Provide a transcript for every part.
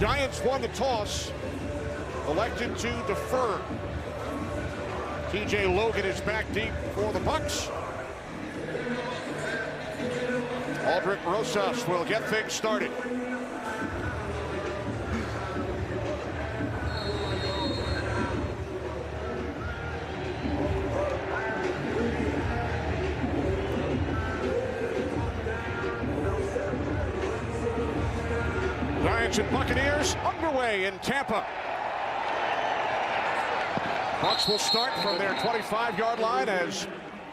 Giants won the toss, elected to defer. TJ Logan is back deep for the Bucs. Aldrick Rosas will get things started. Giants and Buccaneers underway in Tampa. Bucs will start from their 25-yard line as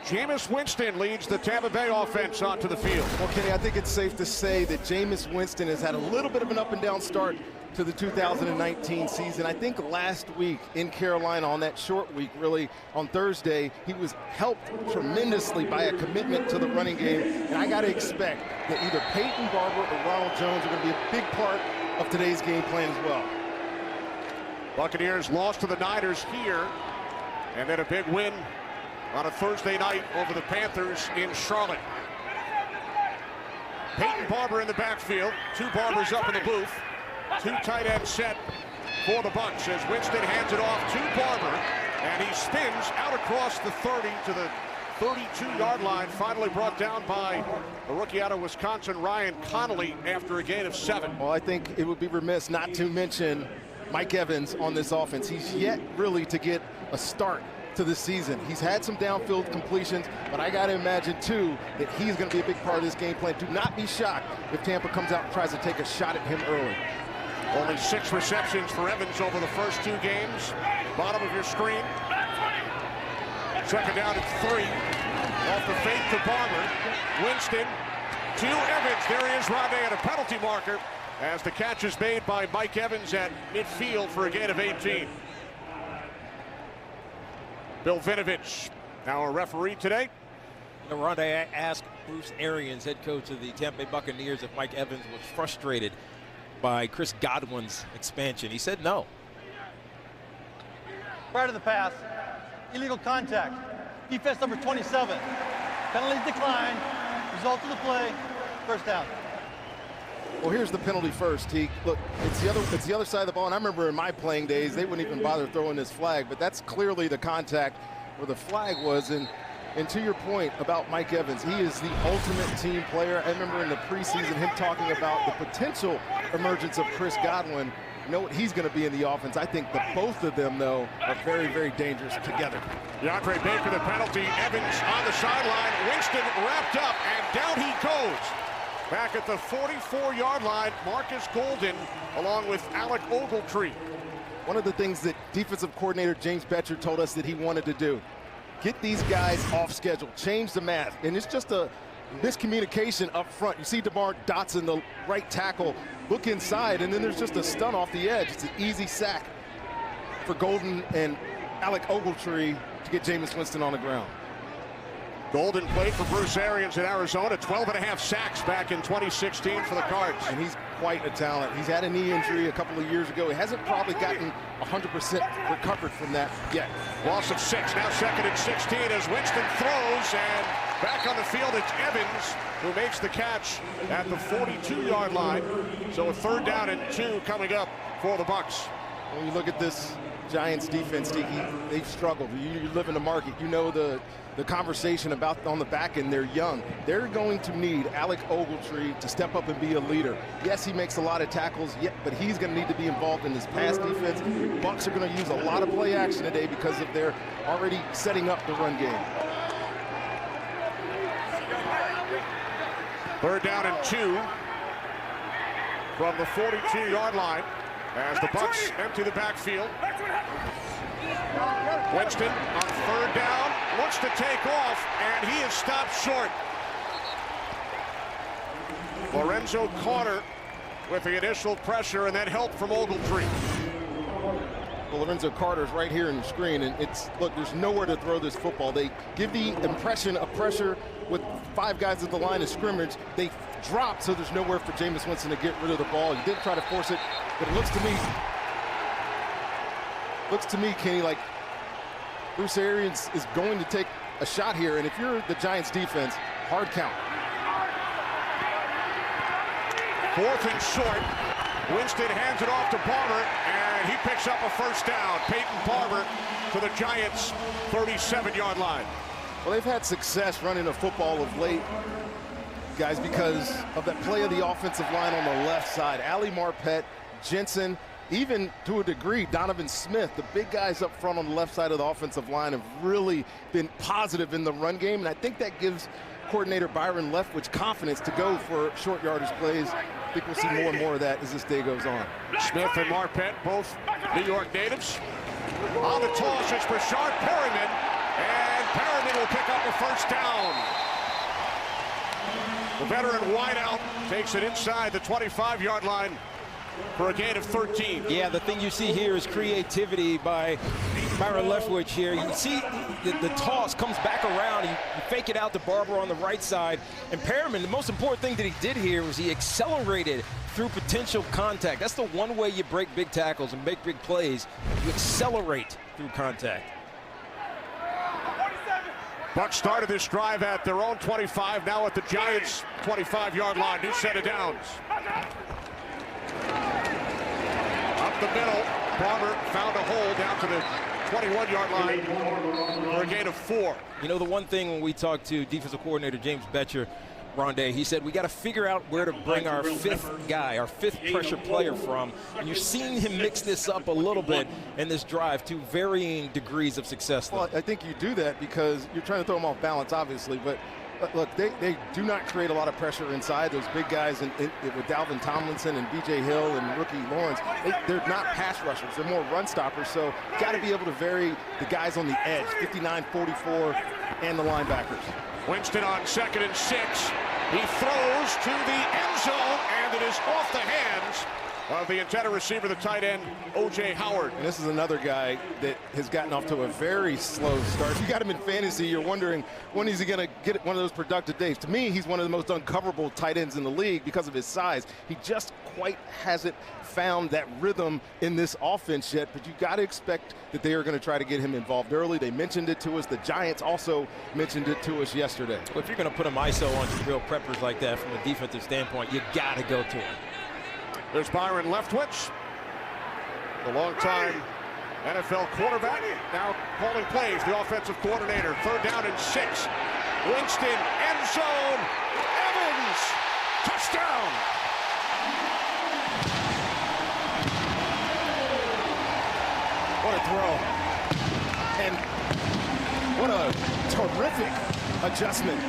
Jameis Winston leads the Tampa Bay offense onto the field. Well, Kenny, I think it's safe to say that Jameis Winston has had a little bit of an up-and-down start to the 2019 season. I think last week in Carolina, on that short week, really on Thursday, he was helped tremendously by a commitment to the running game. And I got to expect that either Peyton Barber or Ronald Jones are going to be a big part of today's game plan as well. Buccaneers lost to the Niners here, and then a big win on a Thursday night over the Panthers in Charlotte. Peyton Barber in the backfield, two Barbers up in the booth, two tight ends set for the Bucs as Winston hands it off to Barber, and he spins out across the 30 to the 32-yard line, finally brought down by the rookie out of Wisconsin, Ryan Connolly, after a gain of 7. Well, I think it would be remiss not to mention Mike Evans on this offense. He's yet really to get a start to this season. He's had some downfield completions, but I got to imagine, too, that he's going to be a big part of this game plan. Do not be shocked if Tampa comes out and tries to take a shot at him early. Only 6 receptions for Evans over the first 2 games. Bottom of your screen. Second down at 3. Off the fake to Barber. Winston to Evans. There he is, Rondé, at a penalty marker as the catch is made by Mike Evans at midfield for a gain of 18. Bill Vinovich, now a referee today. You know, Rondé asked Bruce Arians, head coach of the Tampa Bay Buccaneers, if Mike Evans was frustrated by Chris Godwin's expansion. He said no. Prior to the pass, illegal contact, defense number 27. Penalties decline, result of the play, first down. Well, here's the penalty first, Teague. Look, it's the other side of the ball, and I remember in my playing days, they wouldn't even bother throwing this flag, but that's clearly the contact where the flag was. And to your point about Mike Evans, he is the ultimate team player. I remember in the preseason him talking about the potential emergence of Chris Godwin. You know what he's going to be in the offense. I think that both of them, though, are very, very dangerous together. DeAndre Baker, the penalty. Evans on the sideline. Winston wrapped up, and down he goes. Back at the 44-yard line, Marcus Golden, along with Alec Ogletree. One of the things that defensive coordinator James Bettcher told us that he wanted to do, get these guys off schedule, change the math. And it's just a miscommunication up front. You see DeMar Dotson, the right tackle, look inside, and then there's just a stun off the edge. It's an easy sack for Golden and Alec Ogletree to get Jameis Winston on the ground. Golden played for Bruce Arians in Arizona, 12.5 sacks back in 2016 for the Cards. And he's quite a talent. He's had a knee injury a couple of years ago. He hasn't probably gotten 100% recovered from that yet. Loss of 6, now second and 16 as Winston throws, and back on the field it's Evans who makes the catch at the 42-yard line. So a 3rd down and 2 coming up for the Bucs. When you look at this Giants defense, they've struggled. You live in the market. You know the conversation about on the back end, they're young. They're going to need Alec Ogletree to step up and be a leader. Yes, he makes a lot of tackles, but he's going to need to be involved in this pass defense. Bucs are going to use a lot of play action today because of their already setting up the run game. 3rd down and 2 from the 42-yard line as the Bucs empty the backfield. Winston on 3rd down, looks to take off, and he is stopped short. Lorenzo Carter with the initial pressure and then help from Ogletree. Well, Lorenzo Carter's right here in the screen, and look, there's nowhere to throw this football. They give the impression of pressure with 5 guys at the line of scrimmage. They drop, so there's nowhere for Jameis Winston to get rid of the ball. He did try to force it, but it looks to me, Kenny, like Bruce Arians is going to take a shot here, and if you're the Giants defense, hard count. 4th and short. Winston hands it off to Barber, and he picks up a first down. Peyton Barber to the Giants' 37-yard line. Well, they've had success running the football of late, guys, because of that play of the offensive line on the left side. Ali Marpet, Jensen, even to a degree, Donovan Smith, the big guys up front on the left side of the offensive line have really been positive in the run game, and I think that gives coordinator Byron Leftwich confidence to go for short yardage plays. I think we'll see more and more of that as this day goes on. Smith and Marpet, both New York natives. On the toss, it's Rashard Perryman, and Perryman will pick up a first down. The veteran wideout takes it inside the 25-yard line for a gain of 13. Yeah, the thing you see here is creativity by Byron Leftwich here. You see the toss comes back around. You fake it out to Barber on the right side. And Perriman, the most important thing that he did here was he accelerated through potential contact. That's the one way you break big tackles and make big plays. You accelerate through contact. Bucs started this drive at their own 25, now at the Giants' 25-yard line. New set of downs. Up the middle, Barber found a hole down to the 21-yard line for a gain of 4. You know, the one thing when we talked to defensive coordinator James Betcher, Rondé, he said we got to figure out where to bring our fifth guy, our fifth pressure player from. And you're seeing him mix this up a little bit in this drive to varying degrees of success. Though. Well, I think you do that because you're trying to throw them off balance, obviously, but look, they do not create a lot of pressure inside. Those big guys with Dalvin Tomlinson and B.J. Hill and rookie Lawrence, they're not pass rushers. They're more run stoppers, so got to be able to vary the guys on the edge, 59, 44, and the linebackers. Winston on 2nd and 6. He throws to the end zone, and it is off the hands of the intended receiver, the tight end, O.J. Howard. And this is another guy that has gotten off to a very slow start. If you got him in fantasy, you're wondering when is he going to get one of those productive days. To me, he's one of the most uncoverable tight ends in the league because of his size. He just quite hasn't found that rhythm in this offense yet, but you got to expect that they are going to try to get him involved early. They mentioned it to us. The Giants also mentioned it to us yesterday. Well, if you're going to put him ISO on some real preppers like that from a defensive standpoint, you got to go to him. There's Byron Leftwich, the longtime NFL quarterback, now calling plays, the offensive coordinator. 3rd down and 6. Winston, end zone, Evans, touchdown. What a throw. And what a terrific adjustment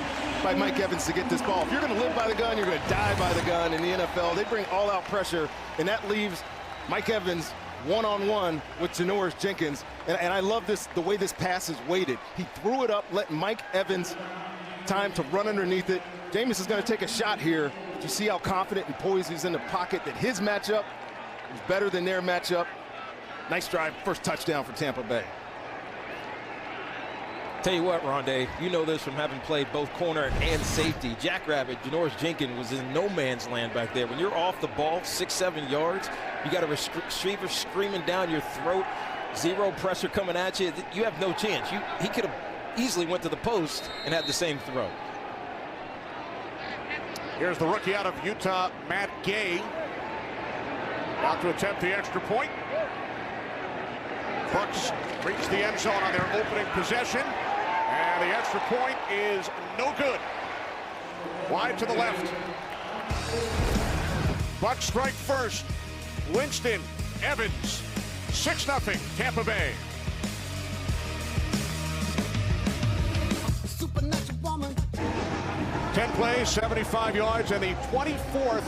by Mike Evans to get this ball. If you're going to live by the gun, you're going to die by the gun in the NFL. They bring all-out pressure, and that leaves Mike Evans one-on-one with Janoris Jenkins. And I love this, the way this pass is weighted. He threw it up, letting Mike Evans time to run underneath it. Jameis is going to take a shot here. But you see how confident and poised he's in the pocket, that his matchup is better than their matchup. Nice drive, first touchdown for Tampa Bay. Tell you what, Rondé, you know this from having played both corner and safety. Jackrabbit, Janoris Jenkins was in no man's land back there. When you're off the ball 6-7 yards, you got a receiver screaming down your throat, zero pressure coming at you. You have no chance. He could have easily went to the post and had the same throw. Here's the rookie out of Utah, Matt Gay, about to attempt the extra point. Bucs reach the end zone on their opening possession, and the extra point is no good. Wide to the left. Bucs strike first. Winston, Evans, 6-0 Tampa Bay. Supernatural woman. 10 plays, 75 yards, and the 24th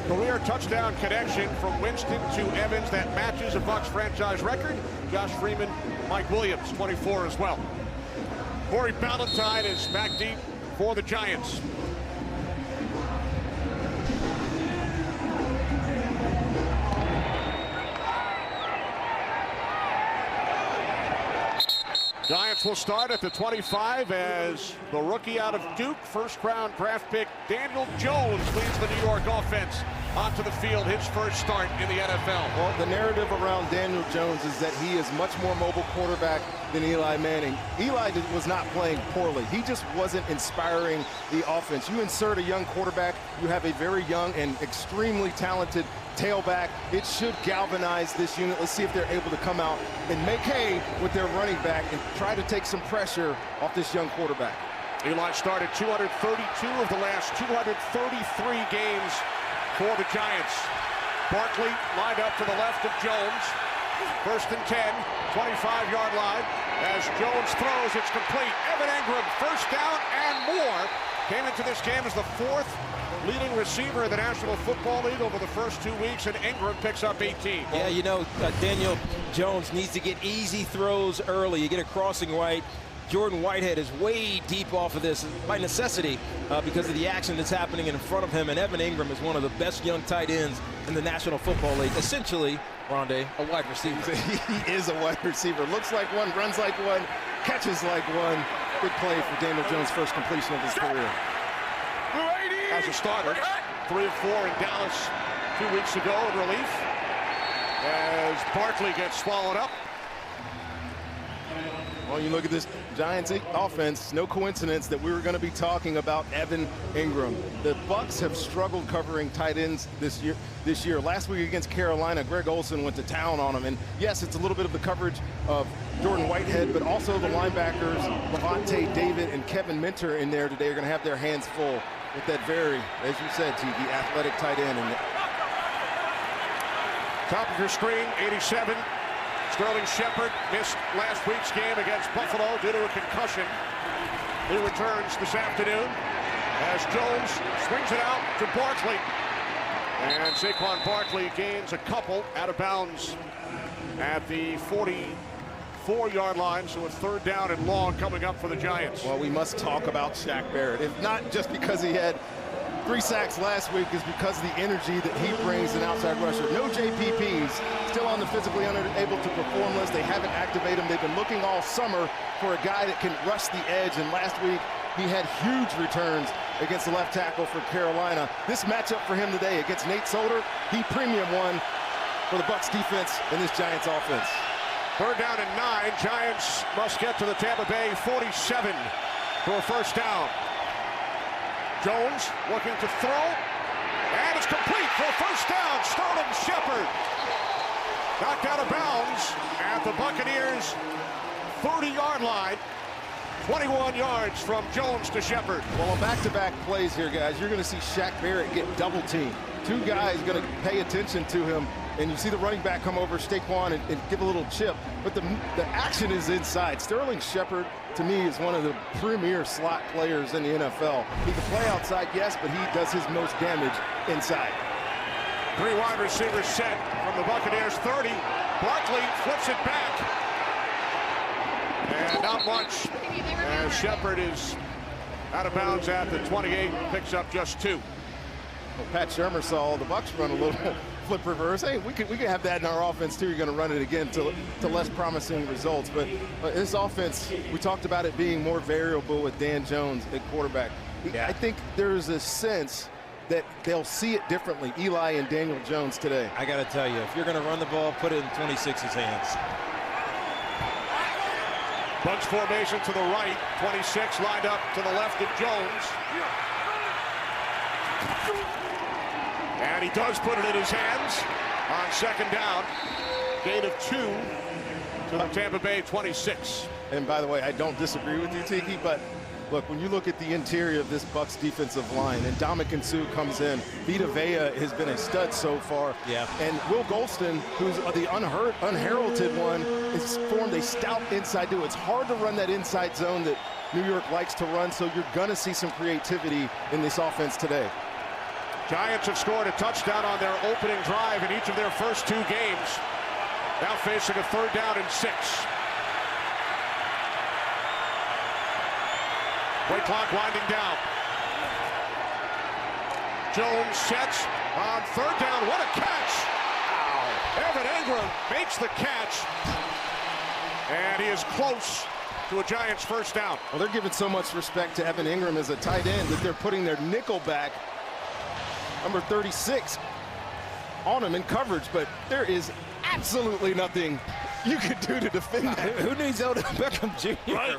career touchdown connection from Winston to Evans that matches a Bucs franchise record. Josh Freeman, Mike Williams, 24 as well. Corey Ballantyne is back deep for the Giants. Giants will start at the 25 as the rookie out of Duke, first-round draft pick Daniel Jones leads the New York offense. onto the field, his first start in the NFL. Well, the narrative around Daniel Jones is that he is much more mobile quarterback than Eli Manning. Eli was not playing poorly. He just wasn't inspiring the offense. You insert a young quarterback, you have a very young and extremely talented tailback. It should galvanize this unit. Let's see if they're able to come out and make hay with their running back and try to take some pressure off this young quarterback. Eli started 232 of the last 233 games for the Giants. Barkley lined up to the left of Jones. First and 10, 25-yard line. As Jones throws, it's complete. Evan Engram, first down and more. Came into this game as the fourth leading receiver in the National Football League over the first 2 weeks, and Engram picks up 18. Yeah, you know, Daniel Jones needs to get easy throws early. You get a crossing right. Jordan Whitehead is way deep off of this by necessity because of the action that's happening in front of him. And Evan Engram is one of the best young tight ends in the National Football League. Essentially, Rondé, a wide receiver. He is a wide receiver. Looks like one, runs like one, catches like one. Big play for Daniel Jones' first completion of his career. As a starter, 3 of 4 in Dallas 2 weeks ago in relief. As Barkley gets swallowed up. Well, you look at this Giants offense, no coincidence that we were going to be talking about Evan Engram. The Bucs have struggled covering tight ends this year. Last week against Carolina, Greg Olsen went to town on him. And yes, it's a little bit of the coverage of Jordan Whitehead, but also the linebackers, Levante David and Kevin Minter in there today are going to have their hands full with that very, as you said, T, the athletic tight end. And top of your screen, 87. Sterling Shepard missed last week's game against Buffalo due to a concussion. He returns this afternoon as Jones swings it out to Barkley. And Saquon Barkley gains a couple out of bounds at the 44-yard line, so a third down and long coming up for the Giants. Well, we must talk about Shaq Barrett. If not just because he had 3 sacks last week, is because of the energy that he brings an outside rusher. No JPPs, still on the physically unable to perform list. They haven't activated him. They've been looking all summer for a guy that can rush the edge, and last week he had huge returns against the left tackle for Carolina. This matchup for him today against Nate Solder, he premium won for the Bucs defense in this Giants offense. Third down and 9. Giants must get to the Tampa Bay 47 for a first down. Jones looking to throw, and it's complete for a first down. Sterling Shepard knocked out of bounds at the Buccaneers' 30-yard line. 21 yards from Jones to Shepard. Well, on back-to-back plays here, guys, you're going to see Shaq Barrett get double-teamed. 2 guys going to pay attention to him, and you see the running back come over, Saquon, and give a little chip. But the action is inside. Sterling Shepard, to me, is one of the premier slot players in the NFL. He can play outside, yes, but he does his most damage inside. 3 wide receivers set from the Buccaneers 30. Barkley flips it back. And not much, as Shepard is out of bounds at the 28, picks up just 2. Well, Pat Shermer saw the Bucs run a little flip reverse. Hey, we could have that in our offense too. You're going to run it again to less promising results. But this offense, we talked about it being more variable with Dan Jones at quarterback. Yeah. I think there's a sense that they'll see it differently, Eli and Daniel Jones today. I got to tell you, if you're going to run the ball, put it in 26's hands. Bucs formation to the right, 26 lined up to the left of Jones. And he does put it in his hands on second down. Gain of 2 to the Tampa Bay 26. And by the way, I don't disagree with you, Tiki, but look, when you look at the interior of this Bucs defensive line, and Ndamukong Suh comes in, Vita Vea has been a stud so far. Yeah. And Will Golston, who's the unheralded one, has formed a stout inside duo. It's hard to run that inside zone that New York likes to run, so you're going to see some creativity in this offense today. Giants have scored a touchdown on their opening drive in each of their first 2 games. Now facing a third down and 6. Play clock winding down. Jones sets on third down. What a catch! Wow. Evan Engram makes the catch. And he is close to a Giants first down. Well, they're giving so much respect to Evan Engram as a tight end that they're putting their nickel back, number 36, on him in coverage, but there is absolutely nothing you could do to defend that. Who needs Odell Beckham Jr.? Right.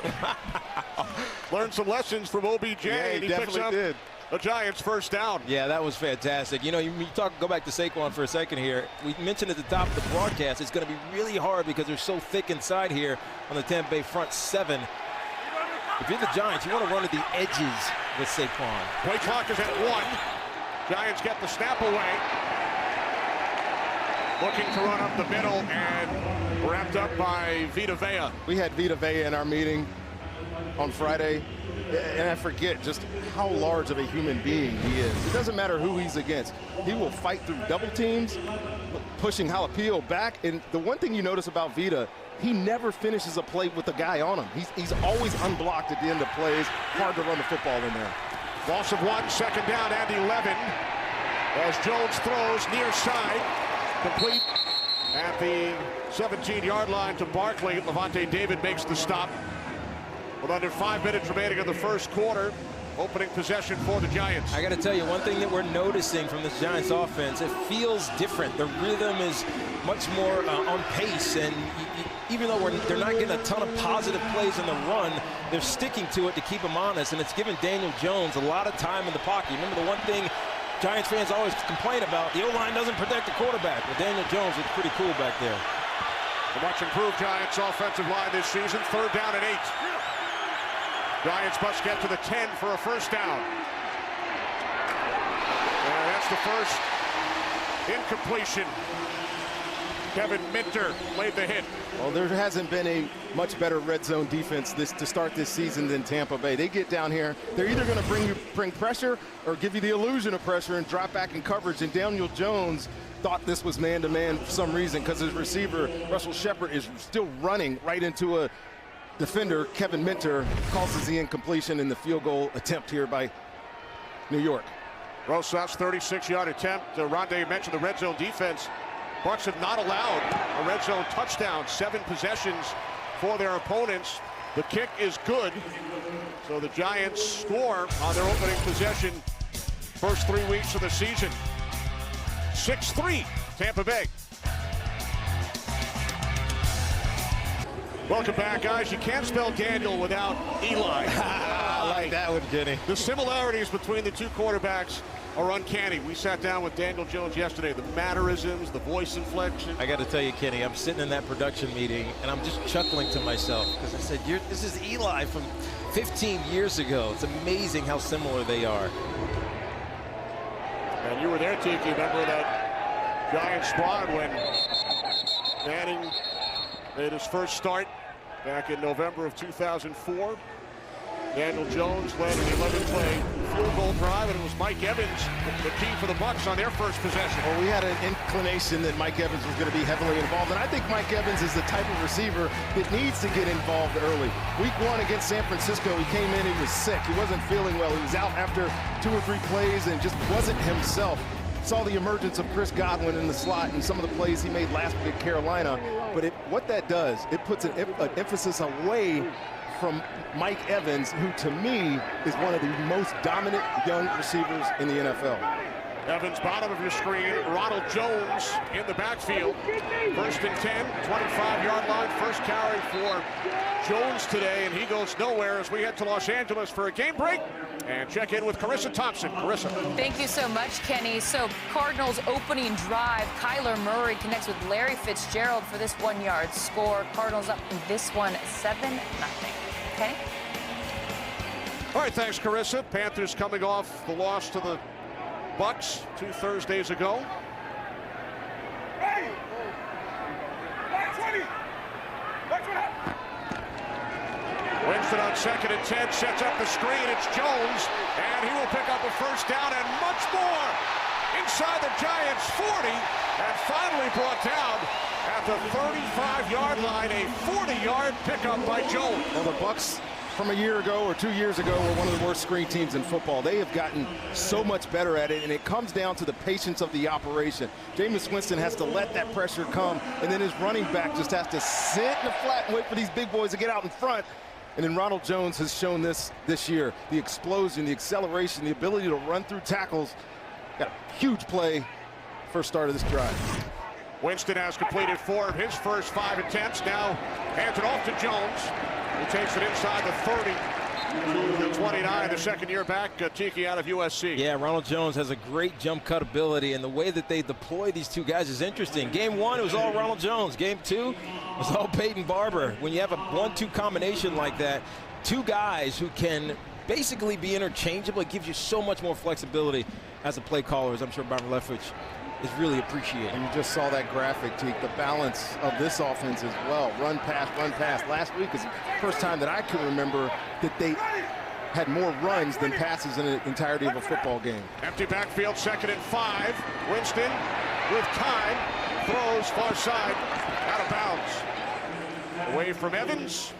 Learned some lessons from OBJ, Yeah, and he picks definitely up did. the Giants' first down. Yeah, that was fantastic. You know, you go back to Saquon for a second here. We mentioned at the top of the broadcast, it's going to be really hard because they're so thick inside here on the Tampa Bay front seven. If you're the Giants, you want to run at the edges with Saquon. Play clock is at 1. Giants get the snap away. Looking to run up the middle and wrapped up by Vita Vea. We had Vita Vea in our meeting on Friday, and I forget just how large of a human being he is. It doesn't matter who he's against. He will fight through double teams, pushing Jalapeno back. And the one thing you notice about Vita, he never finishes a play with a guy on him. He's always unblocked at the end of plays. Hard to run the football in there. Loss of 1, second down and 11. As Jones throws near side, complete at the 17-yard line to Barkley. Levante David makes the stop. With under 5 minutes remaining in the first quarter, opening possession for the Giants. I got to tell you, one thing that we're noticing from this Giants offense, it feels different. The rhythm is much more on pace, and even though they're not getting a ton of positive plays in the run, they're sticking to it to keep them honest, and it's giving Daniel Jones a lot of time in the pocket. Remember the one thing Giants fans always complain about, the O-line doesn't protect the quarterback. Well, Daniel Jones looks pretty cool back there. The much improved Giants offensive line this season, third down and 8. Giants must get to the 10 for a first down. And that's the first incompletion. Kevin Minter laid the hit. Well, there hasn't been a much better red zone defense to start this season than Tampa Bay. They get down here, they're either going to bring pressure or give you the illusion of pressure and drop back in coverage. And Daniel Jones thought this was man-to-man for some reason because his receiver, Russell Shepard, is still running right into a defender. Kevin Minter causes the incompletion in the field goal attempt here by New York. Rosas 36-yard attempt. Rondé mentioned the red zone defense. Bucs have not allowed a red zone touchdown. 7 possessions for their opponents. The kick is good. So the Giants score on their opening possession. First 3 weeks of the season. 6-3 Tampa Bay. Welcome back, guys. You can't spell Daniel without Eli. I like that one, Kenny. The similarities between the two quarterbacks are uncanny. We sat down with Daniel Jones yesterday. The mannerisms, the voice inflection. I got to tell you, Kenny, I'm sitting in that production meeting, and I'm just chuckling to myself because I said, this is Eli from 15 years ago. It's amazing how similar they are. And you were there, Tiki. Remember that Giants squad when Manning made his first start back in November of 2004. Daniel Jones led an 11-play field goal drive, and it was Mike Evans, the key for the Bucs on their first possession. Well, we had an inclination that Mike Evans was going to be heavily involved, and I think Mike Evans is the type of receiver that needs to get involved early. Week 1 against San Francisco, he came in, he was sick. He wasn't feeling well. He was out after 2 or 3 plays and just wasn't himself. Saw the emergence of Chris Godwin in the slot and some of the plays he made last week at Carolina. But what that does, it puts an emphasis away from Mike Evans, who to me is one of the most dominant young receivers in the NFL. Evans, bottom of your screen. Ronald Jones in the backfield. First and 10, 25-yard line. First carry for Jones today, and he goes nowhere as we head to Los Angeles for a game break and check in with Carissa Thompson. Carissa. Thank you so much, Kenny. So Cardinals opening drive. Kyler Murray connects with Larry Fitzgerald for this 1-yard score. Cardinals up in this one 7-0. Kenny? All right, thanks, Carissa. Panthers coming off the loss to the Bucs 2 Thursdays ago. Winston on 2nd and 10, sets up the screen. It's Jones, and he will pick up a first down and much more inside the Giants' 40, and finally brought down at the 35-yard line. A 40-yard pickup by Jones. Well, the Bucs from a year ago or 2 years ago were one of the worst screen teams in football. They have gotten so much better at it, and it comes down to the patience of the operation. Jameis Winston has to let that pressure come, and then his running back just has to sit in the flat and wait for these big boys to get out in front. And then Ronald Jones has shown this year. The explosion, the acceleration, the ability to run through tackles. Got a huge play first start of this drive. Winston has completed 4 of his first 5 attempts. Now hands it off to Jones, who takes it inside the 30 to the 29. The second-year back, Tiki out of USC. Yeah, Ronald Jones has a great jump cut ability, and the way that they deploy these two guys is interesting. Game 1, it was all Ronald Jones. Game 2, it was all Peyton Barber. When you have a 1-2 combination like that, two guys who can basically be interchangeable, it gives you so much more flexibility as a play caller, as I'm sure Byron Leftwich is really appreciating. And you just saw that graphic, Teak, the balance of this offense as well. Run, pass, run, pass. Last week is the first time that I can remember that they had more runs than passes in the entirety of a football game. Empty backfield, 2nd and 5. Winston with time, throws far side, out of bounds. Away from Evans.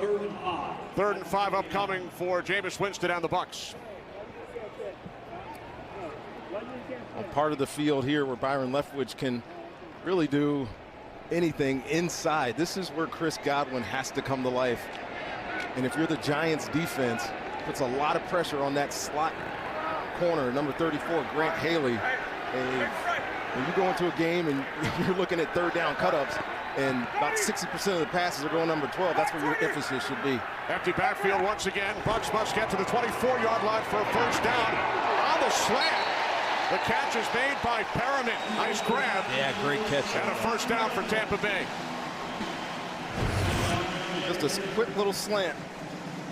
3rd and 5 upcoming for Jameis Winston and the Bucs. Part of the field here where Byron Leftwich can really do anything inside. This is where Chris Godwin has to come to life. And if you're the Giants defense, puts a lot of pressure on that slot corner, number 34, Grant Haley. And when you go into a game and you're looking at 3rd down cutups, and about 60% of the passes are going number 12, that's where your emphasis should be. Empty backfield once again. Bucs must get to the 24-yard line for a first down. On the slant. The catch is made by Perriman. Nice grab. Yeah, great catch. And a first down for Tampa Bay. Just a quick little slant.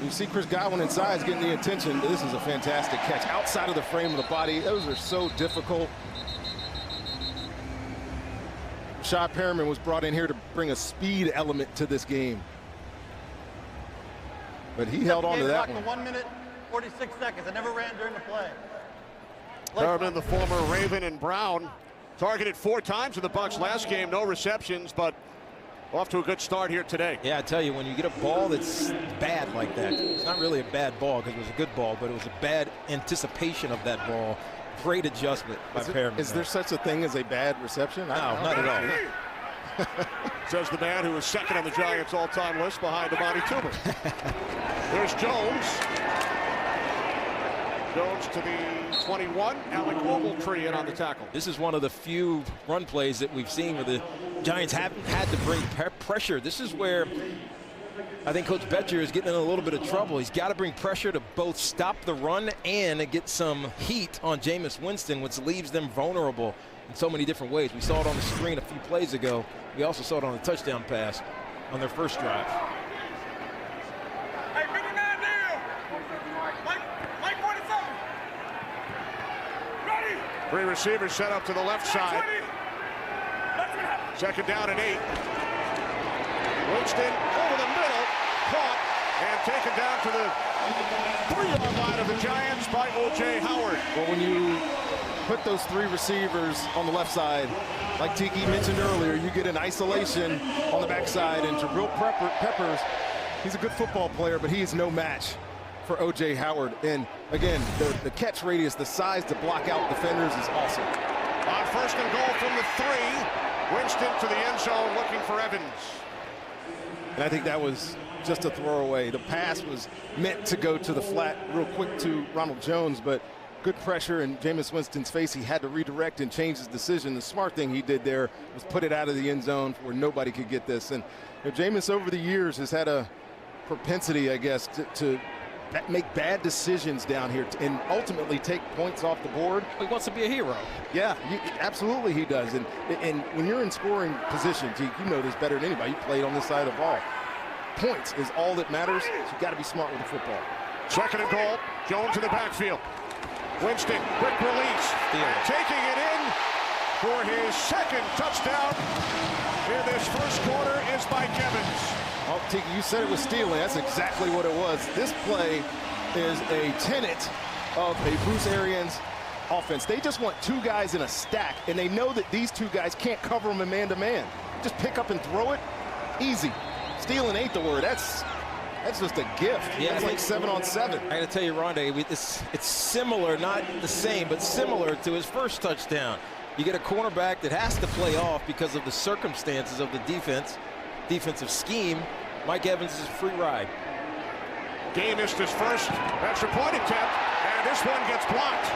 You see Chris Godwin inside is getting the attention. This is a fantastic catch. Outside of the frame of the body, those are so difficult. Rashad Perriman was brought in here to bring a speed element to this game. But he held on to that one. 1 minute, 46 seconds. I never ran during the play. Perriman, the former Raven, and Brown targeted 4 times in the Bucs last game. No receptions, but off to a good start here today. Yeah, I tell you, when you get a ball that's bad like that, it's not really a bad ball because it was a good ball, but it was a bad anticipation of that ball. Great adjustment by Perriman. Is there such a thing as a bad reception? No, not at all. Says the man who is 2nd on the Giants' all-time list behind Amani Toomer. There's Jones. Jones to the 21. Alec Ogletree in on the tackle. This is one of the few run plays that we've seen where the Giants haven't had to bring pressure. This is where I think Coach Betcher is getting in a little bit of trouble. He's got to bring pressure to both stop the run and get some heat on Jameis Winston, which leaves them vulnerable in so many different ways. We saw it on the screen a few plays ago. We also saw it on the touchdown pass on their first drive. Hey, 59 deal. Mike 47. Ready. 3 receivers set up to the left side. 2nd down and 8. Winston over the middle, caught and taken down to the 3-yard line of the Giants by O.J. Howard. Well, when you put those 3 receivers on the left side, like Tiki mentioned earlier, you get an isolation on the backside, and Jabril Peppers, he's a good football player, but he is no match for O.J. Howard. And again, the catch radius, the size to block out defenders is awesome. On 1st and goal from the 3, Winston to the end zone looking for Evans. And I think that was just a throwaway. The pass was meant to go to the flat real quick to Ronald Jones, but good pressure in Jameis Winston's face. He had to redirect and change his decision. The smart thing he did there was put it out of the end zone where nobody could get this. And you know, Jameis over the years has had a propensity, I guess, to make bad decisions down here and ultimately take points off the board. He wants to be a hero. Yeah, absolutely he does. And when you're in scoring position, you know this better than anybody. You played on this side of the ball. Points is all that matters. So you got to be smart with the football. 2nd and goal. Jones in the backfield. Winston, quick release. And taking it in for his 2nd touchdown in this first quarter is Mike Evans. Oh, Tiki, you said it was stealing. That's exactly what it was. This play is a tenet of a Bruce Arians offense. They just want 2 guys in a stack, and they know that these 2 guys can't cover them in man-to-man. Just pick up and throw it. Easy. Stealing ain't the word. That's just a gift. Yeah, it's like 7 on 7. I got to tell you, Rondé, it's similar, not the same, but similar to his first touchdown. You get a cornerback that has to play off because of the circumstances of the defensive scheme. Mike Evans is a free ride. Gay missed his first extra point attempt, and this one gets blocked.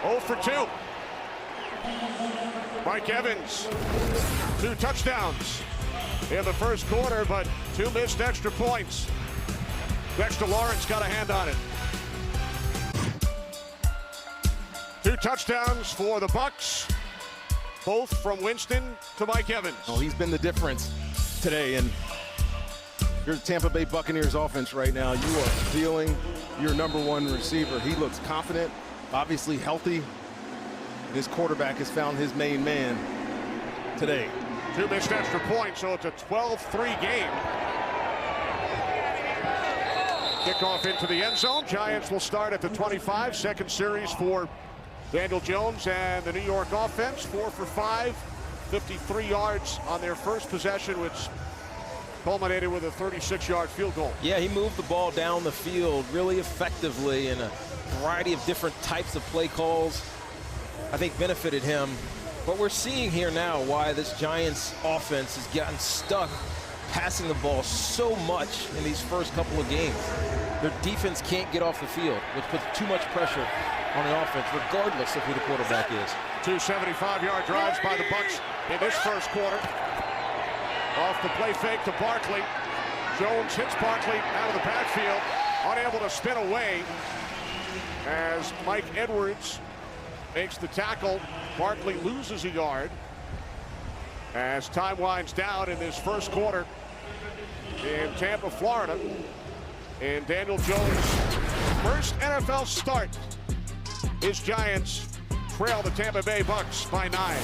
0 for 2. Mike Evans, 2 touchdowns in the first quarter, but 2 missed extra points. Dexter Lawrence got a hand on it. 2 touchdowns for the Bucs, both from Winston to Mike Evans. Oh, he's been the difference today, and you're the Tampa Bay Buccaneers offense right now. You are feeling your #1 receiver. He looks confident, obviously healthy. His quarterback has found his main man today. 2 missed extra points, so it's a 12-3 game. Kickoff into the end zone. Giants will start at the 25. Second series for Daniel Jones and the New York offense. 4 for 5, 53 yards on their first possession, which culminated with a 36-yard field goal. Yeah, he moved the ball down the field really effectively in a variety of different types of play calls. I think benefited him. But we're seeing here now why this Giants offense has gotten stuck passing the ball so much in these first couple of games. Their defense can't get off the field, which puts too much pressure on the offense, regardless of who the quarterback is. 2 75-yard drives by the Bucs in this first quarter. Off the play fake to Barkley. Jones hits Barkley out of the backfield, unable to spin away as Mike Edwards makes the tackle. Barkley loses a yard as time winds down in this first quarter in Tampa, Florida. And Daniel Jones' first NFL start. His Giants trail the Tampa Bay Bucs by 9.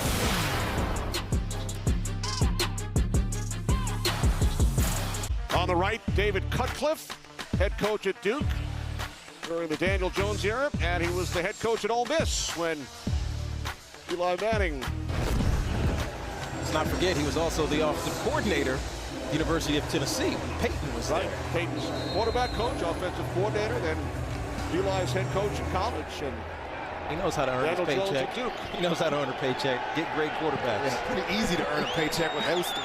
On the right, David Cutcliffe, head coach at Duke during the Daniel Jones era, and he was the head coach at Ole Miss when Eli Manning. Let's not forget, he was also the offensive coordinator at the University of Tennessee when Peyton was there. Peyton's quarterback coach, offensive coordinator, then Eli's head coach in college, and he knows how to earn Daniel his Jones paycheck. at Duke. He knows how to earn a paycheck, get great quarterbacks. Yeah, pretty easy to earn a paycheck with those 3.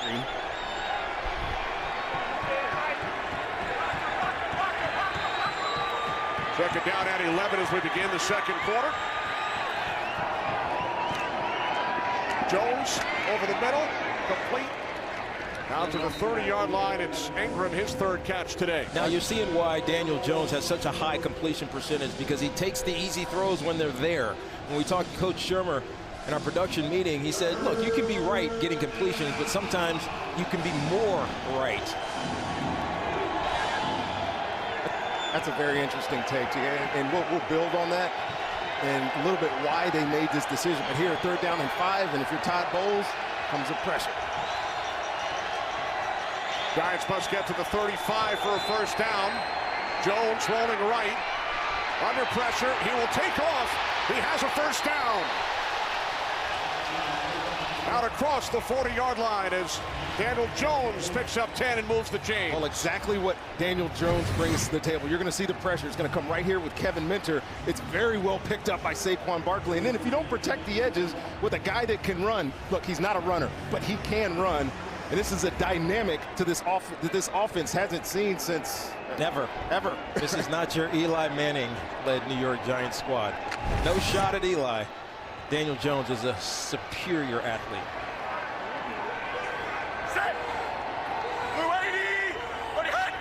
Second down at 11 as we begin the second quarter. Jones over the middle, complete. Out to the 30-yard line. It's Ingram, his 3rd catch today. Now you're seeing why Daniel Jones has such a high completion percentage, because he takes the easy throws when they're there. When we talked to Coach Shermer in our production meeting, he said, look, you can be right getting completions, but sometimes you can be more right. That's a very interesting take, and we'll build on that and a little bit why they made this decision. But here, 3rd down and 5, and if you're Todd Bowles, comes the pressure. Giants must get to the 35 for a first down. Jones rolling right. Under pressure. He will take off. He has a first down. Out across the 40-yard line as Daniel Jones picks up 10 and moves the chain. Well, exactly what Daniel Jones brings to the table. You're going to see the pressure. It's going to come right here with Kevin Minter. It's very well picked up by Saquon Barkley. And then if you don't protect the edges with a guy that can run, look, he's not a runner, but he can run. And this is a dynamic to this that this offense hasn't seen since Never. Ever. This is not your Eli Manning-led New York Giants squad. No shot at Eli. Daniel Jones is a superior athlete. Set. Blue 80. Ready, hit.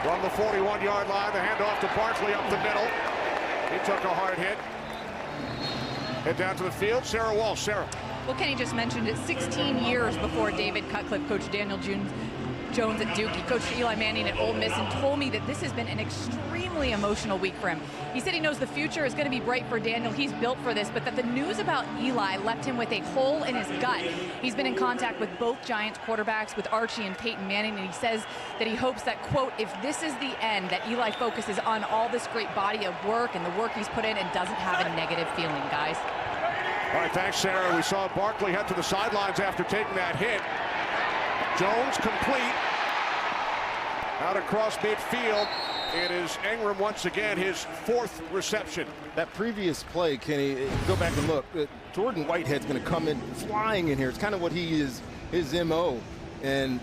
From the 41-yard line, the handoff to Barkley up the middle. He took a hard hit. Head down to the field. Sarah Walsh. Sarah. Well, Kenny just mentioned it, 16 years before David Cutcliffe coached Daniel Jones at Duke. He coached Eli Manning at Ole Miss and told me that this has been an extremely emotional week for him. He said he knows the future is going to be bright for Daniel. He's built for this, but that the news about Eli left him with a hole in his gut. He's been in contact with both Giants quarterbacks, with Archie and Peyton Manning, and he says that he hopes that, quote, if this is the end, that Eli focuses on all this great body of work and the work he's put in and doesn't have a negative feeling, guys. All right, thanks, Sarah. We saw Barkley head to the sidelines after taking that hit. Jones complete. Out across midfield. It is Ingram once again, his 4th reception. That previous play, Kenny, go back and look. Jordan Whitehead's going to come in flying in here. It's kind of what he is, his MO. And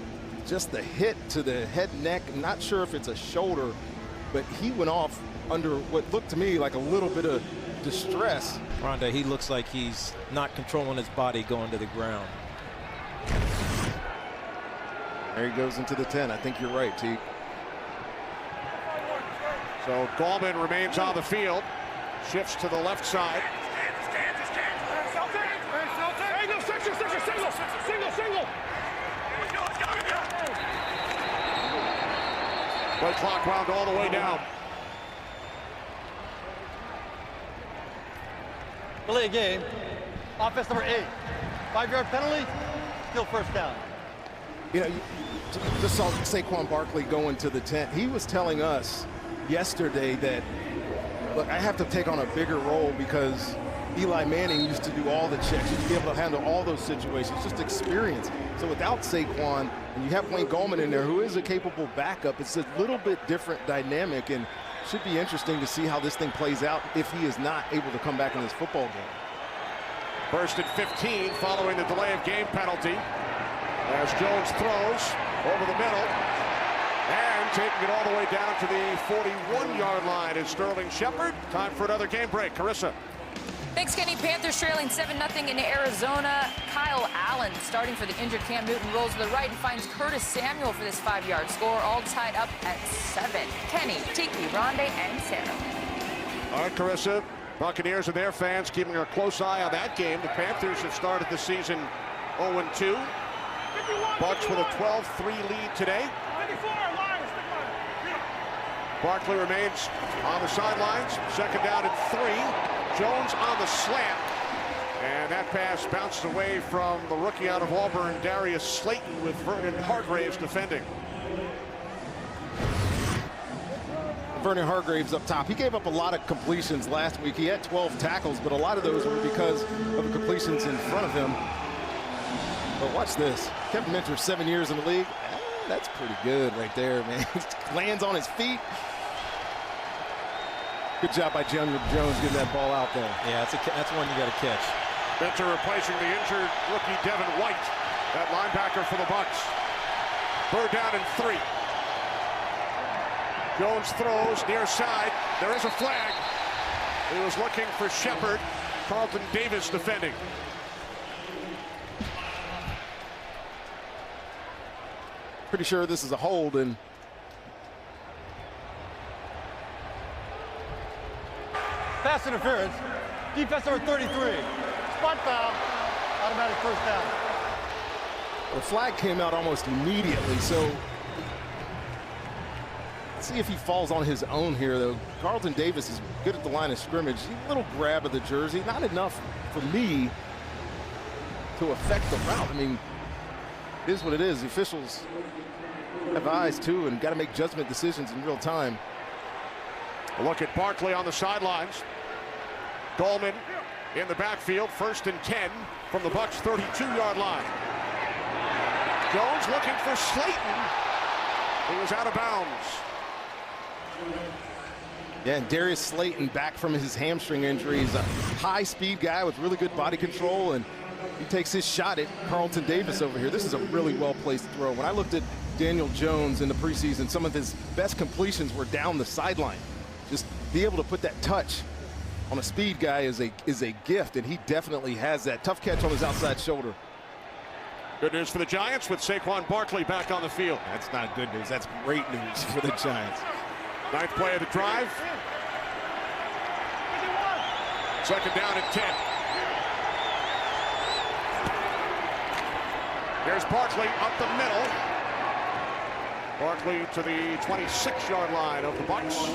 just the hit to the head, neck, I'm not sure if it's a shoulder, but he went off under what looked to me like a little bit of distress. Rondé, he looks like he's not controlling his body going to the ground. There he goes into the 10. I think you're right, Teague. So Gallman remains on the field, shifts to the left side. Single. Play clock wound all the way down. Delay game. Offense number 8. 5-yard penalty. Still first down. You know, just saw Saquon Barkley go into the tent. He was telling us yesterday that, look, I have to take on a bigger role because Eli Manning used to do all the checks. Used to be able to handle all those situations, just experience. So without Saquon, and you have Wayne Gallman in there, who is a capable backup, it's a little bit different dynamic, and should be interesting to see how this thing plays out if he is not able to come back in this football game. First and 15 following the delay of game penalty as Jones throws over the middle and taking it all the way down to the 41-yard line is Sterling Shepard. Time for another game break. Carissa. Thanks, Kenny. Panthers trailing 7-0 in Arizona. Kyle Allen starting for the injured Cam Newton rolls to the right and finds Curtis Samuel for this 5-yard score, all tied up at 7. Kenny, Tiki, Rondé, and Sarah. All right, Carissa. Buccaneers and their fans keeping a close eye on that game. The Panthers have started the season 0-2. Bucs with a 12-3 lead today. Barkley remains on the sidelines. Second down and 3. Jones on the slant. And that pass bounces away from the rookie out of Auburn, Darius Slayton, with Vernon Hargraves defending. Vernon Hargraves up top. He gave up a lot of completions last week. He had 12 tackles, but a lot of those were because of the completions in front of him. But watch this. Kevin Minter, 7 years in the league. That's pretty good right there, man. Lands on his feet. Good job by Jones getting that ball out there. Yeah, that's one you got to catch. Minter replacing the injured rookie Devin White, that linebacker for the Bucs. Third down and 3. Jones throws near side. There is a flag. He was looking for Shepard. Carlton Davis defending. Pretty sure this is a hold, and Pass interference. Defense number 33. Spot foul. Automatic first down. the flag came out almost immediately, so let's see if he falls on his own here, though. Carlton Davis is good at the line of scrimmage. A little grab of the jersey, not enough for me to affect the route. I mean, it is what it is. The officials have eyes, too, and got to make judgment decisions in real time. A look at Barkley on the sidelines. Gallman in the backfield, 1st and 10 from the Bucs 32-yard line. Jones looking for Slayton. He was out of bounds. Yeah, and Darius Slayton back from his hamstring injury. He's a high-speed guy with really good body control, and he takes his shot at Carlton Davis over here. This is a really well-placed throw. When I looked at Daniel Jones in the preseason, some of his best completions were down the sideline. Just be able to put that touch on a speed guy is a gift, and he definitely has that. Tough catch on his outside shoulder. Good news for the Giants with Saquon Barkley back on the field. That's not good news. That's great news for the Giants. 9th play of the drive. 2nd down and 10. Here's Barkley up the middle. Barkley to the 26-yard line of the Bucs.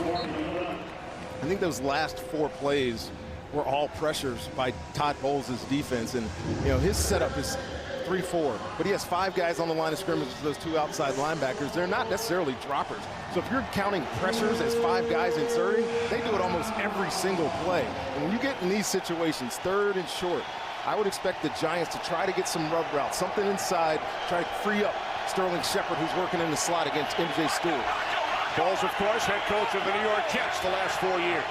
I think those last 4 plays were all pressures by Todd Bowles' defense, and you know his setup is 3-4, but he has 5 guys on the line of scrimmage with those 2 outside linebackers. They're not necessarily droppers. So if you're counting pressures as 5 guys inserting, they do it almost every single play. And when you get in these situations, 3rd and short, I would expect the Giants to try to get some rub routes, something inside, try to free up Sterling Shepard, who's working in the slot against MJ Stewart. Bowles, of course, head coach of the New York Jets the last 4 years.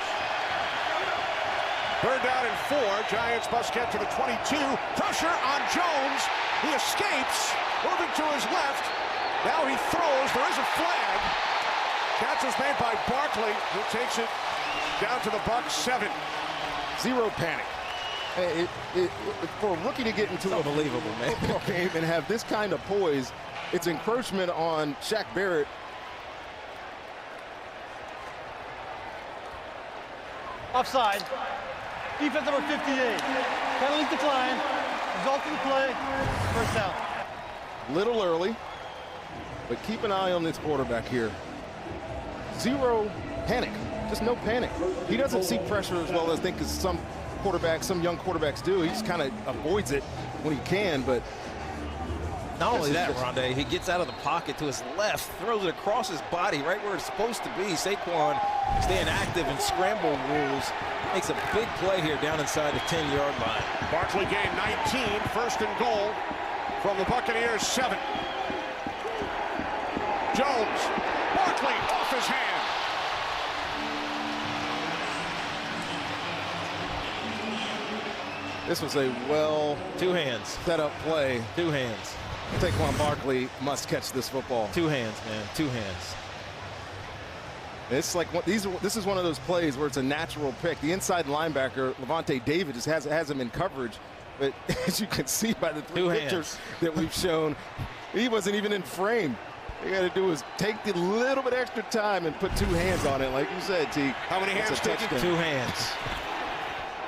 3rd down and 4. Giants must get to the 22. Pressure on Jones. He escapes, moving to his left. Now he throws. There is a flag. Catch was made by Barkley, who takes it down to the Bucs 7. Zero panic. For a rookie to get into Unbelievable, man. football game and have this kind of poise, it's encroachment on Shaq Barrett. Offside. Defense number 58. Penalty decline. Result of the play. First down. Little early, but keep an eye on this quarterback here. Zero panic, just no panic. He doesn't see pressure as well as I think as some young quarterbacks do. He just kind of avoids it when he can, but not only that, Rondé, he gets out of the pocket to his left, throws it across his body right where it's supposed to be. Saquon staying active in scramble rules. Makes a big play here down inside the 10-yard line. Barkley gained 19, first and goal from the Buccaneers 7. Jones, Barkley off his hand. this was a well Two hands. set up play. Two hands. Saquon Barkley must catch this football. Two hands, man. Two hands. It's like this is one of those plays where it's a natural pick. The inside linebacker, Levante David, just has him in coverage. But as you can see by the three pictures that we've shown, he wasn't even in frame. All you got to do is take the little bit extra time and put two hands on it, like you said, T. How many hands taking? Two hands.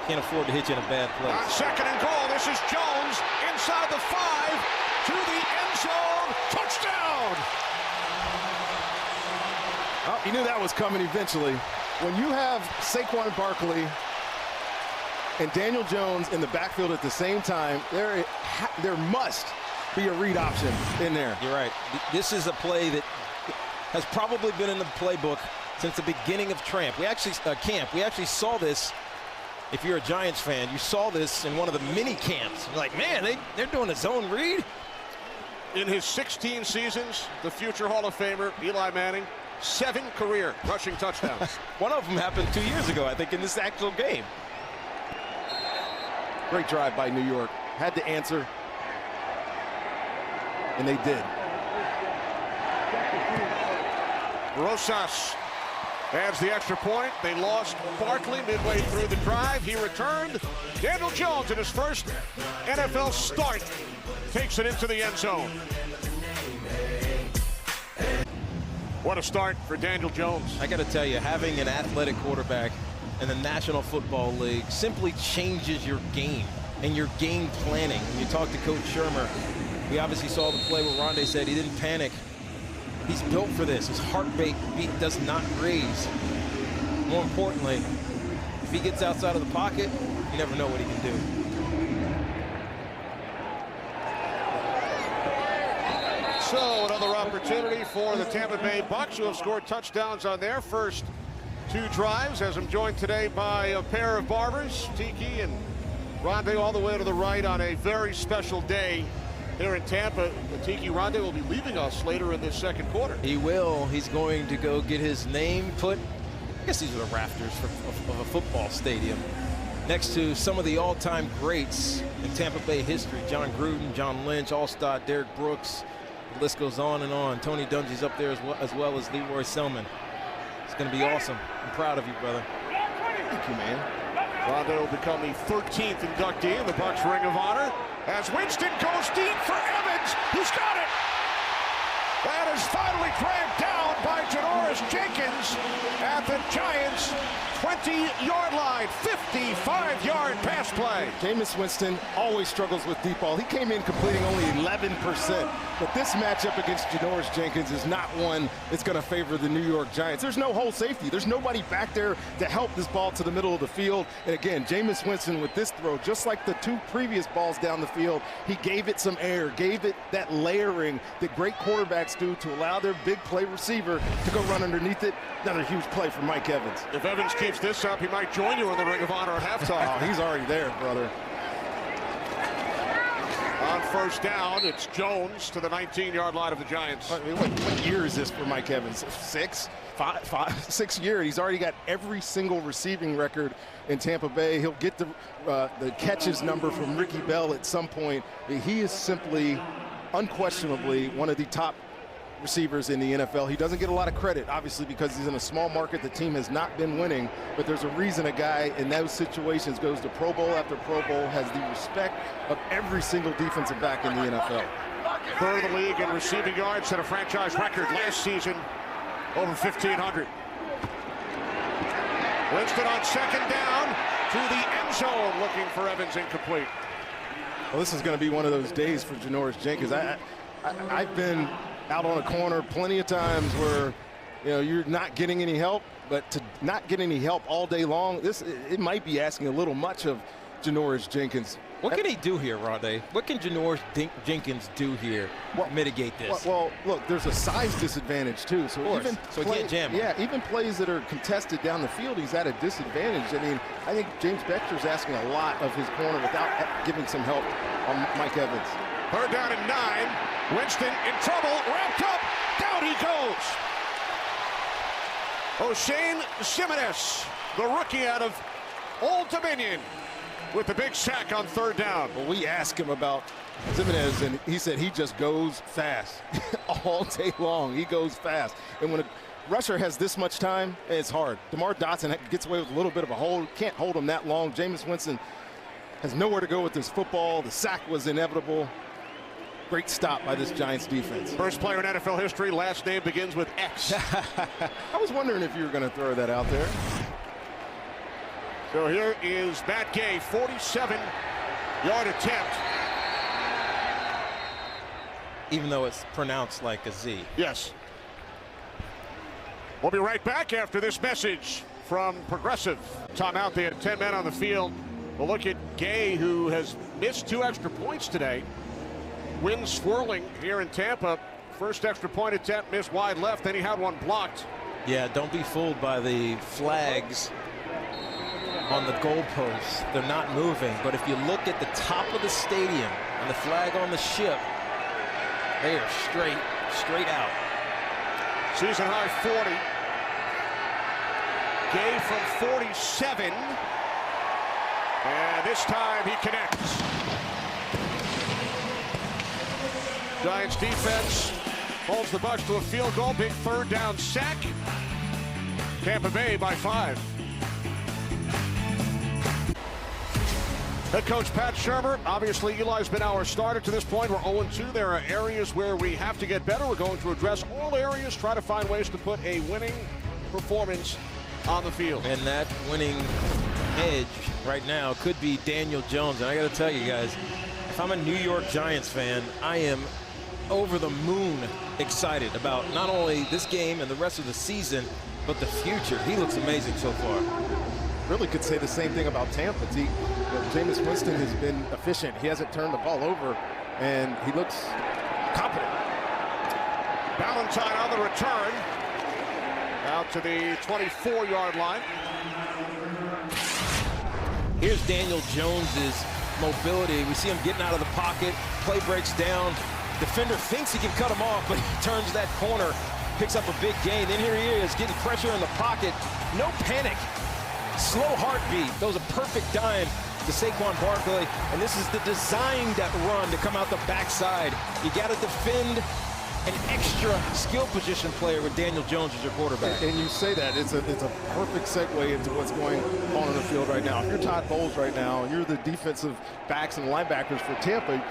Can't afford to hit you in a bad place. On second and goal, this is Jones inside the 5 to the end zone. Touchdown! Oh, you knew that was coming eventually. When you have Saquon Barkley and Daniel Jones in the backfield at the same time, there must be a read option in there. You're right. This is a play that has probably been in the playbook since the beginning of camp. We actually saw this. If you're a Giants fan, you saw this in one of the mini camps. You're like, man, they're doing a zone read. In his 16 seasons, the future Hall of Famer Eli Manning, 7 career rushing touchdowns. One of them happened 2 years ago, I think, in this actual game. Great drive by New York. Had to answer, and they did. Rosas adds the extra point. They lost Barkley midway through the drive. He returned. Daniel Jones in his first NFL start takes it into the end zone. What a start for Daniel Jones. I got to tell you, having an athletic quarterback in the National Football League simply changes your game and your game planning. When you talk to Coach Shermer, we obviously saw the play where Rondé said he didn't panic. He's built for this. His heartbeat does not raise. More importantly, if he gets outside of the pocket, you never know what he can do. So another opportunity for the Tampa Bay Bucs, who have scored touchdowns on their first 2 drives, as I'm joined today by a pair of barbers, Tiki and Rondé, all the way to the right on a very special day here in Tampa. Tiki, Rondé will be leaving us later in this second quarter. He will. He's going to go get his name put, I guess these are the rafters of a football stadium, next to some of the all-time greats in Tampa Bay history. John Gruden, John Lynch, All-Star Derek Brooks. The list goes on and on. Tony Dungy's up there as well as Leroy Selman. It's going to be awesome. I'm proud of you, brother. Thank you, man. Rondé will become the 13th inductee in the Bucs Ring of Honor as Winston goes deep for Evans. He's got it. That is finally dragged down by Janoris Jenkins at the Giants' 20-yard line, 55-yard pass play. Jameis Winston always struggles with deep ball. He came in completing only 11%, but this matchup against Janoris Jenkins is not one that's going to favor the New York Giants. There's no hole safety. There's nobody back there to help this ball to the middle of the field. And again, Jameis Winston with this throw, just like the 2 previous balls down the field, he gave it some air, gave it that layering that great quarterbacks do to allow their big play receiver to go run underneath it. Another huge play for Mike Evans. If Evans keeps this up, he might join you in the Ring of Honor at halftime. Oh, he's already there, brother. On first down, it's Jones to the 19-yard line of the Giants. What year is this for Mike Evans? 6 year. He's already got every single receiving record in Tampa Bay. He'll get the catches number from Ricky Bell at some point. He is simply, unquestionably, one of the top receivers in the NFL. He doesn't get a lot of credit, obviously, because he's in a small market. The team has not been winning, but there's a reason a guy in those situations goes to Pro Bowl after Pro Bowl, has the respect of every single defensive back in the NFL. Third of the league in receiving yards, set a franchise record last season, over 1,500. Winston on second down to the end zone, looking for Evans, incomplete. Well, this is going to be one of those days for Janoris Jenkins. I've been out on a corner plenty of times where, you know, you're not getting any help, but to not get any help all day long, it might be asking a little much of Janoris Jenkins. What can he do here, Rondé? What can Janoris Jenkins do here to mitigate this? Well, look, there's a size disadvantage too. So even he can't jam him. Yeah, even plays that are contested down the field, he's at a disadvantage. I mean, I think James Beckter's asking a lot of his corner without giving some help on Mike Evans. Third down and 9. Winston in trouble, wrapped up, down he goes. O'Shane Ximenez, the rookie out of Old Dominion, with the big sack on third down. Well, we asked him about Ximenez, and he said he just goes fast all day long. He goes fast. And when a rusher has this much time, it's hard. DeMar Dotson gets away with a little bit of a hold. Can't hold him that long. Jameis Winston has nowhere to go with this football. The sack was inevitable. Great stop by this Giants defense. First player in NFL history, last name begins with X. I was wondering if you were going to throw that out there. So here is Matt Gay, 47-yard attempt. Even though it's pronounced like a Z. Yes. We'll be right back after this message from Progressive. Timeout, they had 10 men on the field. We'll look at Gay, who has missed 2 extra points today. Wind swirling here in Tampa. First extra point attempt, missed wide left, then he had one blocked. Yeah, don't be fooled by the flags on the goalposts. They're not moving, but if you look at the top of the stadium and the flag on the ship, they are straight out. Season high 40. Gay from 47. And this time he connects. Giants defense holds the Bucs to a field goal. Big third down sack. Tampa Bay by 5. Head coach Pat Shurmur, obviously Eli's been our starter to this point. We're 0-2. There are areas where we have to get better. We're going to address all areas, try to find ways to put a winning performance on the field. And that winning edge right now could be Daniel Jones. And I got to tell you guys, if I'm a New York Giants fan, I am over the moon excited about not only this game and the rest of the season, but the future. He looks amazing so far. Really could say the same thing about Tampa. Jameis Winston has been efficient. He hasn't turned the ball over, and he looks competent. Valentine on the return. Out to the 24-yard line. Here's Daniel Jones's mobility. We see him getting out of the pocket. Play breaks down. Defender thinks he can cut him off, but he turns that corner, picks up a big gain. Then here he is getting pressure in the pocket. No panic. Slow heartbeat. Throws a perfect dime to Saquon Barkley. And this is the designed run to come out the backside. You got to defend an extra skill position player with Daniel Jones as your quarterback. And you say that, it's a perfect segue into what's going on in the field right now. If you're Todd Bowles right now, and you're the defensive backs and linebackers for Tampa,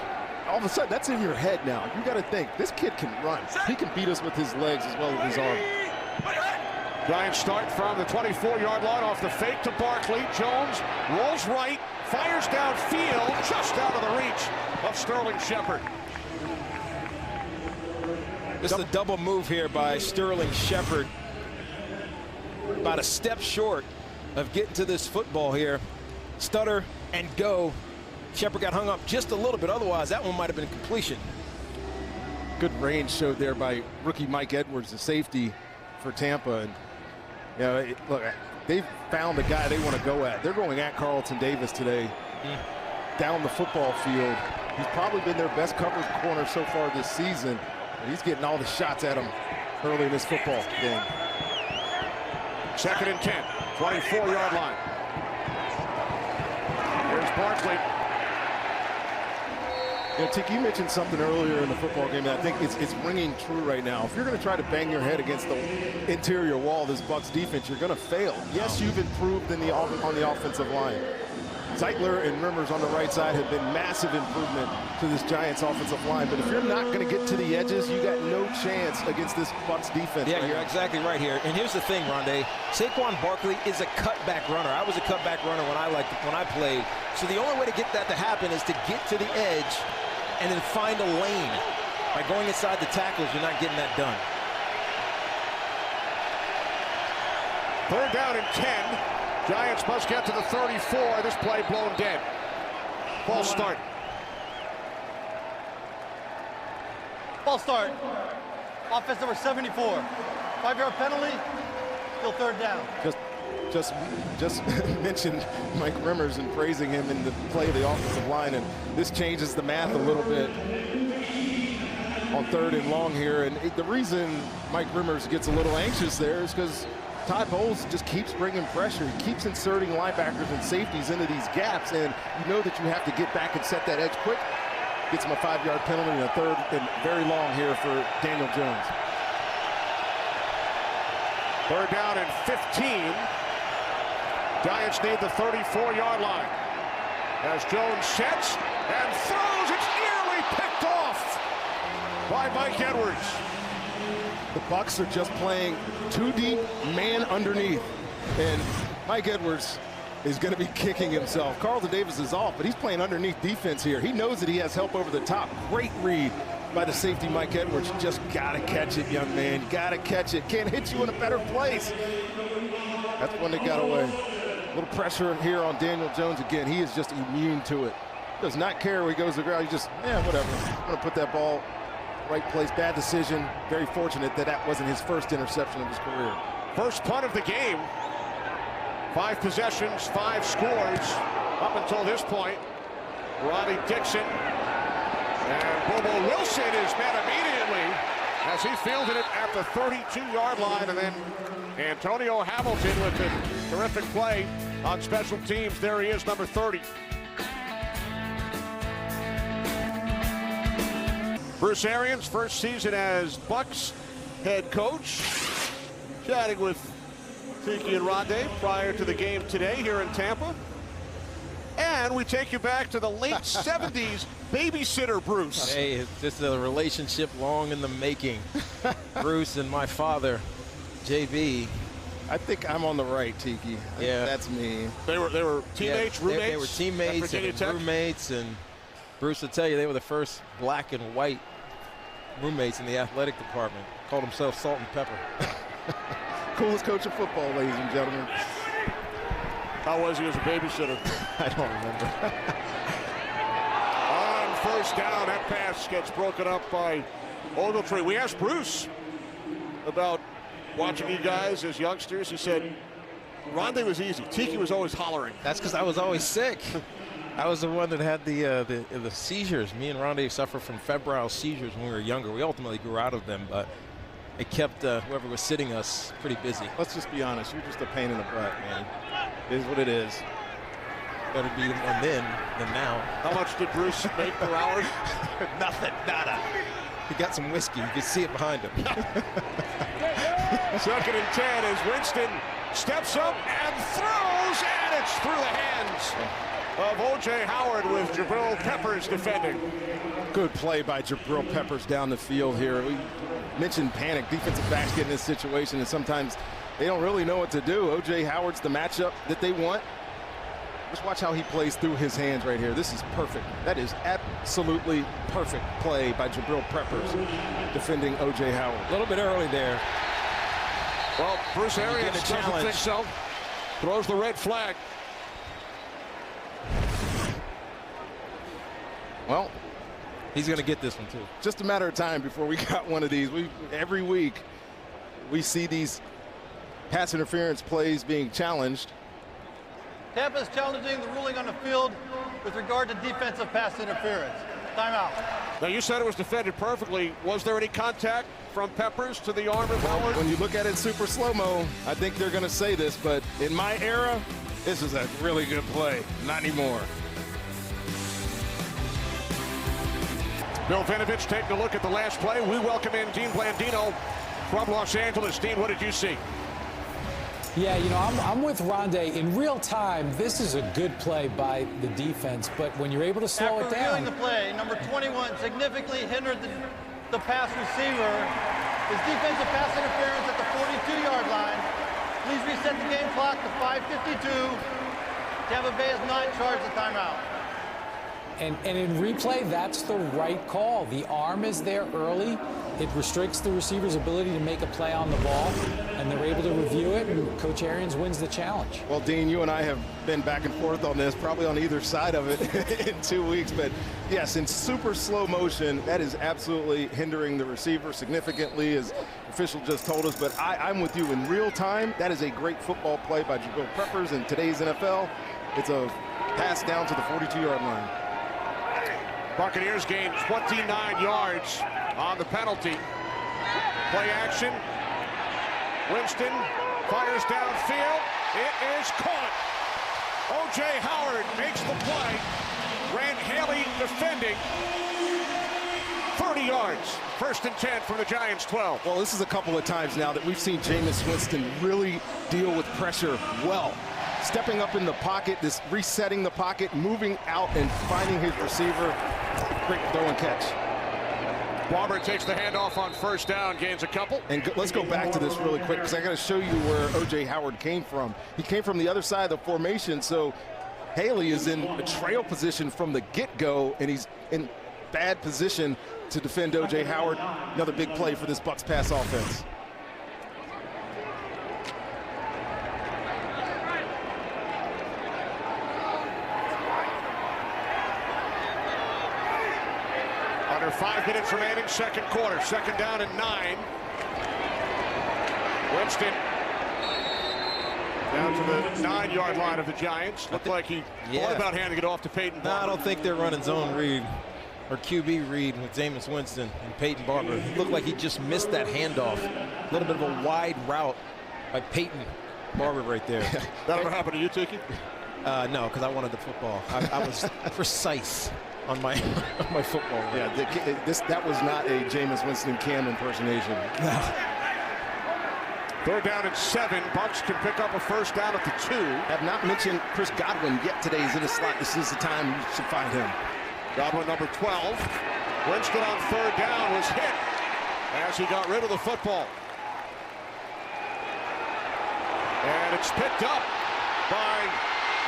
all of a sudden that's in your head now. You got to think, this kid can run. He can beat us with his legs as well as his arm. Giants start from the 24-yard line off the fake to Barkley. Jones rolls right, fires downfield, just out of the reach of Sterling Shepard. This is a double move here by Sterling Shepard. About a step short of getting to this football here. Stutter and go. Shepard got hung up just a little bit. Otherwise, that one might have been completion. Good range showed there by rookie Mike Edwards, the safety for Tampa. And you know, look, they've found the guy they want to go at. They're going at Carlton Davis today. Down the football field. He's probably been their best coverage corner so far this season. He's getting all the shots at him early in this football game. Second and 10, 24-yard line. Here's Barkley. You know, Tiki, you mentioned something earlier in the football game that I think it's ringing true right now. If you're going to try to bang your head against the interior wall of this Bucs defense, you're going to fail. Yes, you've improved on the offensive line. Zeitler and Rimmers on the right side have been massive improvement to this Giants offensive line. But if you're not going to get to the edges, you got no chance against this Bucs defense. Yeah, you're exactly right here. And here's the thing, Rondé. Saquon Barkley is a cutback runner. I was a cutback runner when I played. So the only way to get that to happen is to get to the edge and then find a lane. By going inside the tackles, you're not getting that done. 3rd down and 10. Giants must get to the 34. This play blown dead. False start. False start. Offense number 74. 5-yard penalty. Still 3rd down. Just mentioned Mike Rimmers and praising him in the play of the offensive line, and this changes the math a little bit on 3rd and long here. And the reason Mike Rimmers gets a little anxious there is because Todd Bowles just keeps bringing pressure. He keeps inserting linebackers and safeties into these gaps, and you know that you have to get back and set that edge quick. Gets him a 5-yard penalty and a 3rd and very long here for Daniel Jones. 3rd down and 15. Giants need the 34-yard line. As Jones sets and throws, it's nearly picked off by Mike Edwards. The Bucs are just playing 2 deep, man underneath, and Mike Edwards is going to be kicking himself. Carlton Davis is off, but he's playing underneath defense here. He knows that he has help over the top. Great read by the safety, Mike Edwards. Just got to catch it, young man. Got to catch it. Can't hit you in a better place. That's when they got away. A little pressure here on Daniel Jones again. He is just immune to it. Does not care where he goes to the ground. He just, whatever. I'm going to put that ball right place. Bad decision. Very fortunate that that wasn't his first interception of his career. First punt of the game. 5 possessions, 5 scores up until this point. Ronnie Dixon and Bobo Wilson is met immediately as he fielded it at the 32-yard line, and then Antonio Hamilton with a terrific play on special teams. There he is, number 30. Bruce Arians, first season as Bucs head coach, chatting with Tiki and Rondé prior to the game today here in Tampa. And we take you back to the late 70s, babysitter Bruce. Hey, this is a relationship long in the making. Bruce and my father, JB. I think I'm on the right, Tiki. Yeah, that's me. They were teammates, roommates. They were teammates and roommates, and Bruce will tell you they were the first black and white roommates in the athletic department. Called himself Salt and Pepper. Coolest coach of football, ladies and gentlemen. How was he as a babysitter? I don't remember. On first down, that pass gets broken up by Ogletree. We asked Bruce about watching you guys as youngsters. He said, Rondé was easy. Tiki was always hollering. That's because I was always sick. I was the one that had the seizures. Me and Rondé suffered from febrile seizures when we were younger. We ultimately grew out of them, but it kept whoever was sitting us pretty busy. Let's just be honest. You're just a pain in the butt, man. It is what it is. Better be one then than now. How much did Bruce make per hour? Nothing, nada. He got some whiskey. You can see it behind him. 2nd and 10 as Winston steps up and throws, and it's through the hands of O.J. Howard with Jabril Peppers defending. Good play by Jabril Peppers down the field here. We mentioned panic. Defensive backs get in this situation, and sometimes they don't really know what to do. O.J. Howard's the matchup that they want. Just watch how he plays through his hands right here. This is perfect. That is absolutely perfect play by Jabril Peppers defending O.J. Howard. A little bit early there. Well, Bruce Arians doesn't think so. Throws the red flag. Well, he's going to get this one too. Just a matter of time before we got one of these. Every week we see these pass interference plays being challenged. Tampa is challenging the ruling on the field with regard to defensive pass interference. Timeout. Now, you said it was defended perfectly. Was there any contact from Peppers to the arm of Howard? When you look at it super slow-mo, I think they're going to say this, but in my era, this is a really good play. Not anymore. Bill Vinovich taking a look at the last play. We welcome in Dean Blandino from Los Angeles. Dean, what did you see? Yeah, you know, I'm with Rondé. In real time, this is a good play by the defense, but when you're able to slow it down. After reviewing the play, number 21 significantly hindered the pass receiver. His defensive pass interference at the 42-yard line. Please reset the game clock to 5:52. Tampa Bay has not charged the timeout. And in replay, that's the right call. The arm is there early. It restricts the receiver's ability to make a play on the ball, and they're able to review it, and Coach Arians wins the challenge. Well, Dean, you and I have been back and forth on this, probably on either side of it in 2 weeks. But yes, in super slow motion, that is absolutely hindering the receiver significantly, as official just told us. But I'm with you. In real time, that is a great football play by Jabril Peppers in today's NFL. It's a pass down to the 42-yard line. Buccaneers gain 29 yards on the penalty. Play action. Winston fires downfield. It is caught. O.J. Howard makes the play. Grant Haley defending. 30 yards. 1st and 10 from the Giants' 12. Well, this is a couple of times now that we've seen Jameis Winston really deal with pressure well. Stepping up in the pocket, this resetting the pocket, moving out and finding his receiver. Great throw and catch. Barber takes the handoff on 1st down, gains a couple. And let's go back to this really quick, because I got to show you where O.J. Howard came from. He came from the other side of the formation, so Haley is in a trail position from the get-go, and he's in bad position to defend O.J. Howard. Another big play for this Bucs pass offense. Under 5 minutes remaining, 2nd quarter. 2nd down and 9. Winston down to the 9-yard line of the Giants. Looked like he thought about handing it off to Peyton Barber. No, I don't think they're running zone read or QB read with Jameis Winston and Peyton Barber. It looked like he just missed that handoff. A little bit of a wide route by Peyton Barber right there. That ever happened to you, Tiki? No, because I wanted the football. I was precise on my football. Yeah, that was not a Jameis Winston Cam impersonation. No. 3rd down and 7. Bucs can pick up a 1st down at the 2. Have not mentioned Chris Godwin yet today. He's in the slot. This is the time you should find him. Godwin, number 12. Winston on 3rd down was hit as he got rid of the football. And it's picked up by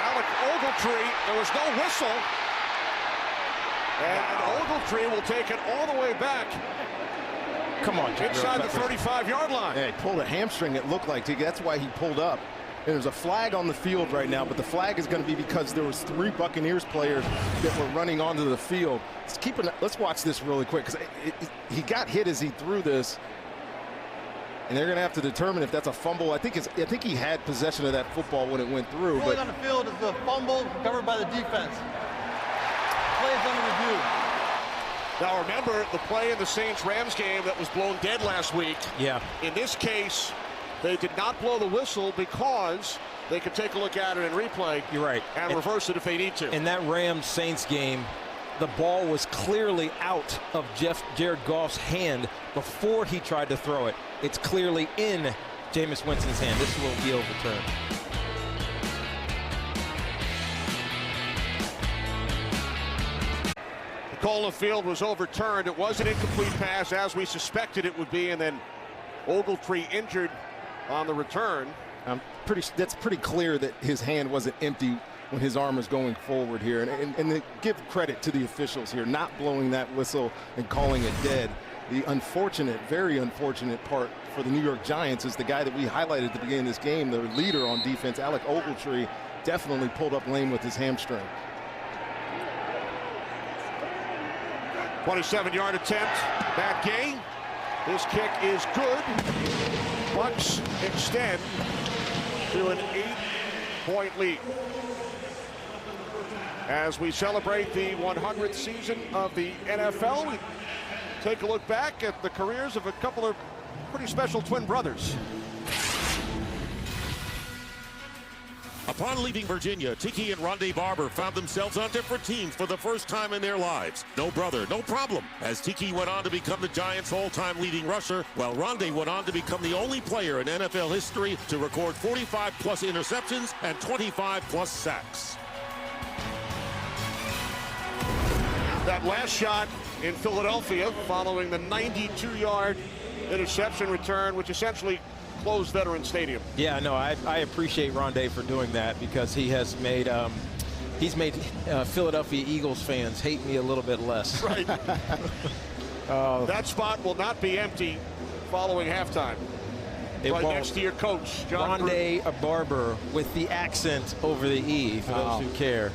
Alec Ogletree. There was no whistle. And Ogletree will take it all the way back. Come on, inside the 35-yard line. Yeah, he pulled a hamstring, it looked like. That's why he pulled up. And there's a flag on the field right now, but the flag is going to be because there was 3 Buccaneers players that were running onto the field. Let's watch this really quick, because he got hit as he threw this. And they're going to have to determine if that's a fumble. I think he had possession of that football when it went through. Ruling on the field is the fumble covered by the defense. Plays under review. Now remember the play in the Saints-Rams game that was blown dead last week. Yeah. In this case, they did not blow the whistle because they could take a look at it in replay. You're right. And reverse it if they need to. In that Rams-Saints game, the ball was clearly out of Jared Goff's hand before he tried to throw it. It's clearly in Jameis Winston's hand. This will be overturned. The call of field was overturned. It was an incomplete pass, as we suspected it would be, and then Ogletree injured on the return. That's pretty clear that his hand wasn't empty when his arm is going forward here. And to give credit to the officials here, not blowing that whistle and calling it dead. The unfortunate, very unfortunate part for the New York Giants is the guy that we highlighted at the beginning of this game, the leader on defense, Alec Ogletree, definitely pulled up lame with his hamstring. 27-yard attempt. Matt Gay. His kick is good. Bucs extend to an 8-point lead. As we celebrate the 100th season of the NFL, we take a look back at the careers of a couple of pretty special twin brothers. Upon leaving Virginia, Tiki and Rondé Barber found themselves on different teams for the first time in their lives. No brother, no problem, as Tiki went on to become the Giants' all-time leading rusher, while Rondé went on to become the only player in NFL history to record 45-plus interceptions and 25-plus sacks. That last shot in Philadelphia following the 92-yard interception return, which essentially closed Veterans Stadium. Yeah, no, I appreciate Rondé for doing that, because he has made Philadelphia Eagles fans hate me a little bit less. Right. That spot will not be empty following halftime. Right next to your coach, John Rondé Barber, with the accent over the E, for those who care.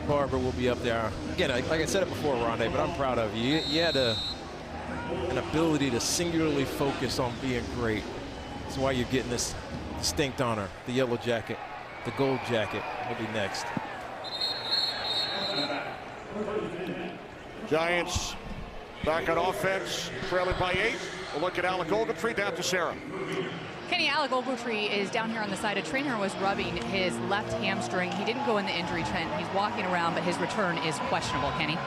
Barber will be up there. Again, like I said it before, Rondé, but I'm proud of you. You had an ability to singularly focus on being great. That's why you're getting this distinct honor. The yellow jacket, the gold jacket will be next. Giants back on offense, trailing by 8. We'll look at Alec Ogletree, down to Sarah. Kenny, Alec Ogletree is down here on the side. A trainer was rubbing his left hamstring. He didn't go in the injury tent. He's walking around, but his return is questionable, Kenny.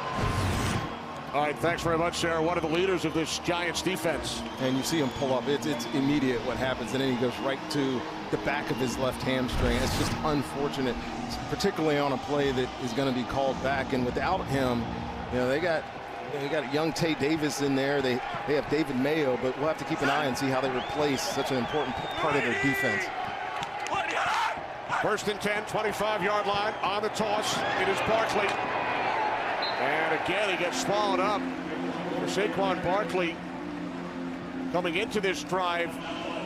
All right, thanks very much, Sarah. One of the leaders of this Giants defense. And you see him pull up. It's immediate what happens, and then he goes right to the back of his left hamstring. It's just unfortunate, particularly on a play that is going to be called back. And without him, you know, they got young Tay Davis in there. They have David Mayo, but we'll have to keep an eye and see how they replace such an important part of their defense. First and 10, 25-yard line. On the toss, it is Barkley. And again, he gets swallowed up. For Saquon Barkley, coming into this drive,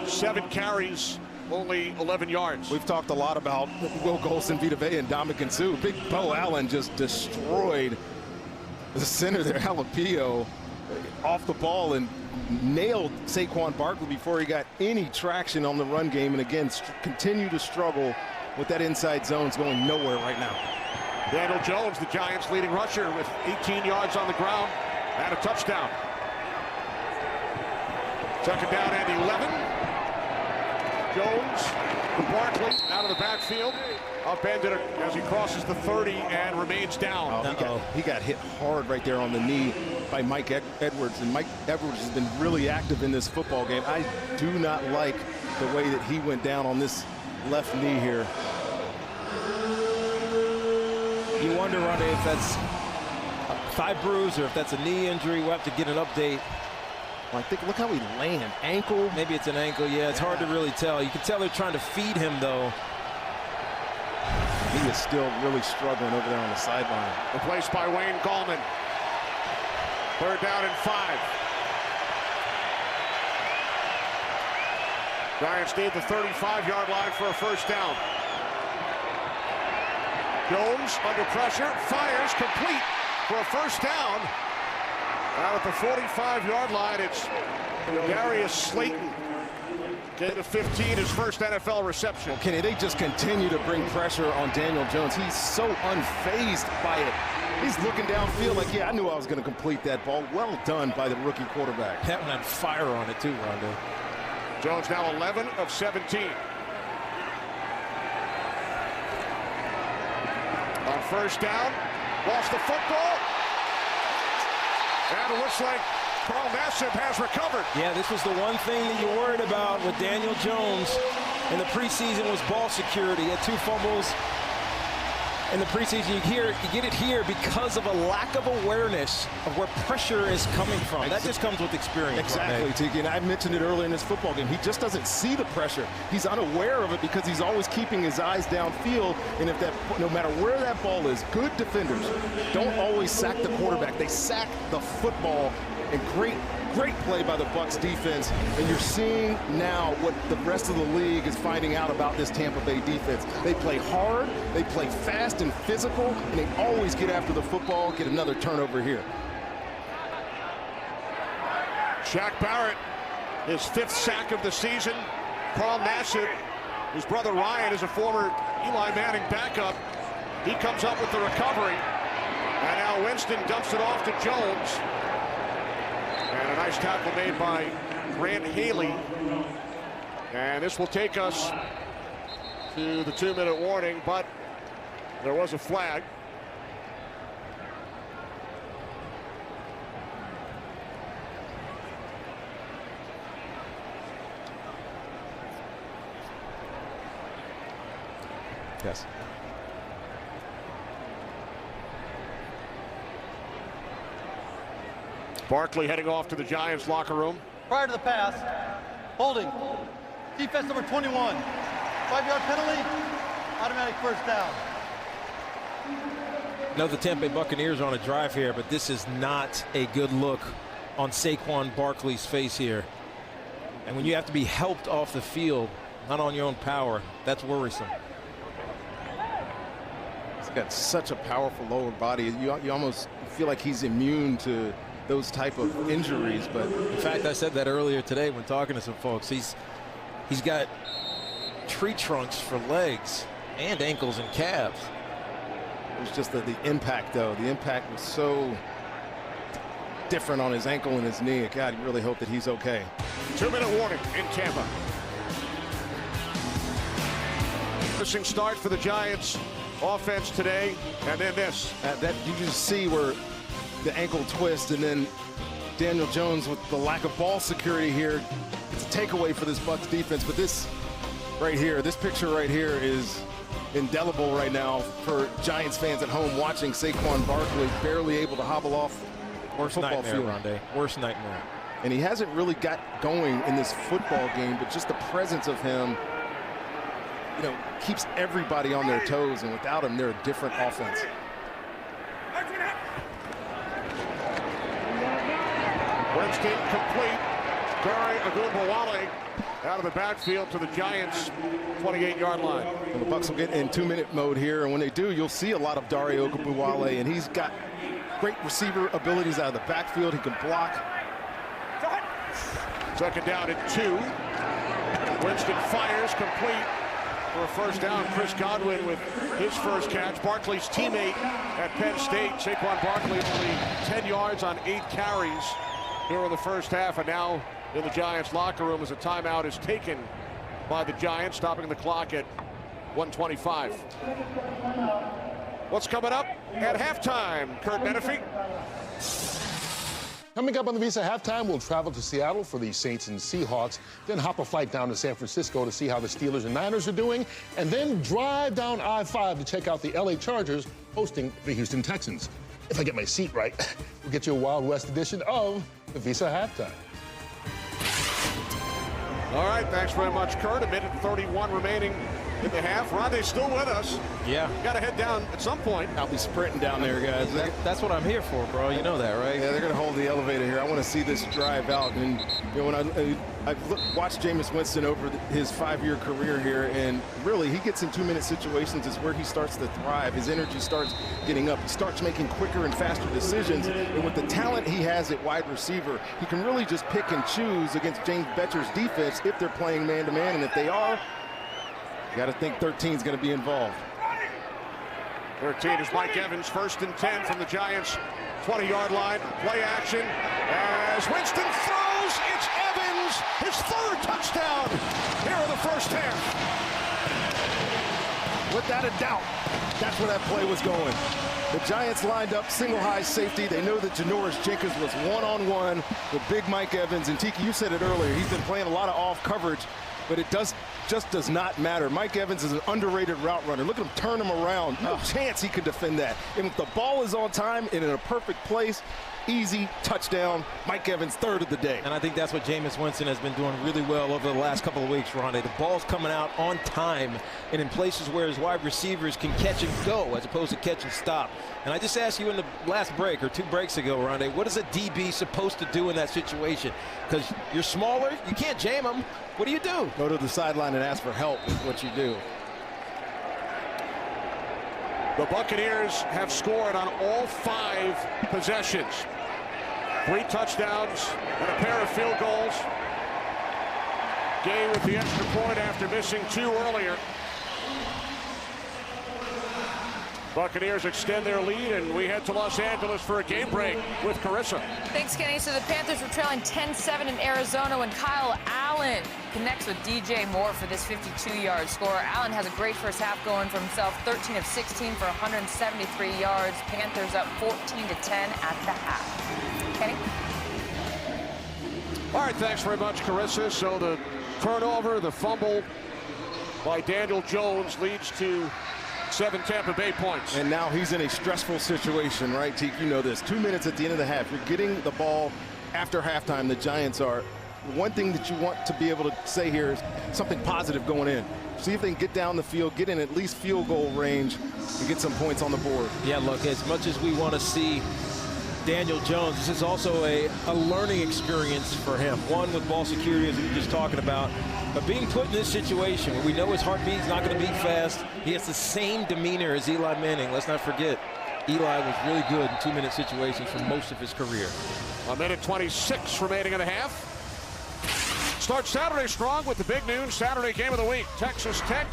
7 carries, only 11 yards. We've talked a lot about Will Golson, Vita Vea, and Ndamukong Suh. Big Bo Allen just destroyed the center there, Jalapeno, off the ball and nailed Saquon Barkley before he got any traction on the run game. And again, continue to struggle with that inside zone. It's going nowhere right now. Daniel Jones, the Giants' leading rusher, with 18 yards on the ground and a touchdown. Second down and 11. Jones to Barkley out of the backfield. Upended as he crosses the 30 and remains down. He got hit hard right there on the knee by Mike Edwards. And Mike Edwards has been really active in this football game. I do not like the way that he went down on this left knee here. You wonder, Rondé, if that's a thigh bruise or if that's a knee injury. We'll have to get an update. Well, I think, look how he landed. Ankle? Maybe it's an ankle. Yeah, it's hard to really tell. You can tell they're trying to feed him, though. He is still really struggling over there on the sideline. Replaced by Wayne Gallman. Third down and 5. Giants need the 35-yard line for a first down. Jones under pressure, fires, complete for a first down. Out at the 45-yard line, it's Darius Slayton. Gain of 15, his first NFL reception. Well, Kenny, they just continue to bring pressure on Daniel Jones. He's so unfazed by it. He's looking downfield like, yeah, I knew I was going to complete that ball. Well done by the rookie quarterback. That one had fire on it too, Rondé. Jones now 11 of 17. On first down, lost the football. And it looks like Carl Nassib has recovered. Yeah, this was the one thing that you worried about with Daniel Jones in the preseason was ball security. He had 2 fumbles in the preseason. You get it here because of a lack of awareness of where pressure is coming from. That just comes with experience. Exactly, Tiki. And I mentioned it earlier in this football game. He just doesn't see the pressure. He's unaware of it because he's always keeping his eyes downfield. And if that, no matter where that ball is, good defenders don't always sack the quarterback. They sack the football. And great play by the Bucs defense. And you're seeing now what the rest of the league is finding out about this Tampa Bay defense. They play hard, they play fast and physical, and they always get after the football. Get another turnover here. Shaq Barrett, his 5th sack of the season. Carl Nassib, his brother Ryan, is a former Eli Manning backup. He comes up with the recovery. And now Winston dumps it off to Jones. And a nice tackle made by Grant Haley. And this will take us to the 2-minute warning, but there was a flag. Yes. Barkley heading off to the Giants locker room. Prior to the pass, holding. Defense number 21. 5-yard penalty, automatic first down. No, the Tampa Bay Buccaneers are on a drive here, but this is not a good look on Saquon Barkley's face here. And when you have to be helped off the field, not on your own power, that's worrisome. He's got such a powerful lower body. You almost feel like he's immune to those type of injuries. But in fact, I said that earlier today when talking to some folks. He's got tree trunks for legs and ankles and calves. It was just the impact, though. The impact was so different on his ankle and his knee. God, you really hope that he's okay. 2-minute warning in Tampa. Missing start for the Giants offense today, and then this. That you just see where the ankle twist, and then Daniel Jones with the lack of ball security here. It's a takeaway for this Bucs defense, but this right here, this picture right here is indelible right now for Giants fans at home watching Saquon Barkley barely able to hobble off Worst football nightmare, field. Rondé. Worst nightmare. And he hasn't really got going in this football game, but just the presence of him, you know, keeps everybody on their toes, and without him, they're a different offense. Winston complete. Dare Ogunbowale out of the backfield to the Giants 28-yard line. And the Bucs will get in 2-minute mode here, and when they do, you'll see a lot of Dare Ogunbowale, and he's got great receiver abilities out of the backfield. He can block. Second down at 2. Winston fires complete for a first down. Chris Godwin with his first catch. Barkley's teammate at Penn State, Saquon Barkley, only 10 yards on 8 carries during the first half, and now in the Giants locker room as a timeout is taken by the Giants, stopping the clock at 1:25. What's coming up at halftime? Kurt Menefee. Coming up on the Visa Halftime, we'll travel to Seattle for the Saints and Seahawks, then hop a flight down to San Francisco to see how the Steelers and Niners are doing, and then drive down I-5 to check out the LA Chargers hosting the Houston Texans. If I get my seat right, we'll get you a Wild West edition of the Visa Halftime. All right, thanks very much, Kurt. 1:31 remaining in the half. Rondé's still with us. Yeah. Got to head down at some point. I'll be sprinting down there, guys. That's what I'm here for, bro. You know that, right? Yeah, they're going to hold the elevator here. I want to see this drive out. And you know, when I've watched Jameis Winston over his 5-year career here, and really he gets in 2-minute situations is where he starts to thrive. His energy starts getting up. He starts making quicker and faster decisions. And with the talent he has at wide receiver, he can really just pick and choose against James Betcher's defense if they're playing man-to-man. And if they are, you got to think 13 is going to be involved. 13 is Mike Evans, 1st and 10 from the Giants 20-yard line. Play action as Winston throws. It's Evans, his 3rd touchdown here in the first half. Without a doubt, that's where that play was going. The Giants lined up single high safety. They know that Janoris Jenkins was one-on-one with big Mike Evans. And Tiki, you said it earlier, he's been playing a lot of off coverage, but it just does not matter. Mike Evans is an underrated route runner. Look at him turn him around. No chance he could defend that. And if the ball is on time and in a perfect place, easy touchdown. Mike Evans, 3rd of the day. And I think that's what Jameis Winston has been doing really well over the last couple of weeks, Rondé. The ball's coming out on time and in places where his wide receivers can catch and go as opposed to catch and stop. And I just asked you in the last break or 2 breaks ago, Rondé, what is a DB supposed to do in that situation? Because you're smaller, you can't jam him. What do you do? Go to the sideline and ask for help is what you do. The Buccaneers have scored on all 5 possessions. 3 touchdowns and a pair of field goals. Gay with the extra point after missing 2 earlier. Buccaneers extend their lead, and we head to Los Angeles for a game break with Carissa. Thanks, Kenny. So the Panthers were trailing 10-7 in Arizona when Kyle Allen connects with DJ Moore for this 52-yard score. Allen has a great first half going for himself, 13 of 16 for 173 yards. Panthers up 14-10 at the half. Kenny? All right, thanks very much, Carissa. So the turnover, the fumble by Daniel Jones leads to 7 Tampa Bay points. And now he's in a stressful situation, right, Teak? You know this. 2 minutes at the end of the half. You're getting the ball after halftime. The Giants are. One thing that you want to be able to say here is something positive going in. See if they can get down the field, get in at least field goal range, and get some points on the board. Yeah, look, as much as we want to see Daniel Jones, this is also a learning experience for him. One, with ball security, as we were just talking about. But being put in this situation where we know his heartbeat's not going to beat fast, he has the same demeanor as Eli Manning. Let's not forget, Eli was really good in 2-minute situations for most of his career. 1:26 remaining in the half. Start Saturday strong with the big noon Saturday game of the week. Texas Tech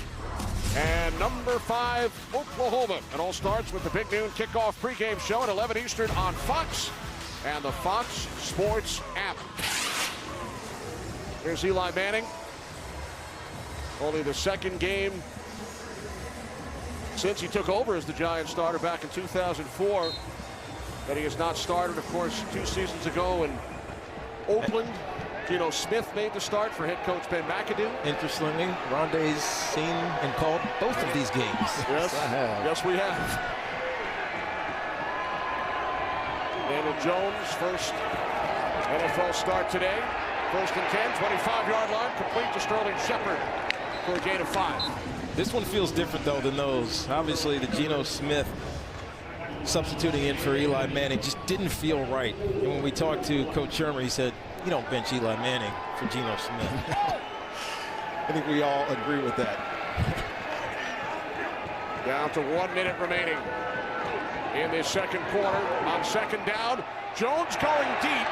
and number 5 Oklahoma. It all starts with the big noon kickoff pregame show at 11 Eastern on Fox and the Fox Sports app. Here's Eli Manning. Only the second game since he took over as the Giants starter back in 2004 that he has not started. Of course, 2 seasons ago in Oakland, Geno Smith made the start for head coach Ben McAdoo. Interestingly, Rondé's seen and called both of these games. Yes, yes, we have. Daniel Jones, first NFL start today. First and 10, 25-yard line, complete to Sterling Shepard for a gain of 5. This one feels different, though, than those. Obviously, the Geno Smith substituting in for Eli Manning just didn't feel right. And when we talked to Coach Shermer, he said, you don't bench Eli Manning for Geno Smith. I think we all agree with that. Down to 1 minute remaining in this second quarter. On second down, Jones going deep.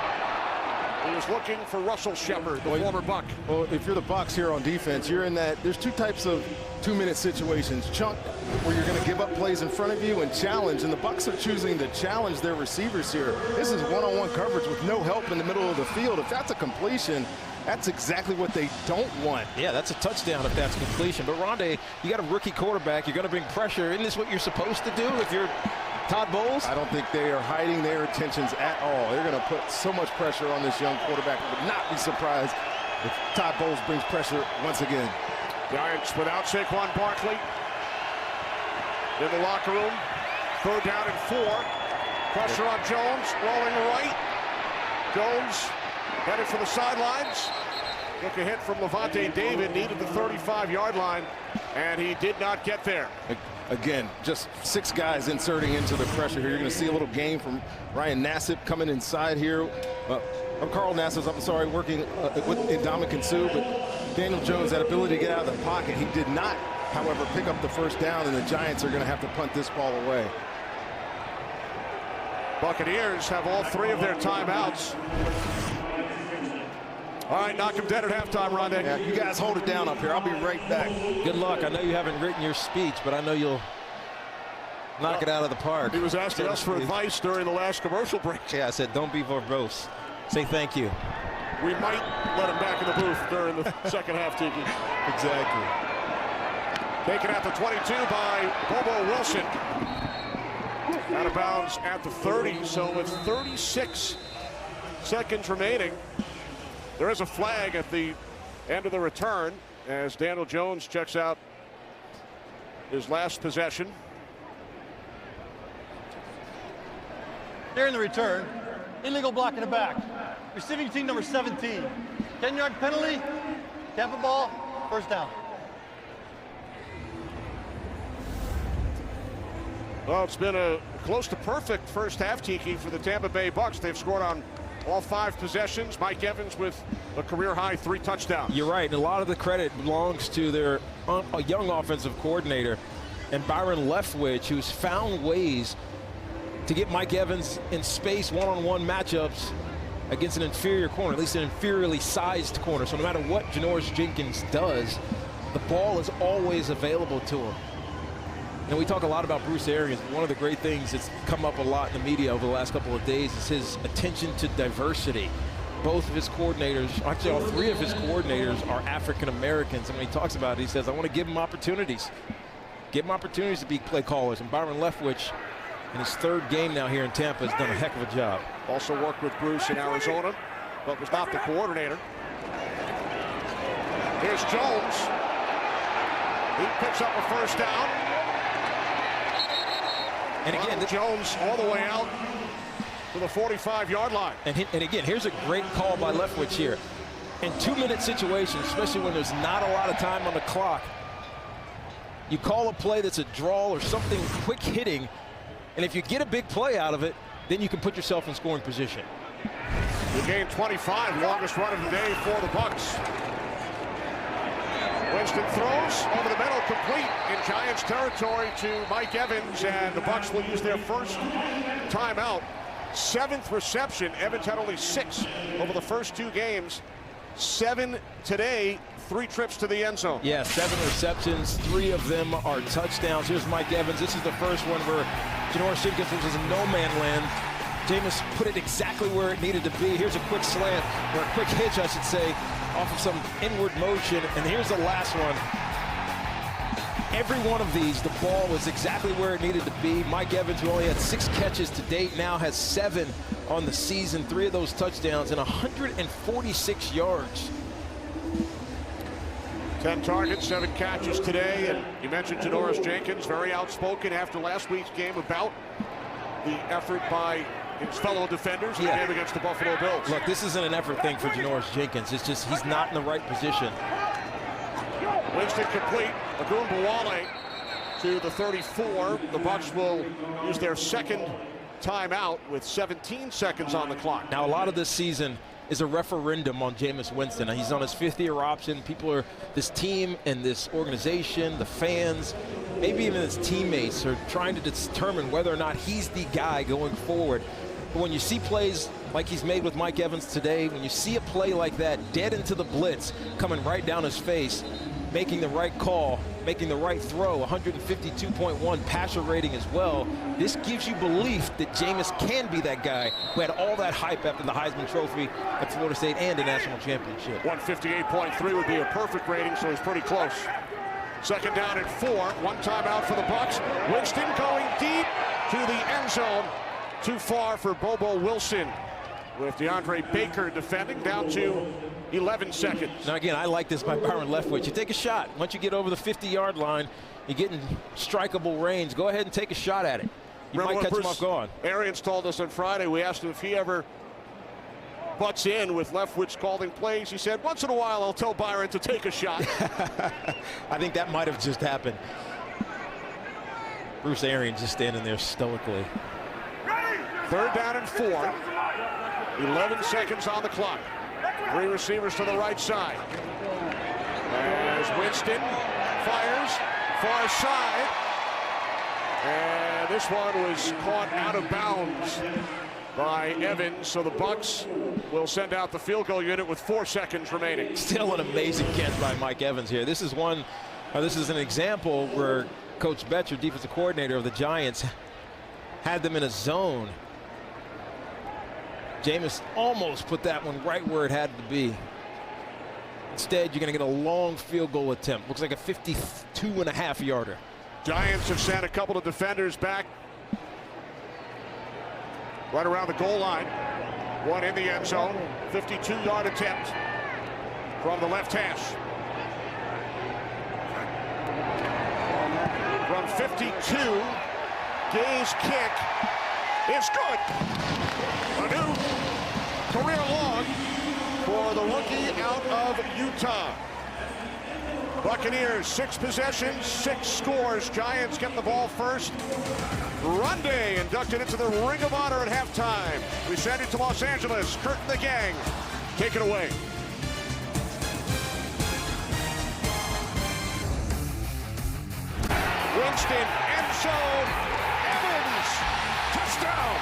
He was looking for Russell Shepard, the former Buck. Well, if you're the Bucs here on defense, you're in that. There's 2 types of 2-minute situations. Chunk, where you're going to give up plays in front of you, and challenge. And the Bucs are choosing to challenge their receivers here. This is one-on-one coverage with no help in the middle of the field. If that's a completion, that's exactly what they don't want. Yeah, that's a touchdown if that's completion. But Rondé, you got a rookie quarterback. You're going to bring pressure. Isn't this what you're supposed to do if you're Todd Bowles? I don't think they are hiding their intentions at all. They're going to put so much pressure on this young quarterback. I would not be surprised if Todd Bowles brings pressure once again. Giants without Saquon Barkley in the locker room. 3rd down and 4. Pressure on Jones, rolling right. Jones headed for the sidelines. Took a hit from Levante David, needed the 35-yard line, and he did not get there. Again, just 6 guys inserting into the pressure here. You're going to see a little game from Ryan Nassib coming inside here. Carl Nassib, I'm sorry, working with Ndamukong Suh, but Daniel Jones, that ability to get out of the pocket, he did not, however, pick up the first down, and the Giants are going to have to punt this ball away. Buccaneers have all 3 of their timeouts. All right, knock him dead at halftime, Rondé. Yeah, you guys hold it down up here. I'll be right back. Good luck. I know you haven't written your speech, but I know you'll knock it out of the park. He was asking us for advice during the last commercial break. Yeah, I said, don't be verbose. Say thank you. We might let him back in the booth during the second half, Tiki. Exactly. Taken at the 22 by Bobo Wilson. Out of bounds at the 30, so with 36 seconds remaining, there is a flag at the end of the return as Daniel Jones checks out his last possession. During the return, illegal block in the back. Receiving team number 17. 10-yard penalty, Tampa ball, 1st down. Well, it's been a close to perfect first half, Tiki, for the Tampa Bay Bucs. They've scored on all 5 possessions. Mike Evans with a career-high 3 touchdowns. You're right, and a lot of the credit belongs to their young offensive coordinator and Byron Leftwich, who's found ways to get Mike Evans in space one-on-one matchups against an inferior corner, at least an inferiorly sized corner. So no matter what Janoris Jenkins does, the ball is always available to him. And we talk a lot about Bruce Arians, but one of the great things that's come up a lot in the media over the last couple of days is his attention to diversity. Both of his coordinators, actually all three of his coordinators are African Americans. And when he talks about it, he says, I want to give them opportunities. Give them opportunities to be play callers. And Byron Leftwich, in his third game now here in Tampa, has done a heck of a job. Also worked with Bruce in Arizona, but was not the coordinator. Here's Jones. He picks up a first down. And again, Jones all the way out to the 45-yard line. And again, here's a great call by Leftwich here. In 2-minute situations, especially when there's not a lot of time on the clock, you call a play that's a draw or something quick hitting, and if you get a big play out of it, then you can put yourself in scoring position. The game 25, longest run of the day for the Bucs. Winston throws over the middle, complete in Giants territory to Mike Evans, and the Bucs will use their first timeout. 7th reception. Evans had only 6 over the first 2 games. 7 today, 3 trips to the end zone. Yeah, 7 receptions, 3 of them are touchdowns. Here's Mike Evans. This is the first one where Janoris Jenkins was in no man land. Jameis put it exactly where it needed to be. Here's a quick slant, or a quick hitch, I should say, off of some inward motion. And here's the last one. Every one of these, the ball was exactly where it needed to be. Mike Evans, who only had 6 catches to date, now has 7 on the season, 3 of those touchdowns, and 146 yards. 10 targets, 7 catches today, and you mentioned Janoris Jenkins, very outspoken after last week's game about the effort by his fellow defenders in the game against the Buffalo Bills. Look, this isn't an effort thing for Janoris Jenkins. It's just he's not in the right position. Winston complete. Ogunbowale to the 34. The Bucs will use their second timeout with 17 seconds on the clock. Now, a lot of this season is a referendum on Jameis Winston. He's on his 5th-year option. People are, this team and this organization, the fans, maybe even his teammates are trying to determine whether or not he's the guy going forward. But when you see plays like he's made with Mike Evans today, when you see a play like that, dead into the blitz, coming right down his face, making the right call, making the right throw, 152.1 passer rating as well, this gives you belief that Jameis can be that guy who had all that hype after the Heisman Trophy at Florida State and the national championship. 158.3 would be a perfect rating, so he's pretty close. Second down and 4, 1 timeout for the Bucs. Winston going deep to the end zone. Too far for Bobo Wilson, with DeAndre Baker defending, down to 11 seconds. Now again, I like this by Byron Leftwich. You take a shot. Once you get over the 50-yard line, you get in strikeable range. Go ahead and take a shot at it. You might catch him off guard. Arians told us on Friday, we asked him if he ever butts in with Leftwich calling plays. He said, once in a while, I'll tell Byron to take a shot. I think that might have just happened. Bruce Arians just standing there stoically. 3rd down and 4. 11 seconds on the clock. 3 receivers to the right side. As Winston fires far side. And this one was caught out of bounds by Evans. So the Bucs will send out the field goal unit with 4 seconds remaining. Still an amazing catch by Mike Evans here. This is one, this is an example where Coach Betcher, defensive coordinator of the Giants, had them in a zone. Jameis almost put that one right where it had to be. Instead, you're going to get a long field goal attempt. Looks like a 52.5-yarder. Giants have sent a couple of defenders back right around the goal line. One in the end zone. 52-yard attempt from the left hash. From 52, Gay's kick is good. A new career long for the rookie out of Utah. Buccaneers, 6 possessions, 6 scores. Giants get the ball first. Runday inducted into the Ring of Honor at halftime. We send it to Los Angeles. Kurt and the gang take it away. Winston, end zone. Evans, touchdown.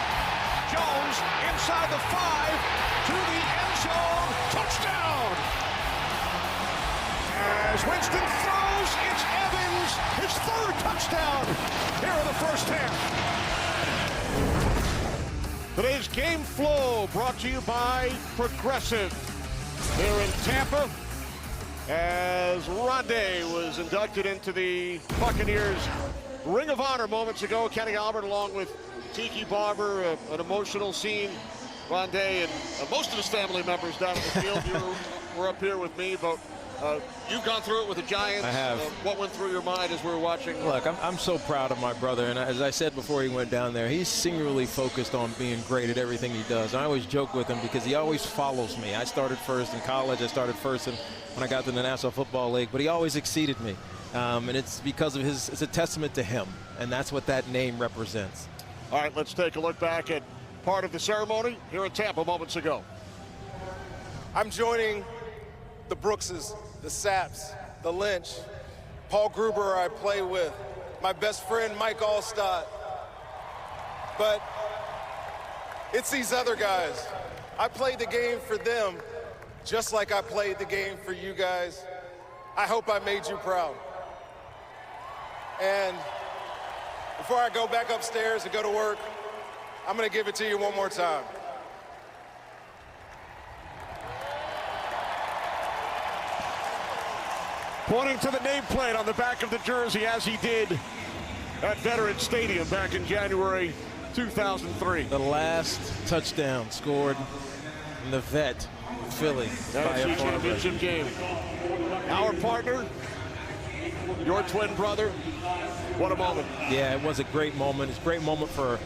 Jones inside the 5 to the end zone. Touchdown. As Winston throws Bucs. It's Evans, his third touchdown here in the first half. Today's game flow brought to you by Progressive here in Tampa, as Rondé was inducted into the Buccaneers Ring of Honor moments ago. Kenny Albert along with Tiki Barber, an emotional scene. Rondé and most of his family members down in the field. You were up here with me, but you've gone through it with the Giants. I have. What went through your mind as we were watching? Look, I'm so proud of my brother, and as I said before he went down there, he's singularly focused on being great at everything he does. I always joke with him because he always follows me. I started first in college. I started first when I got to the National Football League, but he always exceeded me. And it's because of it's a testament to him, and that's what that name represents. All right, let's take a look back at part of the ceremony here in Tampa moments ago. I'm joining the Brookses, the Sapps, the Lynch, Paul Gruber I play with, my best friend Mike Allstott. But it's these other guys. I played the game for them just like I played the game for you guys. I hope I made you proud. And before I go back upstairs and go to work, I'm gonna give it to you one more time. Pointing to the nameplate on the back of the jersey, as he did at Veterans Stadium back in January 2003. The last touchdown scored in the vet, Philly. NFC Championship game. Our partner, your twin brother. What a moment. Yeah, it was a great moment. It's a great moment for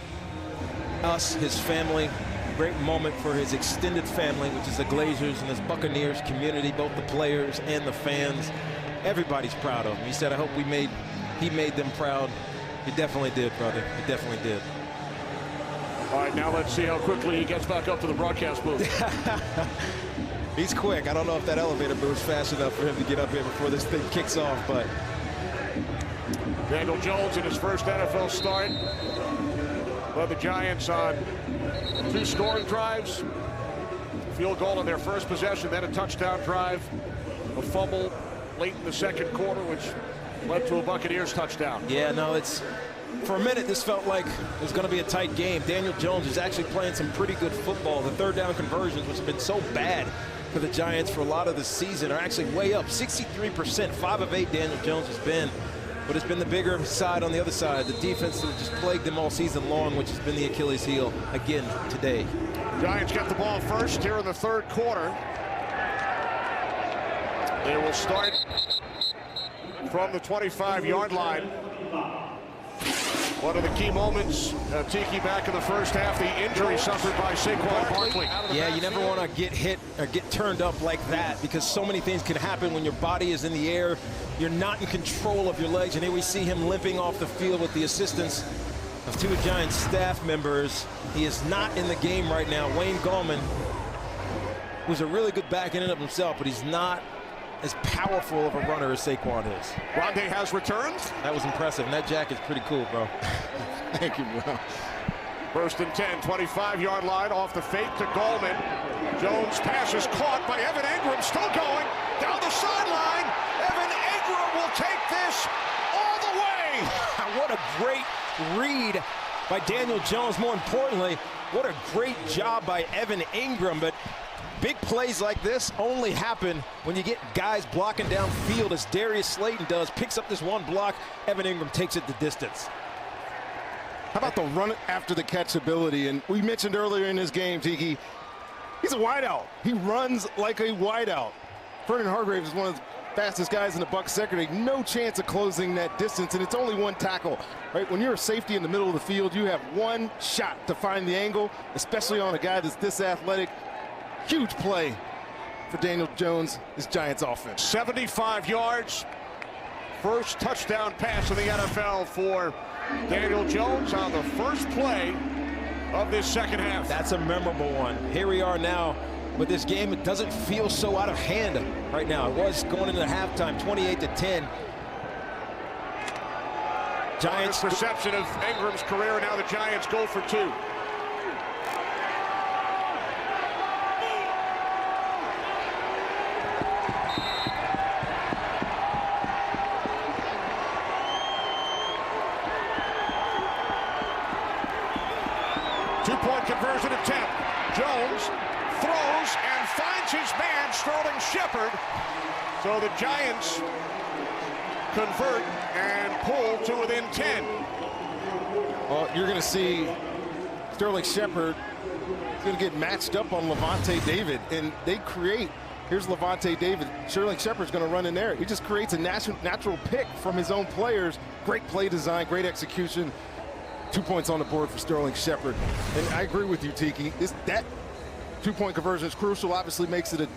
us, his family. Great moment for his extended family, which is the Glazers and this Buccaneers community, both the players and the fans. Everybody's proud of him. He said, I hope he made them proud. He definitely did, brother. He definitely did. All right, now let's see how quickly he gets back up to the broadcast booth. He's quick. I don't know if that elevator moves fast enough for him to get up here before this thing kicks off, but. Daniel Jones in his first NFL start led the Giants on 2 scoring drives. Field goal in their first possession, then a touchdown drive, a fumble late in the second quarter, which led to a Buccaneers touchdown. Yeah, no, for a minute this felt like it was going to be a tight game. Daniel Jones is actually playing some pretty good football. The third down conversions, which have been so bad for the Giants for a lot of the season, are actually way up. 63%, 5 of 8 Daniel Jones has been. But it's been the bigger side on the other side. The defense that just plagued them all season long, which has been the Achilles heel again today. Giants get the ball first here in the third quarter. They will start from the 25-yard line. One of the key moments, Tiki, back in the first half, the injury suffered by Saquon Barkley. Yeah, you never want to get hit or get turned up like that because so many things can happen when your body is in the air. You're not in control of your legs. And here we see him limping off the field with the assistance of 2 Giants staff members. He is not in the game right now. Wayne Gallman, who's a really good back in and of himself, but he's not as powerful of a runner as Saquon is. Rondé has returned. That was impressive, and that jacket's pretty cool, bro. Thank you, bro. First and 10, 25-yard line off the fake to Gallman. Jones pass is caught by Evan Ingram, still going down the sideline. Evan Ingram will take this all the way. What a great read by Daniel Jones. More importantly, what a great job by Evan Ingram. But big plays like this only happen when you get guys blocking downfield, as Darius Slayton does. Picks up this one block. Evan Ingram takes it the distance. How about the run after the catch ability? And we mentioned earlier in this game, Tiki, he's a wideout. He runs like a wideout. Vernon Hargreaves is one of the fastest guys in the Bucs secondary. No chance of closing that distance, and it's only 1 tackle. Right? When you're a safety in the middle of the field, you have 1 shot to find the angle, especially on a guy that's this athletic. Huge play for Daniel Jones, this Giants offense. 75 yards. First touchdown pass in the NFL for Daniel Jones on the first play of this second half. That's a memorable one. Here we are now with this game. It doesn't feel so out of hand right now. It was going into halftime, 28-10. Giants perception of Ingram's career, and now the Giants go for 2. Two-point conversion attempt. Jones throws and finds his man, Sterling Shepard. So the Giants convert and pull to within 10. Well, you're going to see Sterling Shepard going to get matched up on Levante David, and they create. Here's Levante David. Sterling Shepard's going to run in there. He just creates a natural pick from his own players. Great play design, great execution. 2 points on the board for Sterling Shepard. And I agree with you, Tiki. That two-point conversion is crucial. Obviously makes it a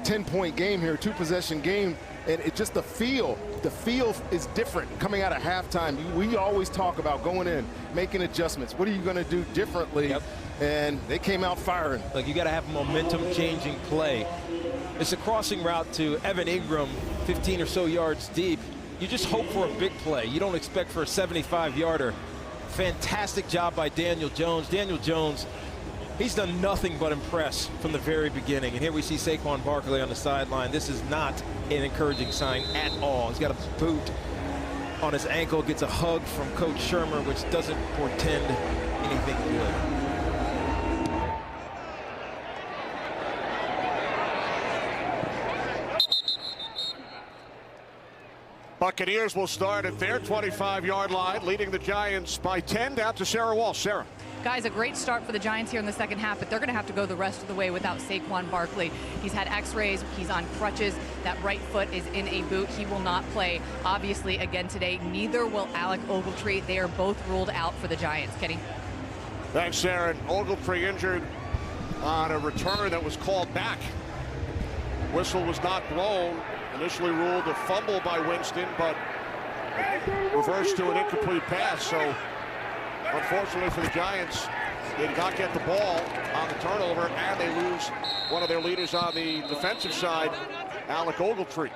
10-point game here, two-possession game. And it just the feel is different coming out of halftime. We always talk about going in, making adjustments. What are you going to do differently? Yep. And they came out firing. Like, you got to have momentum-changing play. It's a crossing route to Evan Ingram, 15 or so yards deep. You just hope for a big play. You don't expect for a 75-yarder. Fantastic job by Daniel Jones. Daniel Jones, he's done nothing but impress from the very beginning. And here we see Saquon Barkley on the sideline. This is not an encouraging sign at all. He's got a boot on his ankle, gets a hug from Coach Shermer, which doesn't portend anything good. Buccaneers will start at their 25-yard line, leading the Giants by 10 down to Sarah Walsh. Sarah. Guys, a great start for the Giants here in the second half, but they're going to have to go the rest of the way without Saquon Barkley. He's had x-rays. He's on crutches. That right foot is in a boot. He will not play, obviously, again today. Neither will Alec Ogletree. They are both ruled out for the Giants. Kenny. Thanks, Sarah. Ogletree injured on a return that was called back. Whistle was not blown. Initially ruled a fumble by Winston, but reversed to an incomplete pass. So unfortunately for the Giants, they did not get the ball on the turnover, and they lose one of their leaders on the defensive side, Alec Ogletree.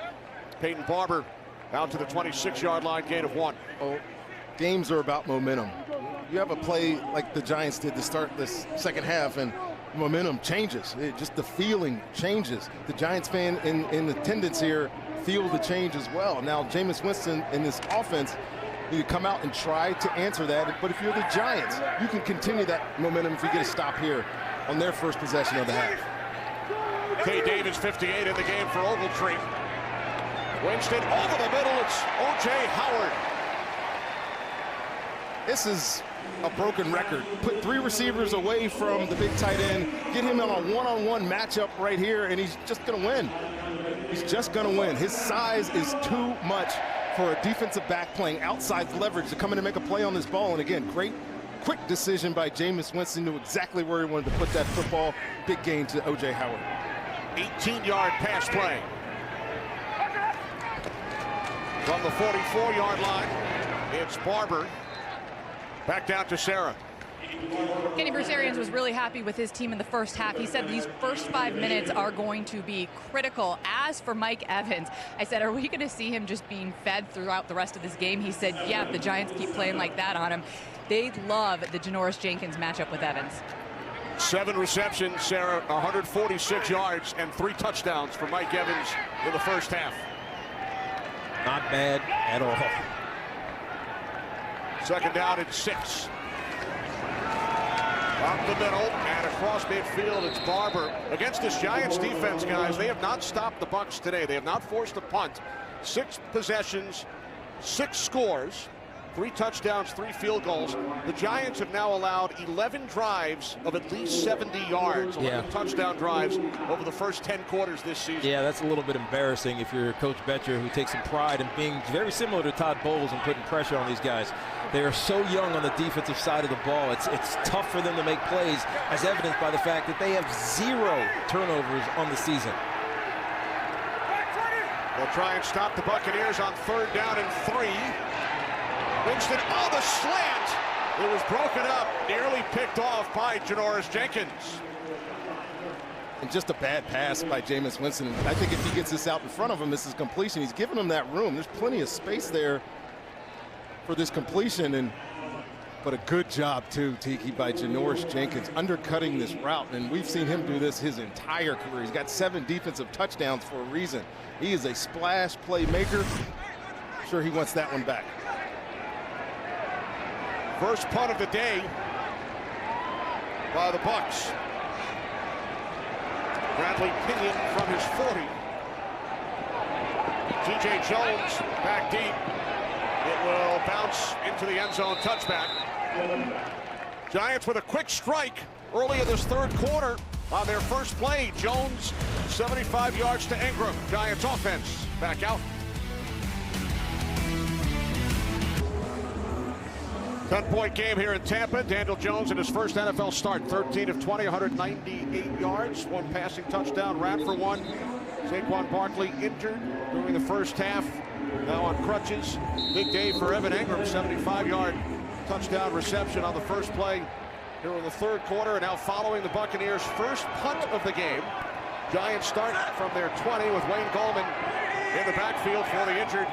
Peyton Barber out to the 26-yard line, gain of 1. Oh, games are about momentum. You have a play like the Giants did to start this second half, and momentum changes. Just the feeling changes. The Giants fan in attendance here feel the change as well. Now, Jameis Winston in this offense, you come out and try to answer that. But if you're the Giants, you can continue that momentum if you get a stop here on their first possession of the half. K. Davis, 58 in the game for Ogletree. Winston over the middle. It's O.J. Howard. This is a broken record. Put 3 receivers away from the big tight end, get him on a one-on-one matchup right here, and he's just going to win. He's just going to win. His size is too much for a defensive back playing outside leverage to come in and make a play on this ball. And again, great, quick decision by Jameis Winston, knew exactly where he wanted to put that football. Big gain to O.J. Howard. 18-yard pass play. From the 44-yard line, it's Barber. Back down to Sarah. Kenny Bruce Arians was really happy with his team in the first half. He said these first 5 minutes are going to be critical. As for Mike Evans, I said, are we going to see him just being fed throughout the rest of this game? He said, yeah, if the Giants keep playing like that on him. They love the Janoris Jenkins matchup with Evans. 7 receptions, Sarah, 146 yards, and 3 touchdowns for Mike Evans in the first half. Not bad at all. Second down and 6. Up the middle and across midfield, it's Barber. Against this Giants defense, guys, they have not stopped the Bucs today. They have not forced a punt. 6 possessions, 6 scores, 3 touchdowns, 3 field goals. The Giants have now allowed 11 drives of at least 70 yards, 11 touchdown drives over the first 10 quarters this season. Yeah, that's a little bit embarrassing if you're Coach Betcher, who takes some pride in being very similar to Todd Bowles and putting pressure on these guys. They are so young on the defensive side of the ball. It's tough for them to make plays, as evidenced by the fact that they have 0 turnovers on the season. They'll try and stop the Buccaneers on 3rd down and 3. Winston, oh, the slant! It was broken up, nearly picked off by Janoris Jenkins. And just a bad pass by Jameis Winston. I think if he gets this out in front of him, this is completion. He's giving him that room. There's plenty of space there for this completion, but a good job too, Tiki, by Janoris Jenkins undercutting this route, and we've seen him do this his entire career. He's got 7 defensive touchdowns for a reason. He is a splash playmaker. I'm sure he wants that one back. First punt of the day by the Bucs. Bradley Pinion from his 40. T.J. Jones back deep. It will bounce into the end zone, touchback. Giants with a quick strike early in this third quarter on their first play. Jones, 75 yards to Ingram. Giants offense back out. 10-point game here in Tampa. Daniel Jones in his first NFL start, 13 of 20, 198 yards, one passing touchdown, ran for one. Saquon Barkley injured during the first half, now on crutches. Big day for Evan Ingram, 75-yard touchdown reception on the first play here in the third quarter, and now following the Buccaneers' first punt of the game. Giants start from their 20 with Wayne Gallman in the backfield for the injured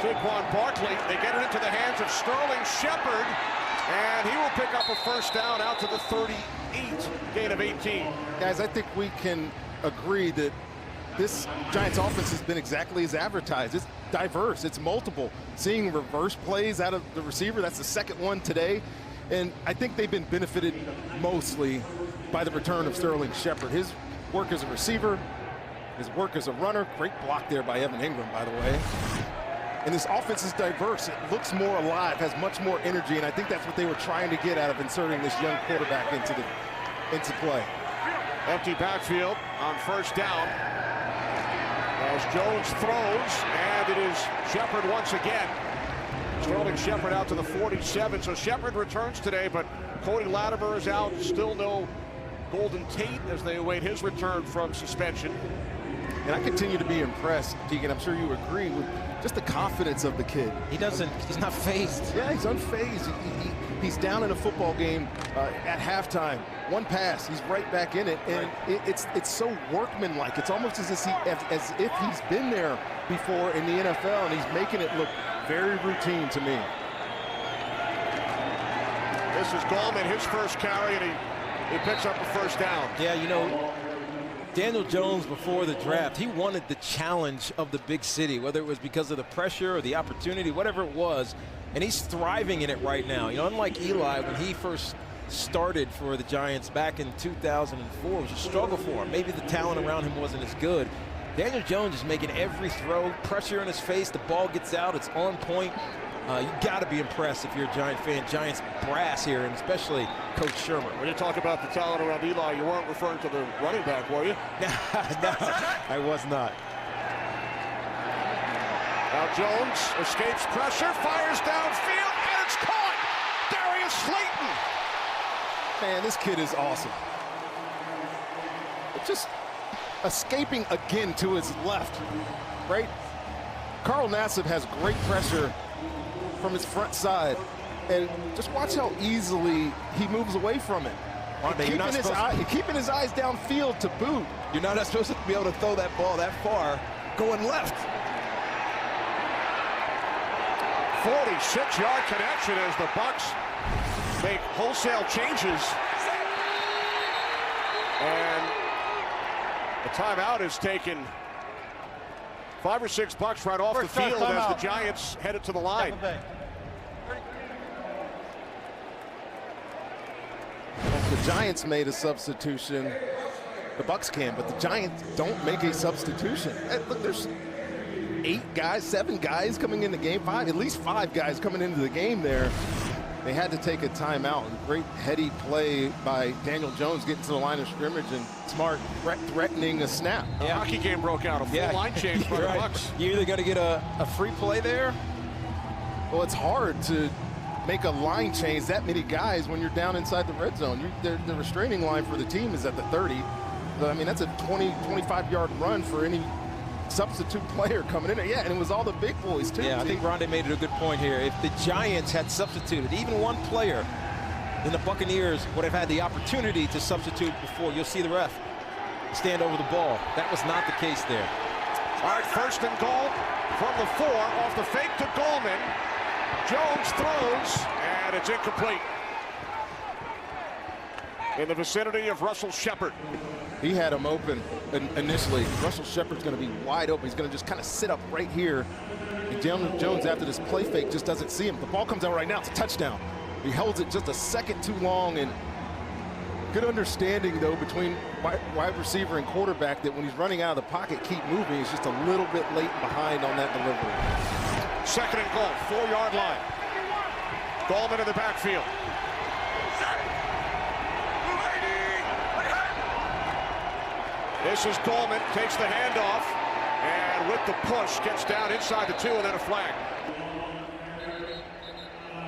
Saquon Barkley. They get it into the hands of Sterling Shepard, and he will pick up a first down out to the 38, gain of 18. Guys, I think we can agree that this Giants offense has been exactly as advertised. It's diverse, it's multiple. Seeing reverse plays out of the receiver, that's the second one today. And I think they've been benefited mostly by the return of Sterling Shepard. His work as a receiver, his work as a runner, great block there by Evan Ingram, by the way. And this offense is diverse. It looks more alive, has much more energy, and I think that's what they were trying to get out of inserting this young quarterback into play. Empty backfield on first down as Jones throws, and it is Shepard once again. Sterling Shepard out to the 47, so Shepard returns today, but Cody Latimer is out. Still no Golden Tate as they await his return from suspension. And I continue to be impressed, Deegan, I'm sure you agree, with just the confidence of the kid. He's not phased. Yeah, he's unfazed. He's down in a football game at halftime. One pass, he's right back in it, and it's so workmanlike. It's almost as if he's been there before in the NFL, and he's making it look very routine to me. This is Gallman, his first carry, and he picks up a first down. Yeah, you know, Daniel Jones, before the draft, he wanted the challenge of the big city, whether it was because of the pressure or the opportunity, whatever it was, and he's thriving in it right now. You know, unlike Eli, when he first started for the Giants back in 2004, it was a struggle for him. Maybe the talent around him wasn't as good. Daniel Jones is making every throw, pressure in his face, the ball gets out, it's on point. You got to be impressed if you're a Giant fan. Giants brass here, and especially Coach Shermer. When you talk about the talent around Eli, you weren't referring to the running back, were you? No, I was not. Now Jones escapes pressure, fires downfield, and it's caught! Darius Slayton! Man, this kid is awesome. Just escaping again to his left, right? Carl Nassib has great pressure from his front side, and just watch how easily he moves away from it. Keeping his eyes downfield to boot. You're not supposed to be able to throw that ball that far going left. 46-yard connection as the Bucs make wholesale changes. And the timeout is taken. 5 or 6 Bucs right off the field as the Giants headed to the line. If the Giants made a substitution, the Bucs can, but the Giants don't make a substitution. Look, there's 7 guys coming in the game, at least 5 guys coming into the game there. They had to take a timeout. Great heady play by Daniel Jones getting to the line of scrimmage and smart threatening a snap. A hockey game broke out, a full line change for the Bucs. You're either going to get a free play there. Well, it's hard to make a line change that many guys when you're down inside the red zone. The restraining line for the team is at the 30. But, I mean, that's a 20, 25-yard run for any substitute player coming in there. Yeah, and it was all the big boys, too. Yeah, I think Rondé made it a good point here. If the Giants had substituted even one player, then the Buccaneers would have had the opportunity to substitute before. You'll see the ref stand over the ball. That was not the case there. All right, first and goal from the 4 off the fake to Gallman. Jones throws, and it's incomplete. In the vicinity of Russell Shepard. He had him open initially. Russell Shepard's going to be wide open. He's going to just kind of sit up right here. And Daniel Jones, after this play fake, just doesn't see him. The ball comes out right now. It's a touchdown. He holds it just a second too long, and Good understanding, though, between wide receiver and quarterback that when he's running out of the pocket, keep moving. He's just a little bit late behind on that delivery. 2nd and goal, 4-yard line. Gallman in the backfield. This is Gallman, takes the handoff, and with the push, gets down inside the 2 and then a flag.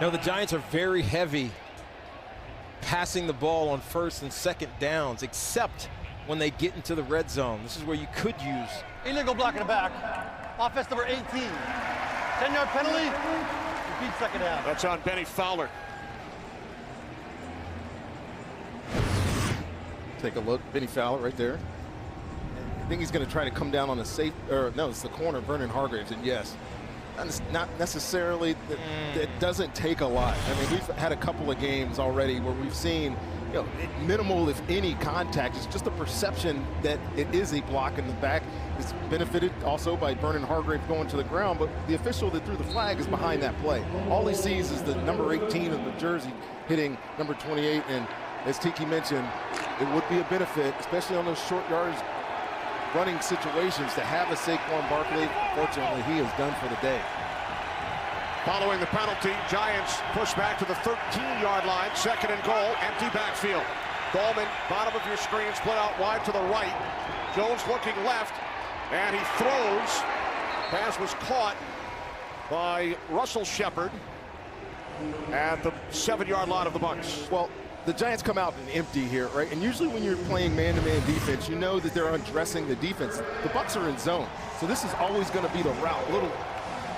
Now the Giants are very heavy passing the ball on 1st and 2nd downs, except when they get into the red zone. This is where you could use. Illegal block in the back. Offense number 18. 10-yard penalty. Repeat 2nd down. That's on Benny Fowler. Take a look, Benny Fowler right there. I think he's going to try to come down on the safe, or no, it's the corner, Vernon Hargreaves, and yes, not necessarily, it doesn't take a lot. I mean, we've had a couple of games already where we've seen, you know, minimal, if any, contact. It's just a perception that it is a block in the back. It's benefited also by Vernon Hargreaves going to the ground, but the official that threw the flag is behind that play. All he sees is the number 18 of the jersey hitting number 28, and as Tiki mentioned, it would be a benefit, especially on those short yards running situations, to have a Saquon Barkley. Fortunately, he is done for the day. Following the penalty, Giants push back to the 13-yard line. 2nd and goal, empty backfield. Gallman, bottom of your screen, split out wide to the right. Jones looking left, and he throws. Pass was caught by Russell Shepard at the 7-yard line of the Bucs. Well, the Giants come out and empty here, right? And usually when you're playing man-to-man defense, you know that they're undressing the defense. The Bucs are in zone, so this is always going to be the route. A little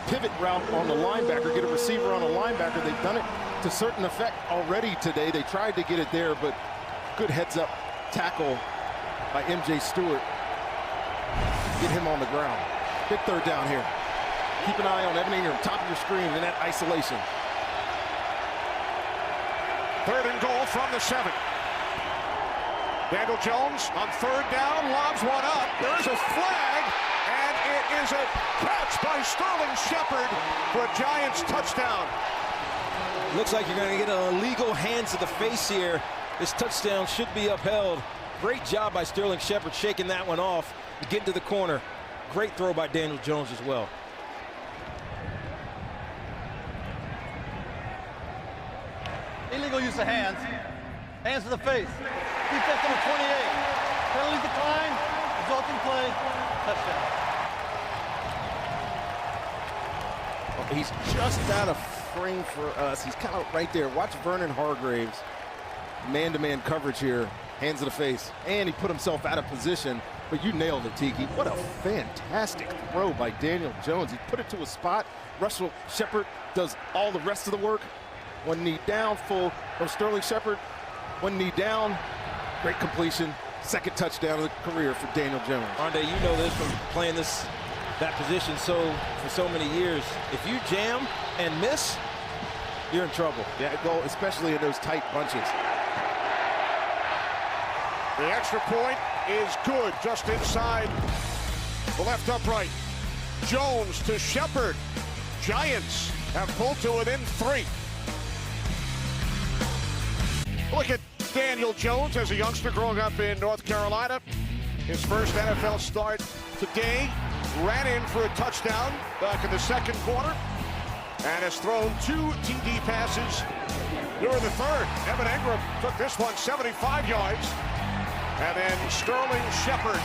pivot route on the linebacker, get a receiver on a linebacker. They've done it to certain effect already today. They tried to get it there, but good heads-up tackle by M.J. Stewart. Get him on the ground. Big 3rd down here. Keep an eye on Evan Ingram, top of your screen in that isolation. 3rd and goal from the 7. Daniel Jones on 3rd down, lobs one up. There's a flag, and it is a catch by Sterling Shepard for a Giants touchdown. Looks like you're going to get an illegal hands to the face here. This touchdown should be upheld. Great job by Sterling Shepard shaking that one off, getting to the corner. Great throw by Daniel Jones as well. Illegal use of hands. Hands to the face. Defense number 28. Penalty decline. Resulting play. Touchdown. Well, he's just out of frame for us. He's kind of right there. Watch Vernon Hargreaves. Man-to-man coverage here. Hands to the face. And he put himself out of position. But you nailed it, Tiki. What a fantastic throw by Daniel Jones. He put it to a spot. Russell Shepard does all the rest of the work. One knee down, full, or Sterling Shepard, one knee down, great completion, 2nd touchdown of the career for Daniel Jones. Rondé, you know this from playing that position for so many years. If you jam and miss, you're in trouble. Yeah, well, especially in those tight bunches. The extra point is good, just inside the left upright. Jones to Shepard. Giants have pulled to within 3. Look at Daniel Jones as a youngster growing up in North Carolina. His first NFL start today. Ran in for a touchdown back in the 2nd quarter and has thrown 2 TD passes during the 3rd. Evan Ingram took this one 75 yards. And then Sterling Shepard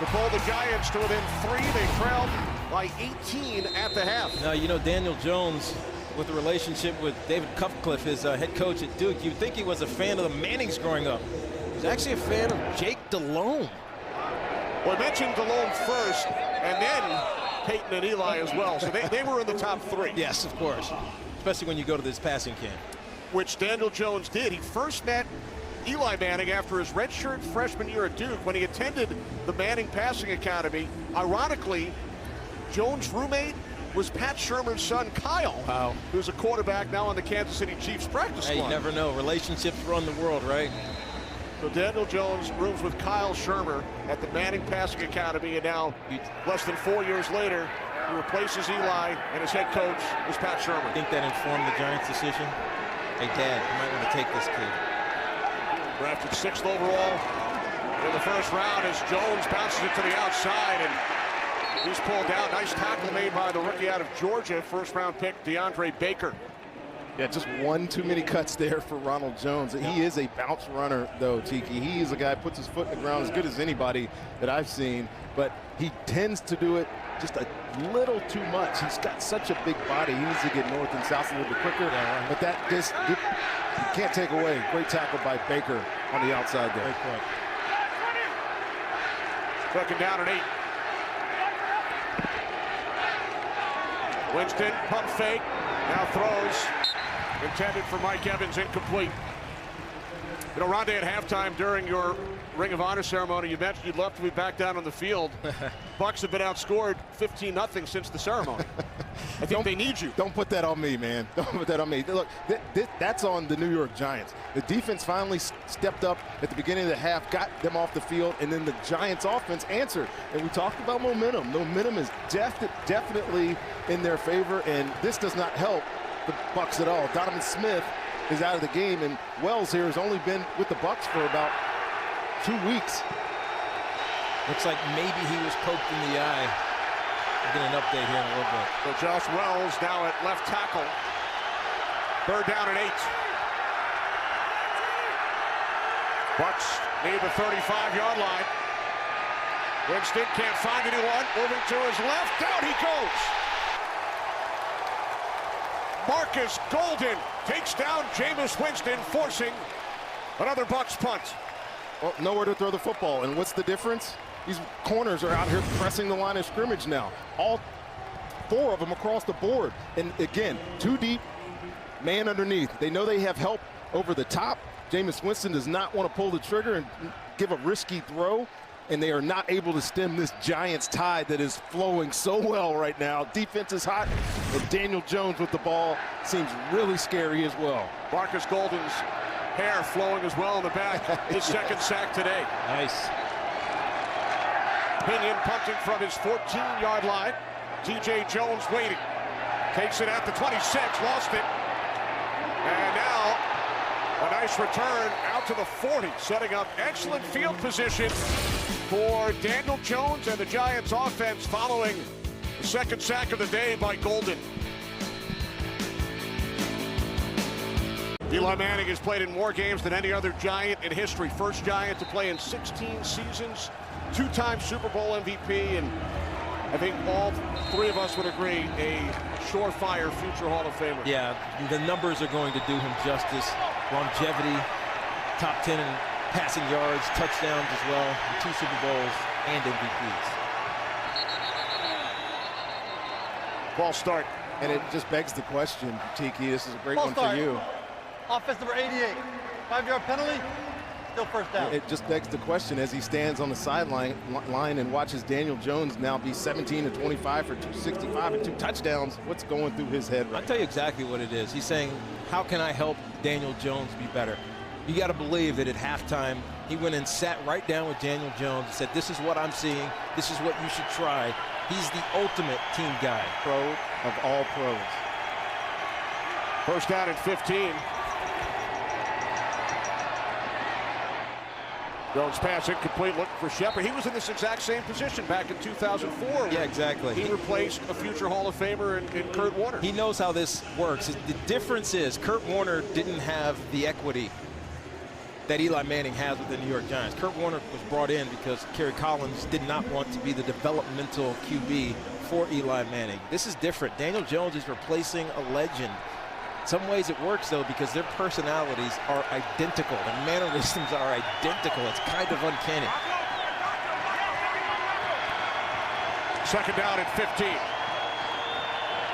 to pull the Giants to within 3. They trailed by 18 at the half. Now, you know, Daniel Jones, with the relationship with David Cutcliffe, his head coach at Duke, you'd think he was a fan of the Mannings growing up. He's actually a fan of Jake Delhomme. Well, I mentioned Delhomme first, and then Peyton and Eli as well. So they were in the top 3. Yes, of course, especially when you go to this passing camp. Which Daniel Jones did. He first met Eli Manning after his redshirt freshman year at Duke when he attended the Manning Passing Academy. Ironically, Jones' roommate was Pat Shermer's son, Kyle, wow, who's a quarterback now on the Kansas City Chiefs practice squad. Hey, you never know. Relationships run the world, right? So Daniel Jones rooms with Kyle Shermer at the Manning Passing Academy, and now, less than 4 years later, he replaces Eli, and his head coach is Pat Shermer. Think that informed the Giants' decision? Hey, Dad, you might want to take this kid. Drafted 6th overall in the first round as Jones bounces it to the outside, and he's pulled down. Nice tackle made by the rookie out of Georgia, first-round pick DeAndre Baker. Yeah, just one too many cuts there for Ronald Jones. He is a bounce runner, though, Tiki. He is a guy who puts his foot in the ground as good as anybody that I've seen, but he tends to do it just a little too much. He's got such a big body. He needs to get north and south a little bit quicker, but that just you can't take away. Great tackle by Baker on the outside there. Great point. Second down and 8. Winston, pump fake, now throws. Intended for Mike Evans, incomplete. You know, Rondé, at halftime during your Ring of Honor ceremony, you mentioned you'd love to be back down on the field. Bucs have been outscored 15-0 since the ceremony. I think they need you. Don't put that on me, man. Don't put that on me. Look, that's on the New York Giants. The defense finally stepped up at the beginning of the half, got them off the field, and then the Giants offense answered. And we talked about momentum. Momentum is definitely in their favor, and this does not help the Bucs at all. Donovan Smith is out of the game, and Wells here has only been with the Bucs for about 2 weeks. Looks like maybe he was poked in the eye. We'll get an update here in a little bit. So Josh Wells now at left tackle. Third down and 8. Bucs near the 35-yard line. Winston can't find anyone. Moving to his left. Down he goes. Marcus Golden takes down Jameis Winston, forcing another Bucs punt. Well, nowhere to throw the football. And what's the difference? These corners are out here pressing the line of scrimmage now. All 4 of them across the board. And again, too deep, man underneath. They know they have help over the top. Jameis Winston does not want to pull the trigger and give a risky throw. And they are not able to stem this Giants tide that is flowing so well right now. Defense is hot, and Daniel Jones with the ball seems really scary as well. Marcus Golden's hair flowing as well in the back. His second sack today. Nice. Pinion punting from his 14-yard line. T.J. Jones waiting. Takes it at the 26, lost it. And now a nice return out to the 40, setting up excellent field position for Daniel Jones and the Giants offense following the second sack of the day by Golden. Eli Manning has played in more games than any other Giant in history. First Giant to play in 16 seasons, 2-time Super Bowl MVP, and I think all 3 of us would agree a surefire future Hall of Famer. Yeah, the numbers are going to do him justice. Longevity, top 10 in passing yards, touchdowns as well, 2 Super Bowls and MVPs. Ball start. And it just begs the question, Tiki, this is a great Ball one start. for you. Offense number 88. 5-yard penalty, still first down. It just begs the question as he stands on the sideline and watches Daniel Jones now be 17 to 25 for 265 and 2 touchdowns. What's going through his head right I'll tell you exactly what it is. He's saying, how can I help Daniel Jones be better? You got to believe that at halftime, he went and sat right down with Daniel Jones and said, this is what I'm seeing. This is what you should try. He's the ultimate team guy. Pro of all pros. First down and 15. Jones pass incomplete, looking for Shepard. He was in this exact same position back in 2004. Yeah, exactly. He replaced a future Hall of Famer in Kurt Warner. He knows how this works. The difference is Kurt Warner didn't have the equity that Eli Manning has with the New York Giants. Kurt Warner was brought in because Kerry Collins did not want to be the developmental QB for Eli Manning. This is different. Daniel Jones is replacing a legend. In some ways it works, though, because their personalities are identical. Their mannerisms are identical. It's kind of uncanny. Second down and 15.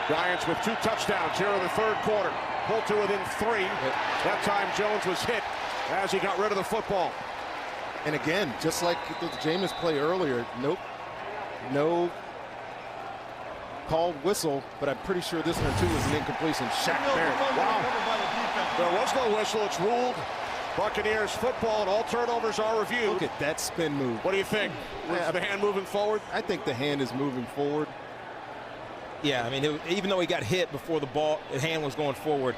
Giants with 2 touchdowns here in the third quarter. Pulled to within 3. That time Jones was hit as he got rid of the football. And again, just like the Jameis play earlier, no called whistle, but I'm pretty sure this one too was an incompletion. Shaq Barrett. Wow. There was no whistle. It's ruled Buccaneers football, and all turnovers are reviewed. Look at that spin move. What do you think? Was the hand moving forward? I think the hand is moving forward. Yeah, I mean, even though he got hit before the hand was going forward,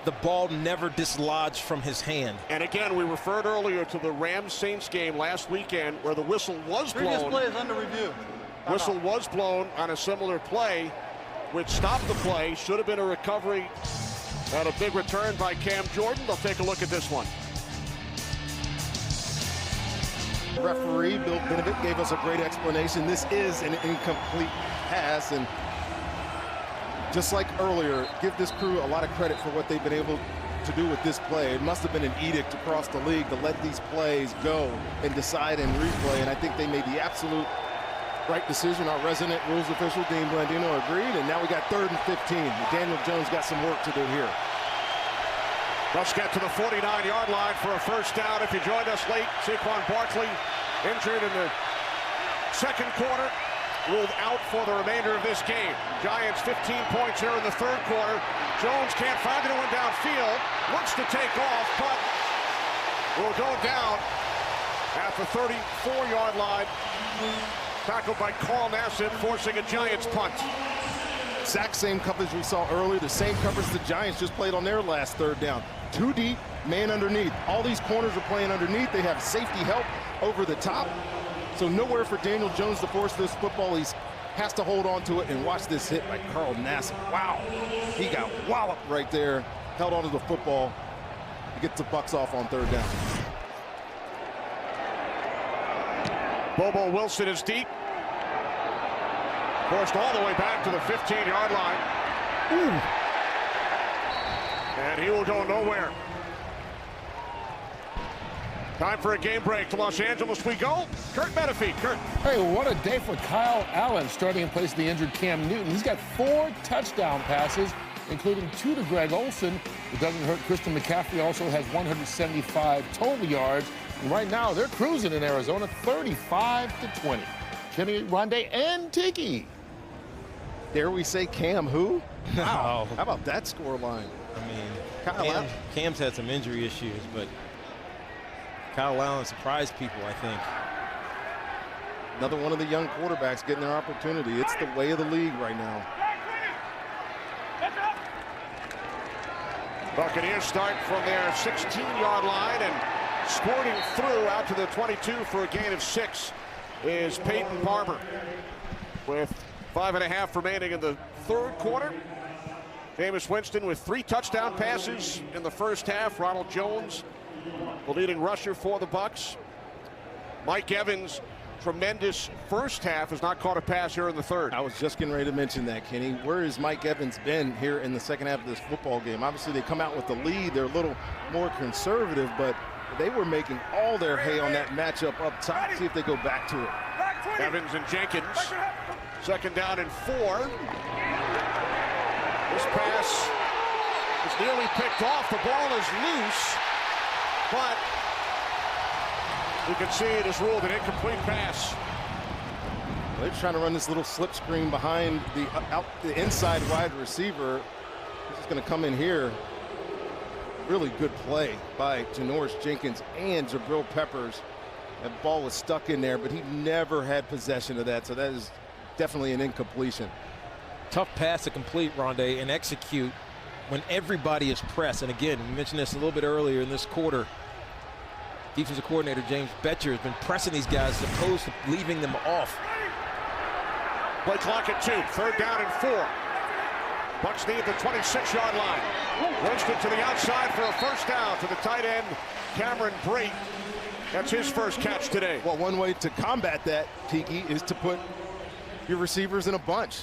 the ball never dislodged from his hand. And again, we referred earlier to the Rams-Saints game last weekend where the whistle was blown. Previous play is under review. Whistle was blown on a similar play, which stopped the play. Should have been a recovery and a big return by Cam Jordan. They'll take a look at this one. Referee Bill Benedict gave us a great explanation. This is an incomplete pass, and just like earlier, give this crew a lot of credit for what they've been able to do with this play. It must have been an edict across the league to let these plays go and decide and replay, and I think they made the absolute right decision. Our resident rules official, Dean Blandino, agreed, and now we got 3rd and 15. Daniel Jones got some work to do here. Let's get to the 49-yard line for a first down. If you joined us late, Saquon Barkley injured in the second quarter, ruled out for the remainder of this game. Giants 15 points here in the third quarter. Jones can't find anyone downfield, looks to take off, but will go down at the 34-yard line. Tackled by Carl Nassib, forcing a Giants punt. Exact same coverage we saw earlier, the same coverage the Giants just played on their last third down. 2 deep, man underneath. All these corners are playing underneath. They have safety help over the top. So nowhere for Daniel Jones to force this football. He has to hold on to it, and watch this hit by Carl Nassib. Wow, he got walloped right there, held onto the football. He gets the Bucs off on third down. Bobo Wilson is deep. Forced all the way back to the 15-yard line. Ooh. And he will go nowhere. Time for a game break. To Los Angeles we go. Kurt Menefee. Kurt. Hey, what a day for Kyle Allen, starting in place of the injured Cam Newton. He's got 4 touchdown passes, including 2 to Greg Olsen. It doesn't hurt. Christian McCaffrey also has 175 total yards. And right now, they're cruising in Arizona, 35-20. Kenny, Rondé, and Tiki. Dare we say Cam who? Wow. How about that score line? I mean, Cam's had some injury issues, but Kyle Allen surprised people, I think. Another one of the young quarterbacks getting their opportunity. It's the way of the league right now. Buccaneers start from their 16-yard line, and squirting through out to the 22 for a gain of 6 is Peyton Barber. With 5.5 remaining in the third quarter. Jameis Winston with 3 touchdown passes in the first half. Ronald Jones, the leading rusher for the Bucs. Mike Evans, tremendous first half, has not caught a pass here in the third. I was just getting ready to mention that, Kenny. Where has Mike Evans been here in the second half of this football game? Obviously, they come out with the lead. They're a little more conservative, but they were making all their hay on that matchup up top. See if they go back to it. Evans and Jenkins. Second down and 4. This pass is nearly picked off. The ball is loose, but you can see it is ruled an incomplete pass. They're trying to run this little slip screen behind the inside wide receiver. He's just going to come in here. Really good play by Janoris Jenkins and Jabril Peppers. That ball was stuck in there, but he never had possession of that, so that is definitely an incompletion. Tough pass to complete, Rondé, and execute when everybody is pressed. And again, we mentioned this a little bit earlier in this quarter. Defensive coordinator James Betcher has been pressing these guys as opposed to leaving them off. Play clock at 2. Third down and 4. Bucs need the 26-yard line. Winston to the outside for a first down to the tight end, Cameron Brate. That's his first catch today. Well, one way to combat that, Tiki, is to put your receivers in a bunch.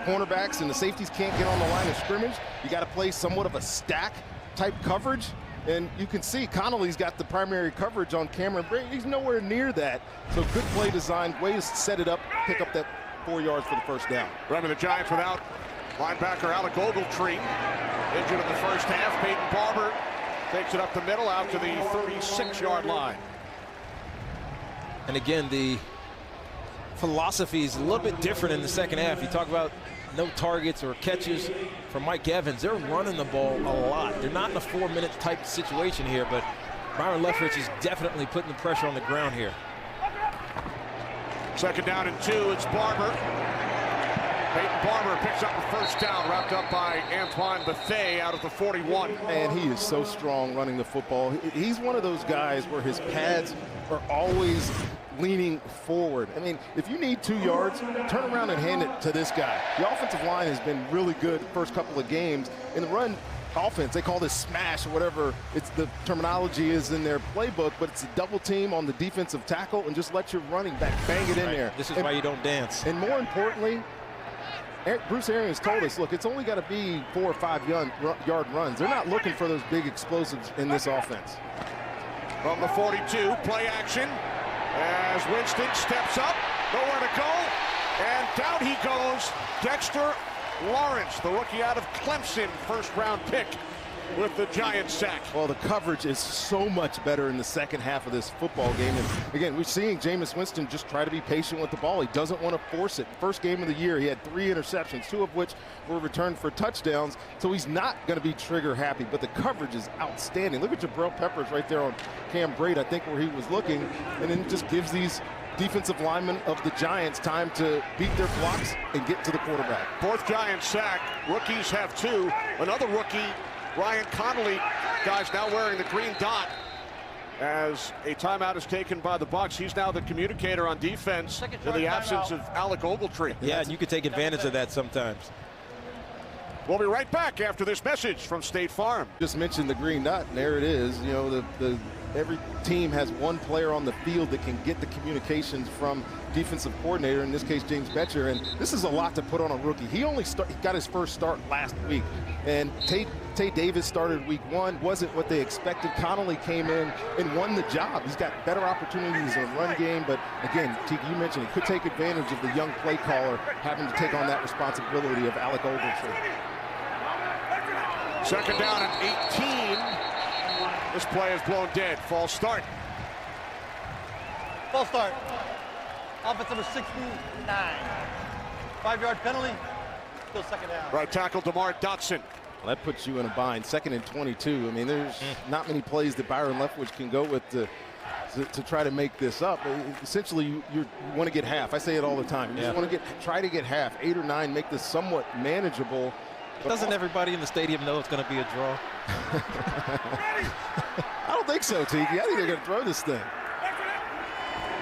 Cornerbacks and the safeties can't get on the line of scrimmage. You got to play somewhat of a stack type coverage. And you can see Connolly's got the primary coverage on Cameron Brate. He's nowhere near that. So good play design, way to set it up, pick up that 4 yards for the first down. Remember the Giants without linebacker Alec Ogletree. Injured in the first half. Peyton Barber takes it up the middle out to the 36-yard line. And again, the philosophy is a little bit different in the second half. You talk about no targets or catches from Mike Evans. They're running the ball a lot. They're not in a 4-minute type situation here, but Byron Leftwich is definitely putting the pressure on the ground here. Second down and 2. It's Barber. Peyton Barber picks up the first down, wrapped up by Antoine Bethea out of the 41. And he is so strong running the football. He's one of those guys where his pads are always leaning forward. I mean, if you need 2 yards, turn around and hand it to this guy. The offensive line has been really good the first couple of games. In the run offense, they call this smash or whatever it's the terminology is in their playbook, but it's a double team on the defensive tackle and just let your running back bang it in there. This is why you don't dance. And more importantly, Bruce Arians told us, look, it's only got to be 4 or 5 yard runs. They're not looking for those big explosives in this offense. From the 42, play action as Winston steps up, nowhere to go, and down he goes. Dexter Lawrence, the rookie out of Clemson, first-round pick with the Giants sack. Well, the coverage is so much better in the second half of this football game. And again, we're seeing Jameis Winston just try to be patient with the ball. He doesn't want to force it. First game of the year, he had 3 interceptions, 2 of which were returned for touchdowns. So he's not going to be trigger happy, but the coverage is outstanding. Look at Jabril Peppers right there on Cam Braid, I think, where he was looking. And then it just gives these defensive linemen of the Giants time to beat their blocks and get to the quarterback. 4th Giants sack. Rookies have 2. Another rookie, Ryan Connolly, guys now wearing the green dot as a timeout is taken by the Bucs. He's now the communicator on defense in the absence of Alec Ogletree. Yeah, and you could take advantage of that sometimes. We'll be right back after this message from State Farm. Just mentioned the green dot, and there it is. You know, every team has one player on the field that can get the communications from defensive coordinator, in this case James Betcher, and this is a lot to put on a rookie. He got his first start last week, and Tay Davis started week 1, wasn't what they expected. Connolly came in and won the job. He's got better opportunities in run game, but again, Tiki, you mentioned he could take advantage of the young play caller having to take on that responsibility of Alec Ogletree. 2nd down and 18. This play is blown dead. False start. False start. Offensive number 69. 5-yard penalty. Still 2nd down. Right tackle DeMar Dotson. Well, that puts you in a bind. 2nd and 22. I mean, there's not many plays that Byron Leftwich can go with to try to make this up. Essentially, you want to get half. I say it all the time. You just want to try to get half, 8 or 9, make this somewhat manageable. Doesn't everybody in the stadium know it's going to be a draw? I don't think so, Tiki. I think they're going to throw this thing.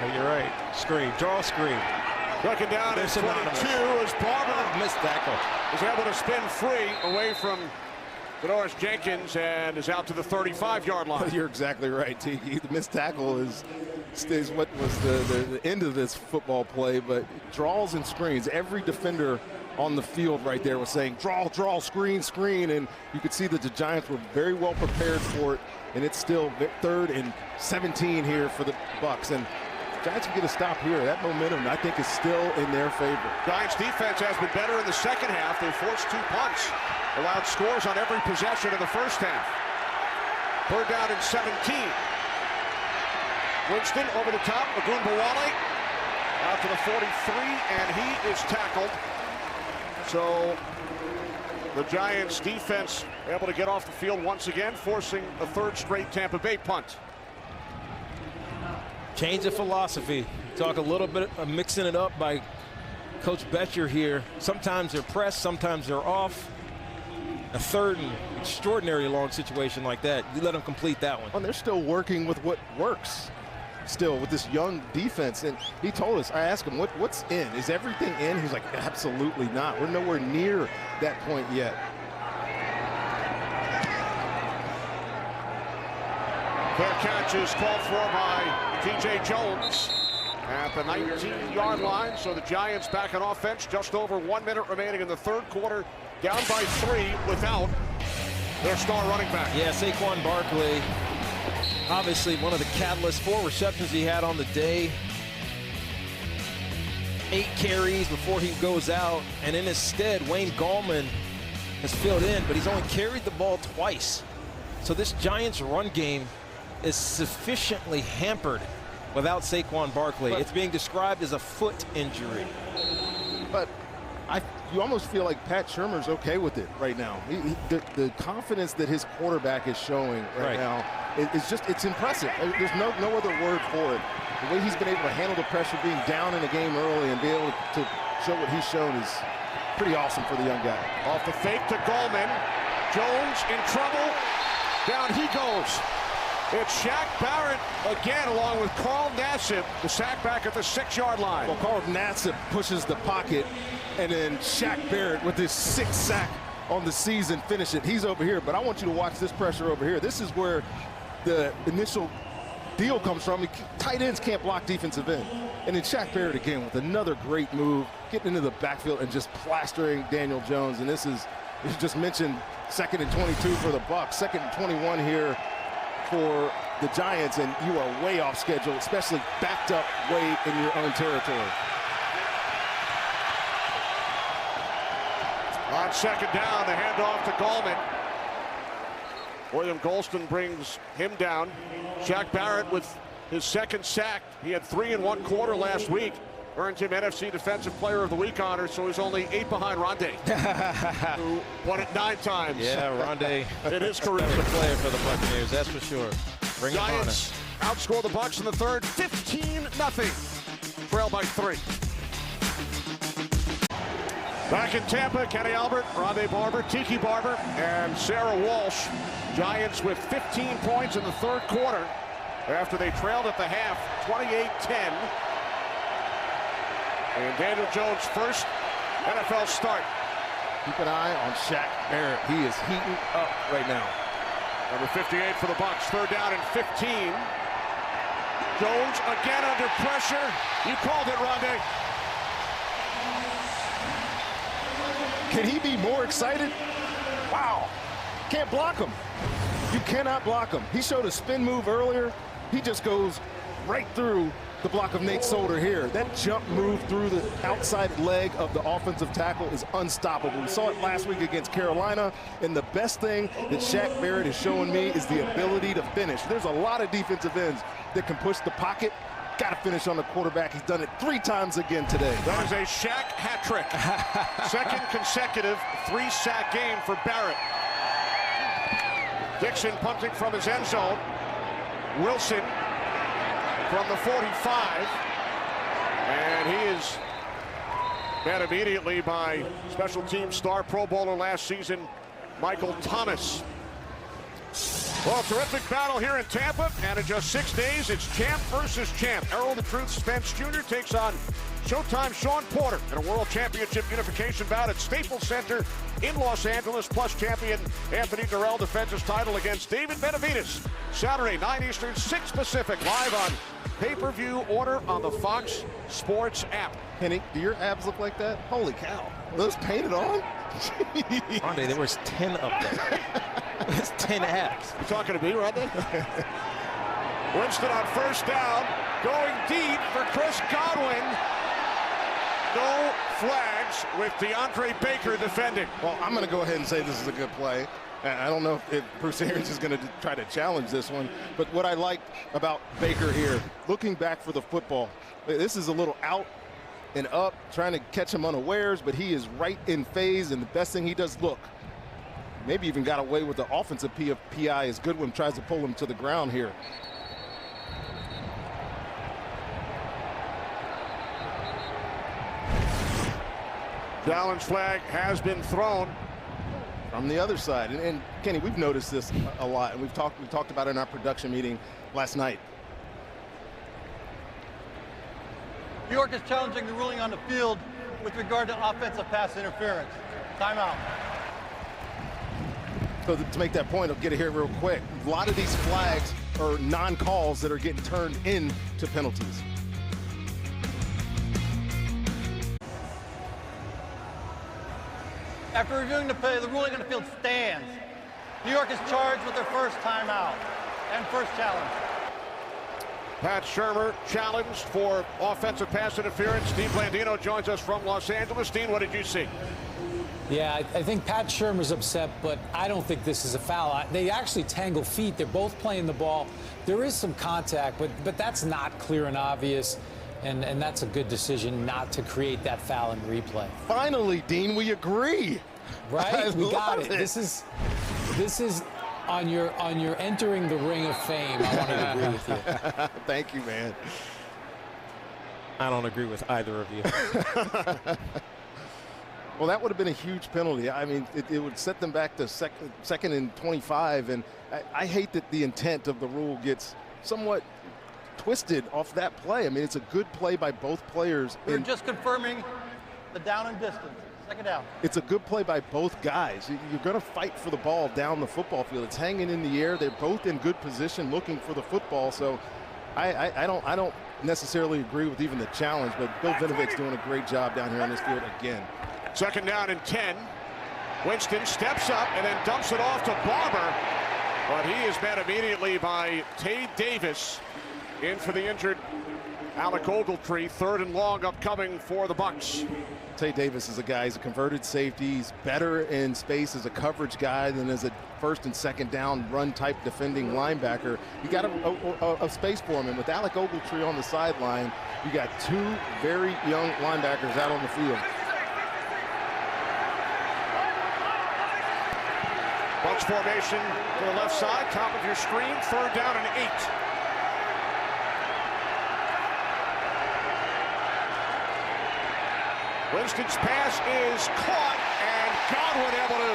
Oh, you're right. Screen. Draw screen. 2nd down and 22 as Barber missed tackle. is able to spin free away from Donoris Jenkins and is out to the 35-yard line. You're exactly right, Tiki. The missed tackle is what was the end of this football play, but draws and screens. Every defender on the field right there was saying, draw, screen, and you could see that the Giants were very well prepared for it, and it's still 3rd and 17 here for the Bucs. And Giants can get a stop here. That momentum, I think, is still in their favor. Giants defense has been better in the second half. They forced 2 punts, allowed scores on every possession in the first half. 3rd down and 17. Winston over the top, Ogunbowale out to the 43, and he is tackled. So the Giants defense able to get off the field once again, forcing a 3rd straight Tampa Bay punt. Change of philosophy. Talk a little bit of mixing it up by Coach Betcher here. Sometimes they're pressed, sometimes they're off. A 3rd and extraordinary long situation like that, you let them complete that one. Well, they're still working with what works still with this young defense, and he told us, I asked him, what's in? Is everything in? He's like, absolutely not. We're nowhere near that point yet. Fair catch is called for by T.J. Jones at the 19-yard line. So the Giants back on offense, just over 1 minute remaining in the 3rd quarter, down by 3 without their star running back. Yeah, Saquon Barkley, obviously one of the catalysts. 4 receptions he had on the day. 8 carries before he goes out, and in his stead, Wayne Gallman has filled in, but he's only carried the ball twice. So this Giants run game is sufficiently hampered without Saquon Barkley. It's being described as a foot injury. But you almost feel like Pat Shurmur's okay with it right now. The confidence that his quarterback is showing right now it's impressive. There's no other word for it. The way he's been able to handle the pressure, being down in a game early and be able to show what he's shown is pretty awesome for the young guy. Off the fake to Goldman. Jones in trouble. Down he goes. It's Shaq Barrett again, along with Carl Nassib, the sack back at the 6-yard line. Well, Carl Nassib pushes the pocket, and then Shaq Barrett with his 6th sack on the season finish it. He's over here, but I want you to watch this pressure over here. This is where the initial deal comes from. Tight ends can't block defensive end. And then Shaq Barrett again with another great move, getting into the backfield and just plastering Daniel Jones. And this is, you just mentioned, 2nd and 22 for the Bucs, 2nd and 21 here for the Giants, and you are way off schedule, especially backed up way in your own territory. On 2nd down, the handoff to Gallman. William Golston brings him down. Shaq Barrett with his 2nd sack. He had 3 in 1 quarter last week. Earned him NFC Defensive Player of the Week honor, so he's only 8 behind Rondé, who won it 9 times. Yeah, Rondé in his career. Special player for the Buccaneers, that's for sure. Bring Giants outscore the Bucs in the 3rd, 15-0. Trail by 3. Back in Tampa, Kenny Albert, Rondé Barber, Tiki Barber, and Sarah Walsh. Giants with 15 points in the 3rd quarter after they trailed at the half, 28-10. And Daniel Jones' first NFL start. Keep an eye on Shaq Barrett. He is heating up right now. Number 58 for the Bucs, 3rd down and 15. Jones again under pressure. You called it, Rondé. Can he be more excited? Wow. Can't block him. You cannot block him. He showed a spin move earlier. He just goes right through the block of Nate Solder here. That jump move through the outside leg of the offensive tackle is unstoppable. We saw it last week against Carolina, and the best thing that Shaq Barrett is showing me is the ability to finish. There's a lot of defensive ends that can push the pocket. Got to finish on the quarterback. He's done it 3 times again today. That is a Shaq hat trick. 2nd consecutive 3-sack game for Barrett. Dixon punting from his end zone. Wilson from the 45, and he is met immediately by special team star Pro Bowler last season, Michael Thomas. Well, terrific battle here in Tampa, and in just 6 days, it's champ versus champ. Errol the Truth Spence Jr. takes on Showtime Sean Porter in a World Championship unification bout at Staples Center in Los Angeles, plus champion Anthony Durrell defends his title against David Benavides. Saturday, 9 Eastern, 6 Pacific, live on pay-per-view order on the Fox Sports app. Kenny, do your abs look like that? Holy cow. Are those painted on? Rondé, there was 10 of them. It's 10 abs. You talking to me, Rondé? Winston on 1st down, going deep for Chris Godwin. No flags with DeAndre Baker defending. Well, I'm going to go ahead and say this is a good play. I don't know if Bruce Arians is going to try to challenge this one, but what I like about Baker here, looking back for the football, this is a little out and up, trying to catch him unawares, but he is right in phase, and the best thing he does, look, maybe even got away with the offensive PI as Goodwin tries to pull him to the ground here. Challenge flag has been thrown from the other side. And Kenny, we've noticed this a lot, and we talked about it in our production meeting last night. New York is challenging the ruling on the field with regard to offensive pass interference. Timeout. So to make that point, I'll get it here real quick. A lot of these flags are non-calls that are getting turned into penalties. After reviewing the play, the ruling on the field stands. New York is charged with their first timeout and first challenge. Pat Shurmur challenged for offensive pass interference. Dean Blandino joins us from Los Angeles. Dean, what did you see? Yeah, I think Pat Shurmur's upset, but I don't think this is a foul. They actually tangle feet. They're both playing the ball. There is some contact, but that's not clear and obvious. And that's a good decision not to create that foul in replay. Finally, Dean, we agree. Right? We got it. This is on your entering the ring of fame. I want to agree with you. Thank you, man. I don't agree with either of you. Well, that would have been a huge penalty. I mean, it would set them back to second and 25, and I hate that the intent of the rule gets somewhat twisted off that play. I mean, it's a good play by both players. We're just confirming the down and distance. Second down. It's a good play by both guys. You're going to fight for the ball down the football field. It's hanging in the air. They're both in good position looking for the football. So I don't necessarily agree with even the challenge, but Bill Vinovic's doing a great job down here on this field again. Second down and 10. Winston steps up and then dumps it off to Barber, but he is met immediately by Tay Davis. In for the injured Alec Ogletree. Third and long upcoming for the Bucs. Tay Davis is a guy, he's a converted safety. He's better in space as a coverage guy than as a first and second down run type defending linebacker. You got a space for him. And with Alec Ogletree on the sideline, you got two very young linebackers out on the field. Bucs formation to the left side, top of your screen, third down and 8. Winston's pass is caught, and Godwin able to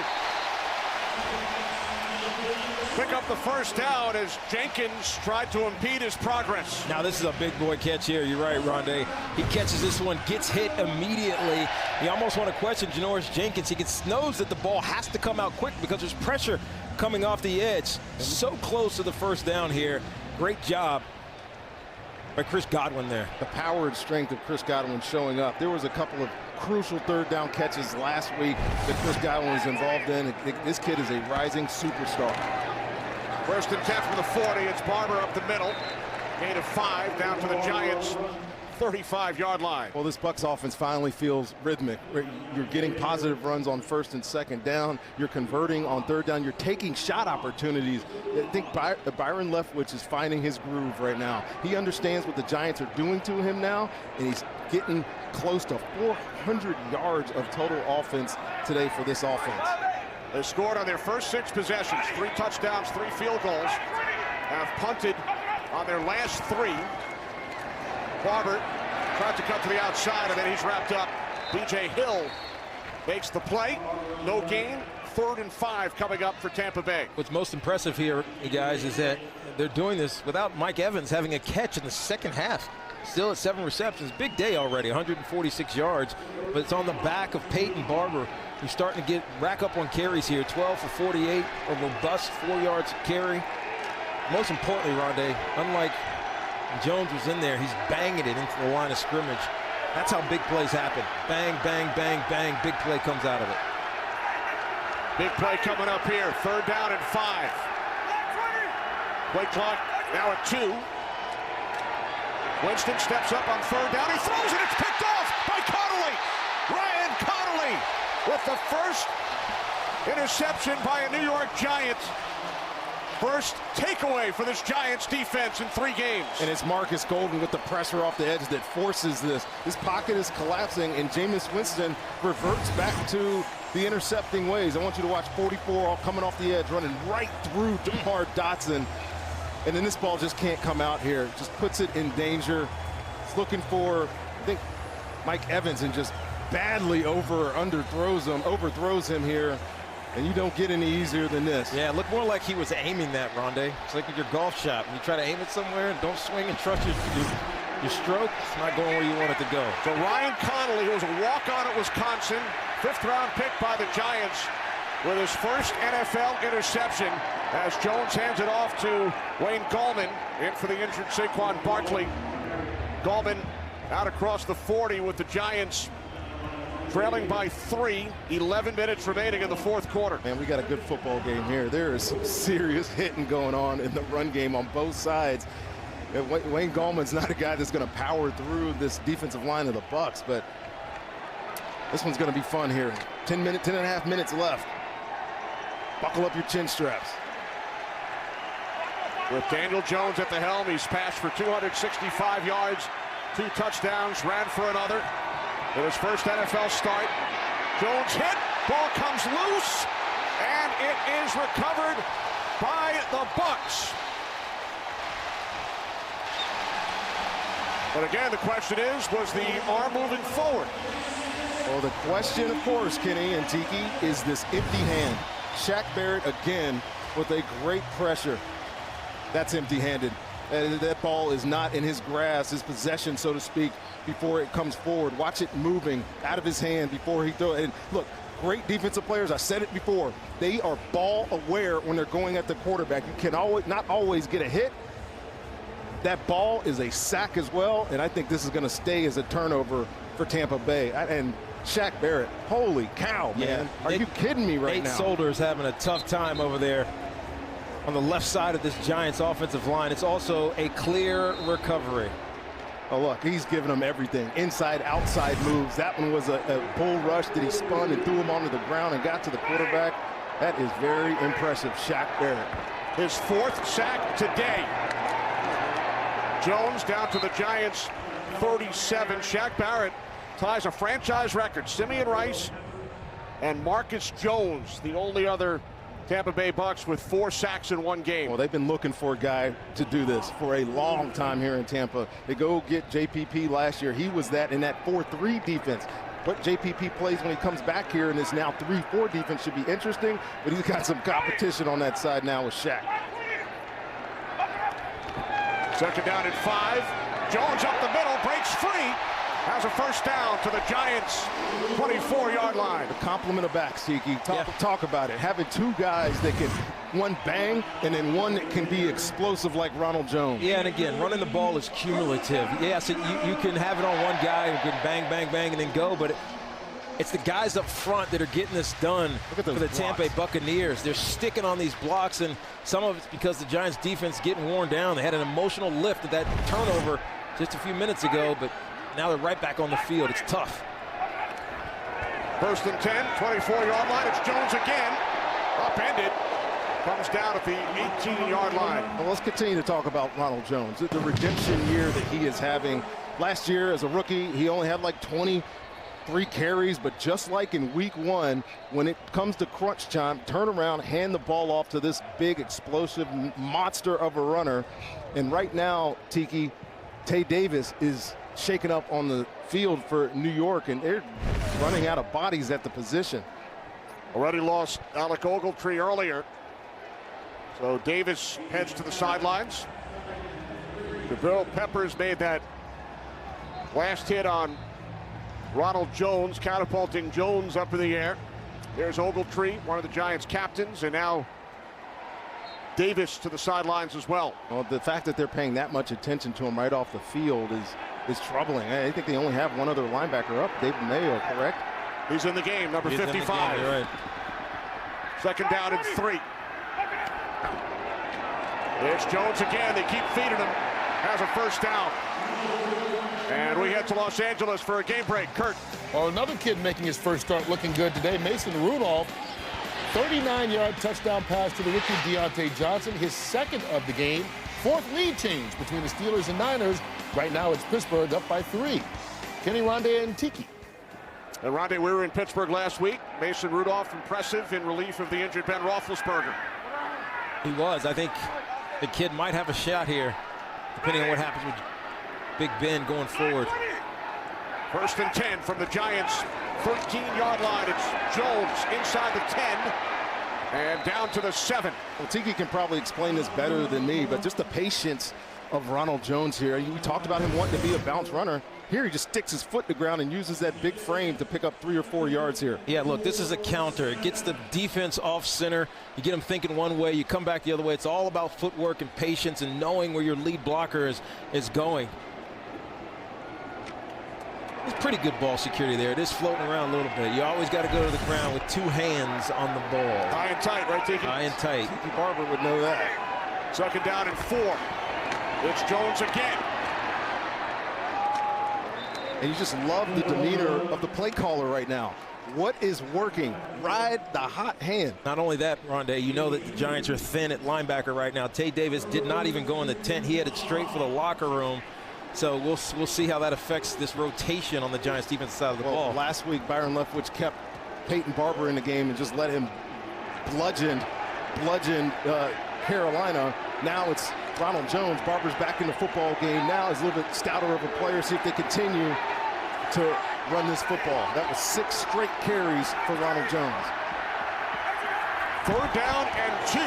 pick up the first down as Jenkins tried to impede his progress. Now this is a big boy catch here. You're right, Rondé. He catches this one, gets hit immediately. You almost want to question Janoris Jenkins. He knows that the ball has to come out quick because there's pressure coming off the edge. So close to the first down here. Great job by Chris Godwin there. The power and strength of Chris Godwin showing up. There was a couple of crucial third down catches last week that Chris Godwin was involved in. This kid is a rising superstar. First and 10 from the 40. It's Barber up the middle. Gain of 5 down to the Giants' 35-yard line. Well, this Bucs offense finally feels rhythmic. You're getting positive runs on first and second down. You're converting on third down. You're taking shot opportunities. I think Byron Leftwich is finding his groove right now. He understands what the Giants are doing to him now, and he's getting close to 400 yards of total offense today for this offense. They scored on their first 6 possessions, 3 touchdowns, 3 field goals. Have punted on their last 3. Barber tried to cut to the outside, and then he's wrapped up. B.J. Hill makes the play. No gain. 3rd and 5 coming up for Tampa Bay. What's most impressive here, you guys, is that they're doing this without Mike Evans having a catch in the second half. Still at 7 receptions. Big day already, 146 yards. But it's on the back of Peyton Barber, who's starting to rack up on carries here. 12 for 48, a robust 4 yards carry. Most importantly, Rondé, unlike Jones was in there, he's banging it into the line of scrimmage. That's how big plays happen. Bang, bang, bang, bang. Big play comes out of it. Big play coming up here. 3rd down and 5. Play clock now at 2. Winston steps up on 3rd down. He throws it. It's picked off by Connolly. Ryan Connolly with the first interception by a New York Giant. First takeaway for this Giants defense in 3 games. And it's Marcus Golden with the pressure off the edge that forces this. This pocket is collapsing, and Jameis Winston reverts back to the intercepting ways. I want you to watch 44 all coming off the edge, running right through DeMar Dotson. And then this ball just can't come out here. Just puts it in danger. It's looking for, I think, Mike Evans, and just badly overthrows him here. And you don't get any easier than this. Yeah, it looked more like he was aiming that, Rondé. It's like your golf shot. When you try to aim it somewhere and don't swing and trust your stroke, it's not going where you want it to go. So Ryan Connolly, who was a walk-on at Wisconsin, 5th-round pick by the Giants, with his first NFL interception, as Jones hands it off to Wayne Gallman, in for the injured Saquon Barkley. Gallman out across the 40 with the Giants trailing by 3, 11 minutes remaining in the 4th quarter. Man, we got a good football game here. There is some serious hitting going on in the run game on both sides. Wayne Gallman's not a guy that's going to power through this defensive line of the Bucs, but this one's going to be fun here. 10 and a half minutes left. Buckle up your chin straps. With Daniel Jones at the helm, he's passed for 265 yards, 2 touchdowns, ran for another. In his first NFL start, Jones hit, ball comes loose, and it is recovered by the Bucs. But again, the question is, was the arm moving forward? Well, the question, of course, Kenny and Tiki, is this empty hand. Shaq Barrett again with a great pressure. That's empty-handed. That ball is not in his grasp, his possession, so to speak, before it comes forward. Watch it moving out of his hand before he throws it. And look, great defensive players, I said it before, they are ball aware when they're going at the quarterback. You can not always get a hit. That ball is a sack as well, and I think this is going to stay as a turnover for Tampa Bay. And Shaq Barrett, holy cow, man. Yeah. Are you kidding me right Nate now? Solder's having a tough time over there on the left side of this Giants offensive line. It's also a clear recovery. Oh, look, he's giving them everything. Inside, outside moves. That one was a bull rush that he spun and threw him onto the ground and got to the quarterback. That is very impressive, Shaq Barrett. His 4th sack today. Jones down to the Giants 37. Shaq Barrett ties a franchise record. Simeon Rice and Marcus Jones, the only other Tampa Bay Bucs with 4 sacks in one game. Well, they've been looking for a guy to do this for a long time here in Tampa. They go get JPP last year. He was that in that 4-3 defense. What JPP plays when he comes back here in this now 3-4 defense should be interesting, but he's got some competition on that side now with Shaq. 2nd down and 5. Jones up the middle, breaks free. Has a first down to the Giants' 24-yard line. The complement of backs, Tiki. Talk about it. Having 2 guys that can, one bang, and then one that can be explosive like Ronald Jones. Yeah, and again, running the ball is cumulative. Yes, you can have it on one guy who can bang, bang, bang, and then go, but it's the guys up front that are getting this done for the Tampa Bay Buccaneers. They're sticking on these blocks, and some of it's because the Giants' defense getting worn down. They had an emotional lift at that turnover just a few minutes ago, but now they're right back on the field. It's tough. 1st and 10, 24-yard line. It's Jones again. Upended. Comes down at the 18-yard line. Well, let's continue to talk about Ronald Jones. The redemption year that he is having. Last year as a rookie, he only had like 23 carries, but just like in week 1, when it comes to crunch time, turn around, hand the ball off to this big, explosive monster of a runner. And right now, Tiki, Tay Davis is shaken up on the field for New York, and they're running out of bodies at the position. Already lost Alec Ogletree earlier. So Davis heads to the sidelines. DeVille Peppers made that last hit on Ronald Jones, catapulting Jones up in the air. There's Ogletree, one of the Giants' captains, and now Davis to the sidelines as well. Well, the fact that they're paying that much attention to him right off the field is troubling. I think they only have one other linebacker up, David Mayo, correct? He's in the game, number 55. Game, right. 2nd down and 3. It's Jones again. They keep feeding him. Has a first down. And we head to Los Angeles for a game break. Kurt. Well, another kid making his first start looking good today, Mason Rudolph. 39-yard touchdown pass to the rookie Deontay Johnson, his 2nd of the game. 4th lead change between the Steelers and Niners. Right now it's Pittsburgh up by 3. Kenny, Rondé, and Tiki. And Rondé, we were in Pittsburgh last week. Mason Rudolph impressive in relief of the injured Ben Roethlisberger. He was. I think the kid might have a shot here, depending on what happens with Big Ben going forward. 1st and 10 from the Giants' 13-yard line. It's Jones inside the 10 and down to the 7. Well, Tiki can probably explain this better than me, but just the patience of Ronald Jones here. We talked about him wanting to be a bounce runner. Here he just sticks his foot to the ground and uses that big frame to pick up 3 or 4 yards here. Yeah, look, this is a counter. It gets the defense off center. You get them thinking one way, you come back the other way. It's all about footwork and patience and knowing where your lead blocker is going. It's pretty good ball security there. It is floating around a little bit. You always got to go to the ground with 2 hands on the ball. High and tight, right, Tiki? High and tight. Tiki Barber would know that. 2nd down and 4. It's Jones again. And you just love the demeanor of the play caller right now. What is working? Ride the hot hand. Not only that, Rondé, you know that the Giants are thin at linebacker right now. Tay Davis did not even go in the tent. He headed straight for the locker room. So we'll see how that affects this rotation on the Giants' defensive side of the ball. Last week, Byron Leftwich kept Peyton Barber in the game and just let him bludgeon Carolina. Now it's Ronald Jones. Barber's back in the football game now. He's a little bit stouter of a player. See if they continue to run this football. That was 6 straight carries for Ronald Jones. 3rd down and 2.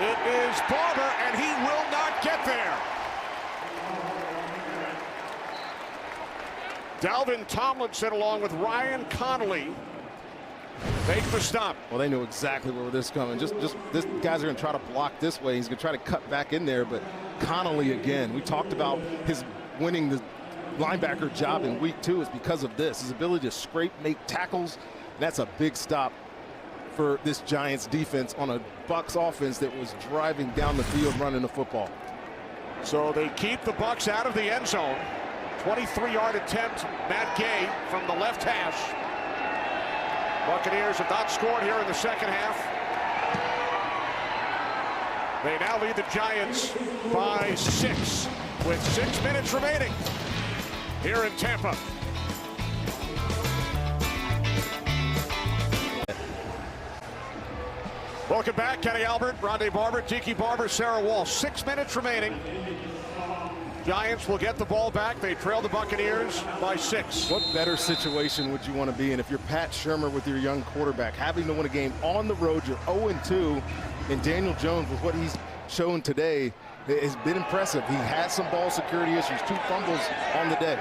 It is Barber, and he will not get there. Dalvin Tomlinson along with Ryan Connolly make the stop. Well, they knew exactly where this is coming. Just this guys are going to try to block this way. He's going to try to cut back in there, but Connolly again. We talked about his winning the linebacker job in week 2 is because of this. His ability to scrape, make tackles. That's a big stop for this Giants defense on a Bucs offense that was driving down the field running the football. So they keep the Bucs out of the end zone. 23-yard attempt, Matt Gay from the left hash. Buccaneers have not scored here in the second half. They now lead the Giants by 6 with 6 minutes remaining here in Tampa. Welcome back. Kenny Albert, Rondé Barber, Tiki Barber, Sarah Wall. 6 minutes remaining. Giants will get the ball back. They trail the Buccaneers by 6. What better situation would you want to be in if you're Pat Shurmur with your young quarterback, having to win a game on the road? You're 0-2, and Daniel Jones, with what he's shown today, has been impressive. He has some ball security issues, 2 fumbles on the day.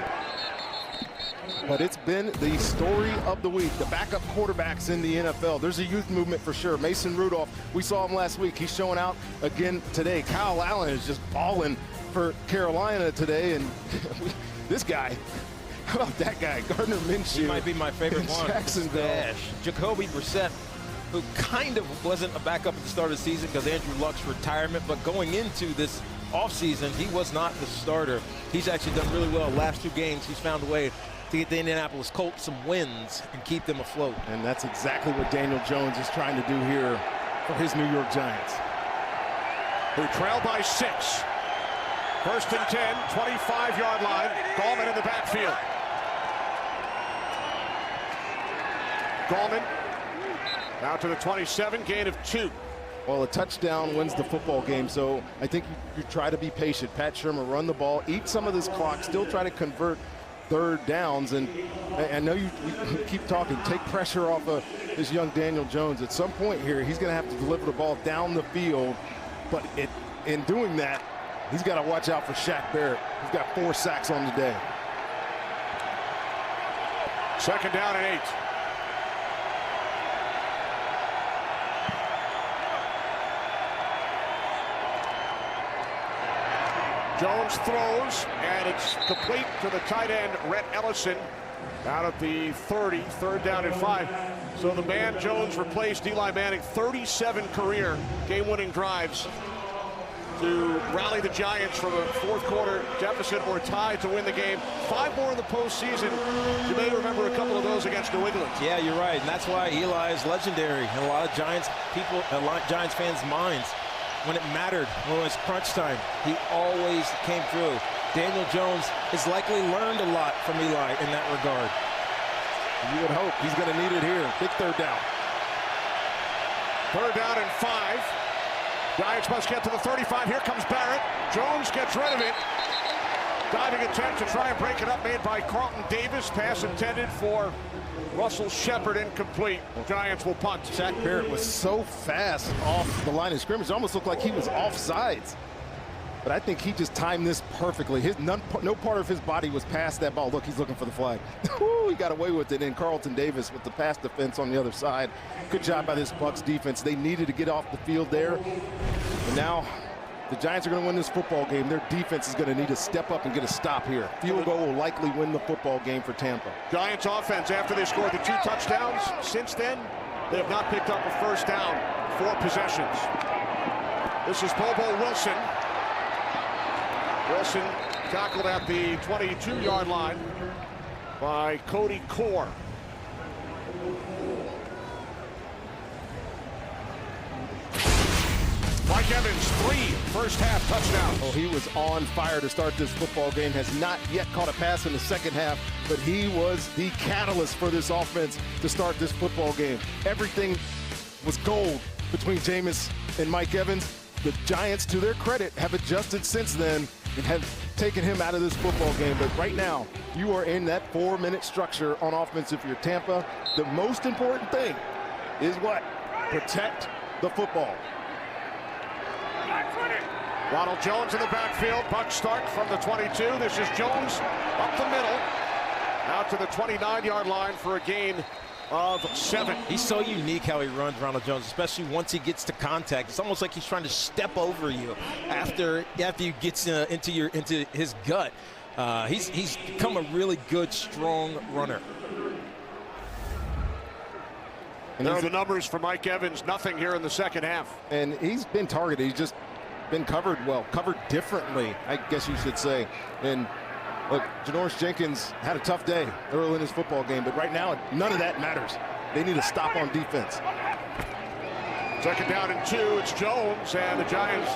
But it's been the story of the week, the backup quarterbacks in the NFL. There's a youth movement for sure. Mason Rudolph, we saw him last week. He's showing out again today. Kyle Allen is just balling for Carolina today, and this guy, how about that guy, Gardner Minshew? He might be my favorite one. Jacksonville. Jacoby Brissett, who kind of wasn't a backup at the start of the season because Andrew Luck's retirement, but going into this offseason, he was not the starter. He's actually done really well. Last 2 games, he's found a way to get the Indianapolis Colts some wins and keep them afloat. And that's exactly what Daniel Jones is trying to do here for his New York Giants, who trail by 6. 1st and 10, 25-yard line. Gallman in the backfield. Gallman out to the 27, gain of 2. Well, a touchdown wins the football game, so I think you try to be patient. Pat Shurmur, run the ball, eat some of this clock, still try to convert 3rd downs. And I know you keep talking, take pressure off of this young Daniel Jones. At some point here, he's going to have to deliver the ball down the field, but in doing that, he's got to watch out for Shaq Barrett. He's got 4 sacks on the day. 2nd down and 8. Jones throws, and it's complete to the tight end, Rhett Ellison, out at the 30, 3rd down and 5. So the man Jones replaced Eli Manning, 37 career game-winning drives to rally the Giants from a 4th quarter deficit or tie to win the game. 5 more in the postseason. You may remember a couple of those against New England. Yeah, you're right, and that's why Eli is legendary in a lot of Giants fans' minds. When it mattered, when it was crunch time, he always came through. Daniel Jones has likely learned a lot from Eli in that regard. You would hope. He's going to need it here. Big 3rd down. 3rd down and 5. Giants must get to the 35. Here comes Barrett. Jones gets rid of it. Diving attempt to try and break it up, made by Carlton Davis. Pass intended for Russell Shepard, incomplete. Giants will punt. Shaq Barrett was so fast off the line of scrimmage. It almost looked like he was offsides. But I think he just timed this perfectly. No part of his body was past that ball. Look, he's looking for the flag. He got away with it. And Carlton Davis with the pass defense on the other side. Good job by this Bucs defense. They needed to get off the field there. And now the Giants are going to win this football game. Their defense is going to need to step up and get a stop here. Field goal will likely win the football game for Tampa. Giants offense, after they scored the 2 touchdowns, since then, they have not picked up a 1st down, 4 possessions. This is Bobo Wilson. Wilson tackled at the 22-yard line by Cody Core. Mike Evans, 3 first-half touchdowns. Oh, he was on fire to start this football game. Has not yet caught a pass in the second half, but he was the catalyst for this offense to start this football game. Everything was gold between Jameis and Mike Evans. The Giants, to their credit, have adjusted since then and have taken him out of this football game, but right now, you are in that 4-minute structure on offense if you're Tampa. The most important thing is what? Protect the football. Ronald Jones in the backfield. Bucs start from the 22. This is Jones up the middle, out to the 29-yard line for a gain of 7. He's so unique how he runs, Ronald Jones, especially once he gets to contact. It's almost like he's trying to step over you after he gets into his gut. He's become a really good, strong runner. And there are the numbers for Mike Evans. Nothing here in the second half. And he's been targeted. He's just been covered well, covered differently, I guess you should say. And look, Janoris Jenkins had a tough day early in his football game, but right now, none of that matters. They need to stop on defense. Second down and 2. It's Jones, and the Giants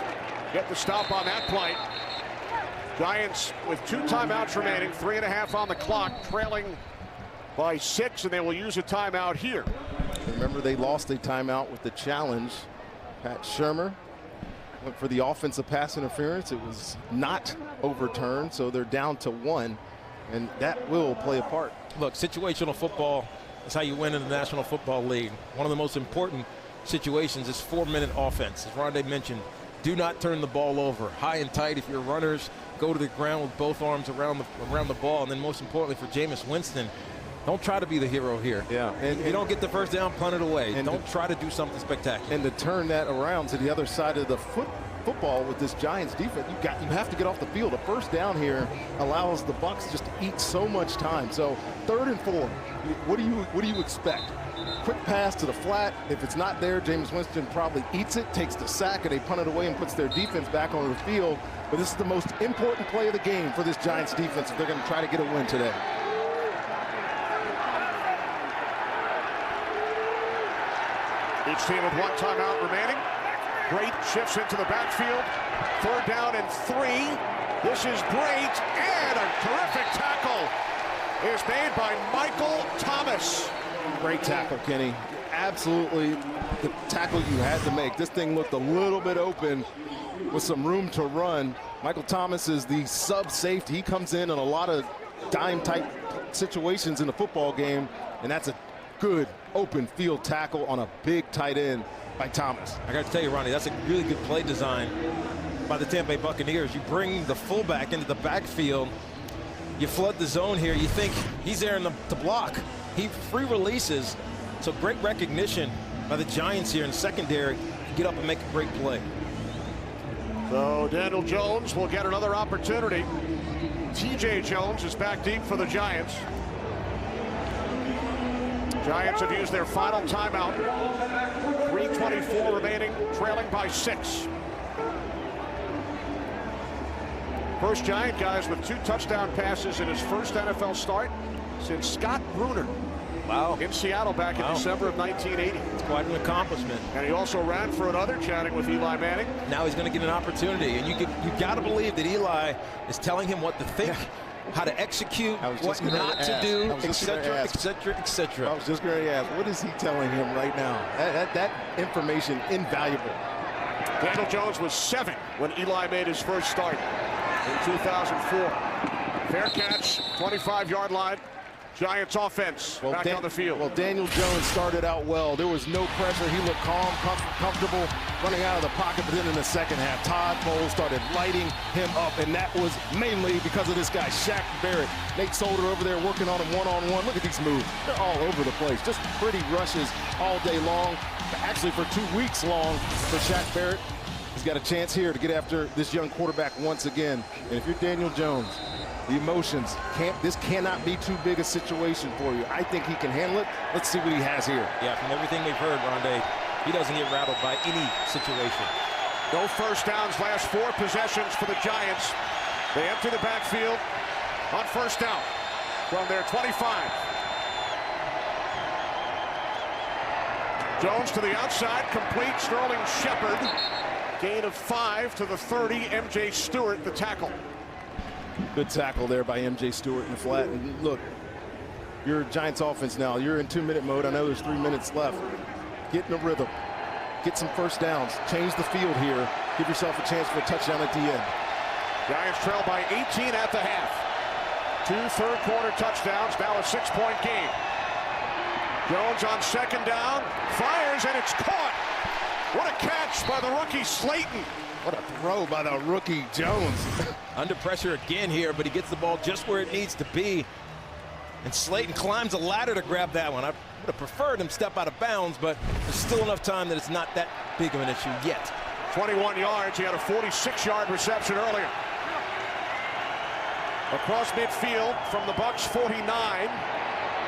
get the stop on that play. Giants with 2 timeouts remaining, 3.5 on the clock, trailing by 6, and they will use a timeout here. Remember, they lost a timeout with the challenge. Pat Shurmur went for the offensive pass interference. It was not overturned, so they're down to 1, and that will play a part. Look, situational football is how you win in the National Football League. One of the most important situations is 4-minute offense. As Rondé mentioned, do not turn the ball over. High and tight if you're runners, go to the ground with both arms around the ball, and then most importantly for Jameis Winston, don't try to be the hero here. Yeah, and you don't get the first down, punt it away. And don't try to do something spectacular. And to turn that around to the other side of the football with this Giants defense, you have to get off the field. A first down here allows the Bucs just to eat so much time. So 3rd and 4, what do you expect? Quick pass to the flat. If it's not there, Jameis Winston probably eats it, takes the sack, and they punt it away and puts their defense back on the field. But this is the most important play of the game for this Giants defense if they're going to try to get a win today. Each team with 1 timeout remaining. Great shifts into the backfield. 3rd down and 3. This is great, and a terrific tackle is made by Michael Thomas. Great tackle, Kenny. Absolutely the tackle you had to make. This thing looked a little bit open with some room to run. Michael Thomas is the sub-safety. He comes in a lot of dime-type situations in the football game, and that's a good open field tackle on a big tight end by Thomas. I got to tell you, Ronnie, that's a really good play design by the Tampa Bay Buccaneers. You bring the fullback into the backfield, you flood the zone here, you think he's there to block. He free releases, so great recognition by the Giants here in secondary to get up and make a great play. So Daniel Jones will get another opportunity. TJ Jones is back deep for the Giants. Giants have used their final timeout. 3:24 remaining, trailing by 6. First Giant guys with 2 touchdown passes in his first NFL start since Scott Bruner. Wow. In Seattle back in December of 1980. It's quite an accomplishment. And he also ran for another, chatting with Eli Manning. Now he's going to get an opportunity, and you got to believe that Eli is telling him what to think, how to execute, what not to do, etc., etc., etc. I was just going to ask, what is he telling him right now? That information invaluable. Daniel Jones was 7 when Eli made his first start in 2004. Fair catch, 25-yard line. Giants offense back on the field. Well, Daniel Jones started out well. There was no pressure. He looked calm, comfortable, running out of the pocket. But then in the second half, Todd Bowles started lighting him up, and that was mainly because of this guy, Shaq Barrett. Nate Solder over there working on him one-on-one. Look at these moves. They're all over the place. Just pretty rushes all day long. Actually, for 2 weeks long for Shaq Barrett. He's got a chance here to get after this young quarterback once again. And if you're Daniel Jones, the emotions, this cannot be too big a situation for you. I think he can handle it. Let's see what he has here. Yeah, from everything we've heard, Rondé, he doesn't get rattled by any situation. No first downs last 4 possessions for the Giants. They empty the backfield on first down from their 25. Jones to the outside, complete. Sterling Shepard. Gain of 5 to the 30. MJ Stewart, the tackle. Good tackle there by MJ Stewart in the flat. And look, you're Giants offense now. You're in 2-minute mode. I know there's 3 minutes left. Get in the rhythm. Get some first downs. Change the field here. Give yourself a chance for a touchdown at the end. Giants trail by 18 at the half. 2 third-quarter touchdowns, now a 6-point game. Jones on second down, fires, and it's caught. What a catch by the rookie Slayton. What a throw by the rookie Jones. Under pressure again here, but he gets the ball just where it needs to be. And Slayton climbs a ladder to grab that one. I would have preferred him step out of bounds, but there's still enough time that it's not that big of an issue yet. 21 yards. He had a 46-yard reception earlier. Across midfield from the Bucs 49.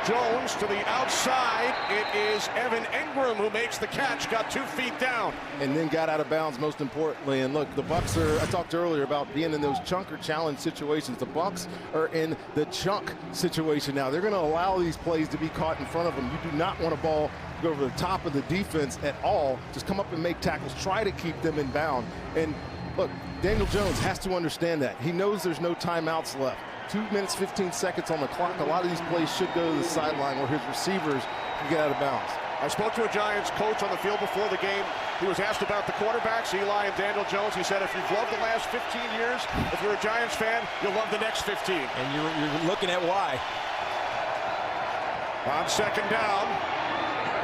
Jones to the outside. It is Evan Engram who makes the catch, got 2 feet down. And then got out of bounds, most importantly. And look, the Bucs are, I talked earlier about being in those chunk or challenge situations. The Bucs are in the chunk situation now. They're going to allow these plays to be caught in front of them. You do not want a ball go over the top of the defense at all. Just come up and make tackles. Try to keep them in bound. And look, Daniel Jones has to understand that. He knows there's no timeouts left. 2 minutes, 15 seconds on the clock. A lot of these plays should go to the sideline where his receivers can get out of bounds. I spoke to a Giants coach on the field before the game. He was asked about the quarterbacks, Eli and Daniel Jones. He said, if you've loved the last 15 years, if you're a Giants fan, you'll love the next 15. And you're looking at why. On second down,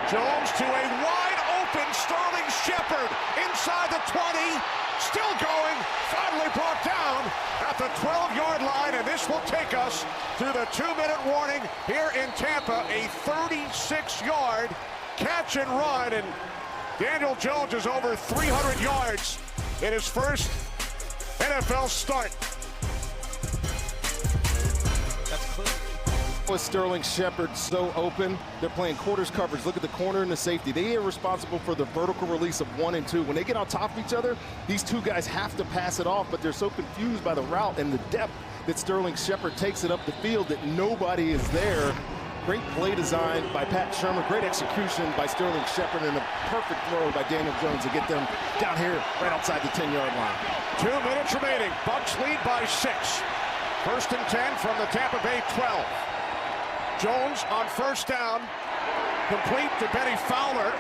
Jones to a wide open Sterling Shepard inside the 20. Still going, finally brought down at the 12-yard line, and this will take us to the 2-minute warning here in Tampa. A 36-yard catch and run, and Daniel Jones is over 300 yards in his first NFL start. That's clear. With Sterling Shepard so open, they're playing quarters coverage. Look at the corner and the safety. They are responsible for the vertical release of 1 and 2. When they get on top of each other, these two guys have to pass it off, but they're so confused by the route and the depth that Sterling Shepard takes it up the field that nobody is there. Great play design by Pat Shermer. Great execution by Sterling Shepard, and a perfect throw by Daniel Jones to get them down here right outside the 10-yard line. 2 minutes remaining. Bucs lead by 6. First and 10 from the Tampa Bay 12. Jones on first down, complete to Benny Fowler.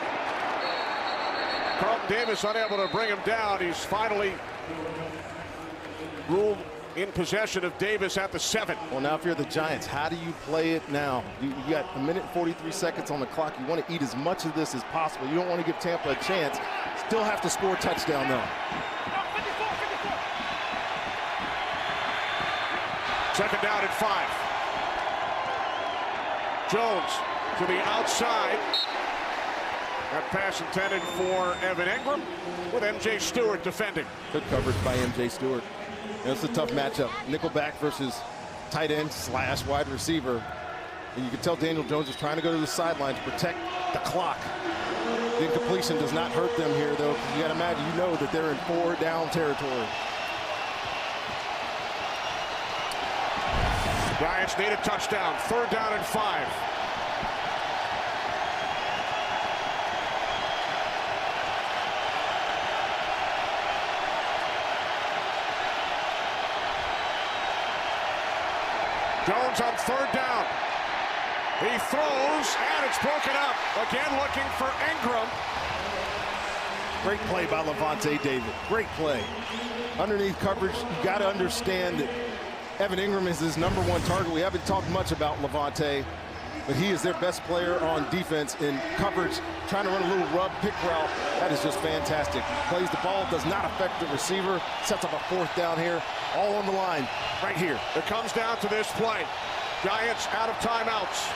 Carlton Davis unable to bring him down. He's finally ruled in possession of Davis at the 7. Well, now if you're the Giants, how do you play it now? You got 1 minute and 43 seconds on the clock. You want to eat as much of this as possible. You don't want to give Tampa a chance. Still have to score a touchdown, though. Second down and 5. Jones to the outside. That pass intended for Evan Engram with M.J. Stewart defending. Good coverage by M.J. Stewart. You know, it's a tough matchup. Nickelback versus tight end / wide receiver. And you can tell Daniel Jones is trying to go to the sideline to protect the clock. The incompletion does not hurt them here, though. You got to imagine, you know that they're in 4-down territory. Giants need a touchdown. 3rd down and 5. Jones on 3rd down. He throws, and it's broken up. Again looking for Engram. Great play by Levante David. Great play. Underneath coverage, you got to understand that Evan Engram is his #1 target. We haven't talked much about Levante, but he is their best player on defense in coverage, trying to run a little rub pick route. That is just fantastic. Plays the ball, does not affect the receiver, sets up a 4th down here, all on the line right here. It comes down to this play. Giants out of timeouts.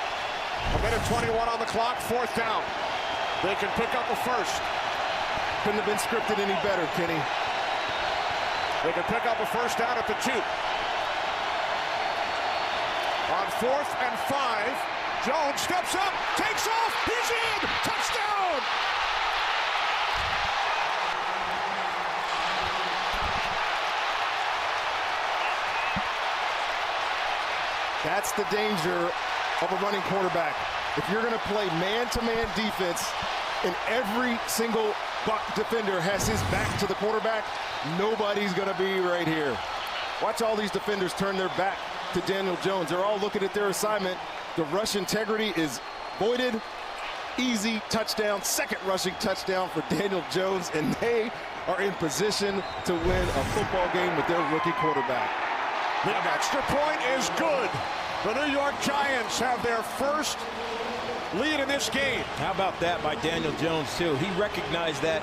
1 minute 21 on the clock, 4th down. They can pick up a first. Couldn't have been scripted any better, Kenny. They can pick up a first down at the 2. On 4th and 5, Jones steps up, takes off, he's in, touchdown! That's the danger of a running quarterback. If you're going to play man-to-man defense and every single Buck defender has his back to the quarterback, nobody's going to be right here. Watch all these defenders turn their back to Daniel Jones. They're all looking at their assignment. The rush integrity is voided. Easy touchdown, 2nd rushing touchdown for Daniel Jones, and they are in position to win a football game with their rookie quarterback. The extra point is good. The New York Giants have their first lead in this game. How about that by Daniel Jones, too? He recognized that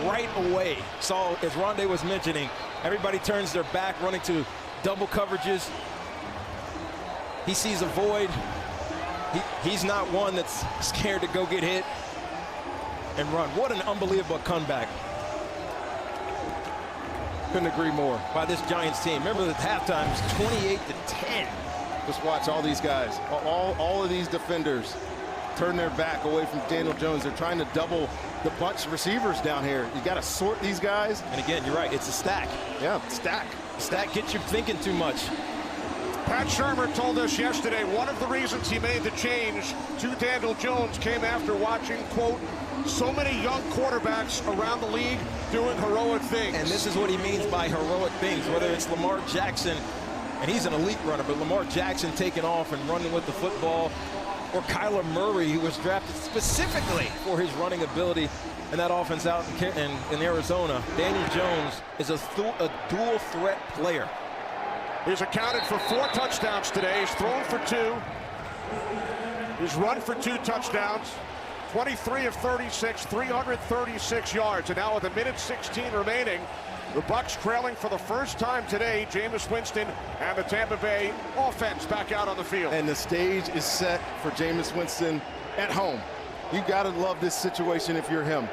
right away. Saw, as Rondé was mentioning, everybody turns their back, running to double coverages. He sees a void. He's not one that's scared to go get hit and run. What an unbelievable comeback. Couldn't agree more. By this Giants team. Remember at halftime, it was 28-10. Just watch all these guys. All of these defenders turn their back away from Daniel Jones. They're trying to double the bunch of receivers down here. You got to sort these guys. And again, you're right. It's a stack. Yeah, stack. Stack gets you thinking too much. Pat Shermer told us yesterday one of the reasons he made the change to Daniel Jones came after watching, quote, so many young quarterbacks around the league doing heroic things. And this is what he means by heroic things, whether it's Lamar Jackson, and he's an elite runner, but Lamar Jackson taking off and running with the football, or Kyler Murray, who was drafted specifically for his running ability in that offense out in Arizona. Daniel Jones is a dual threat player. He's accounted for 4 touchdowns today. He's thrown for 2. He's run for 2 touchdowns. 23 of 36, 336 yards. And now with 1:16 remaining, the Bucs trailing for the first time today. Jameis Winston and the Tampa Bay offense back out on the field. And the stage is set for Jameis Winston at home. You got to love this situation if you're him.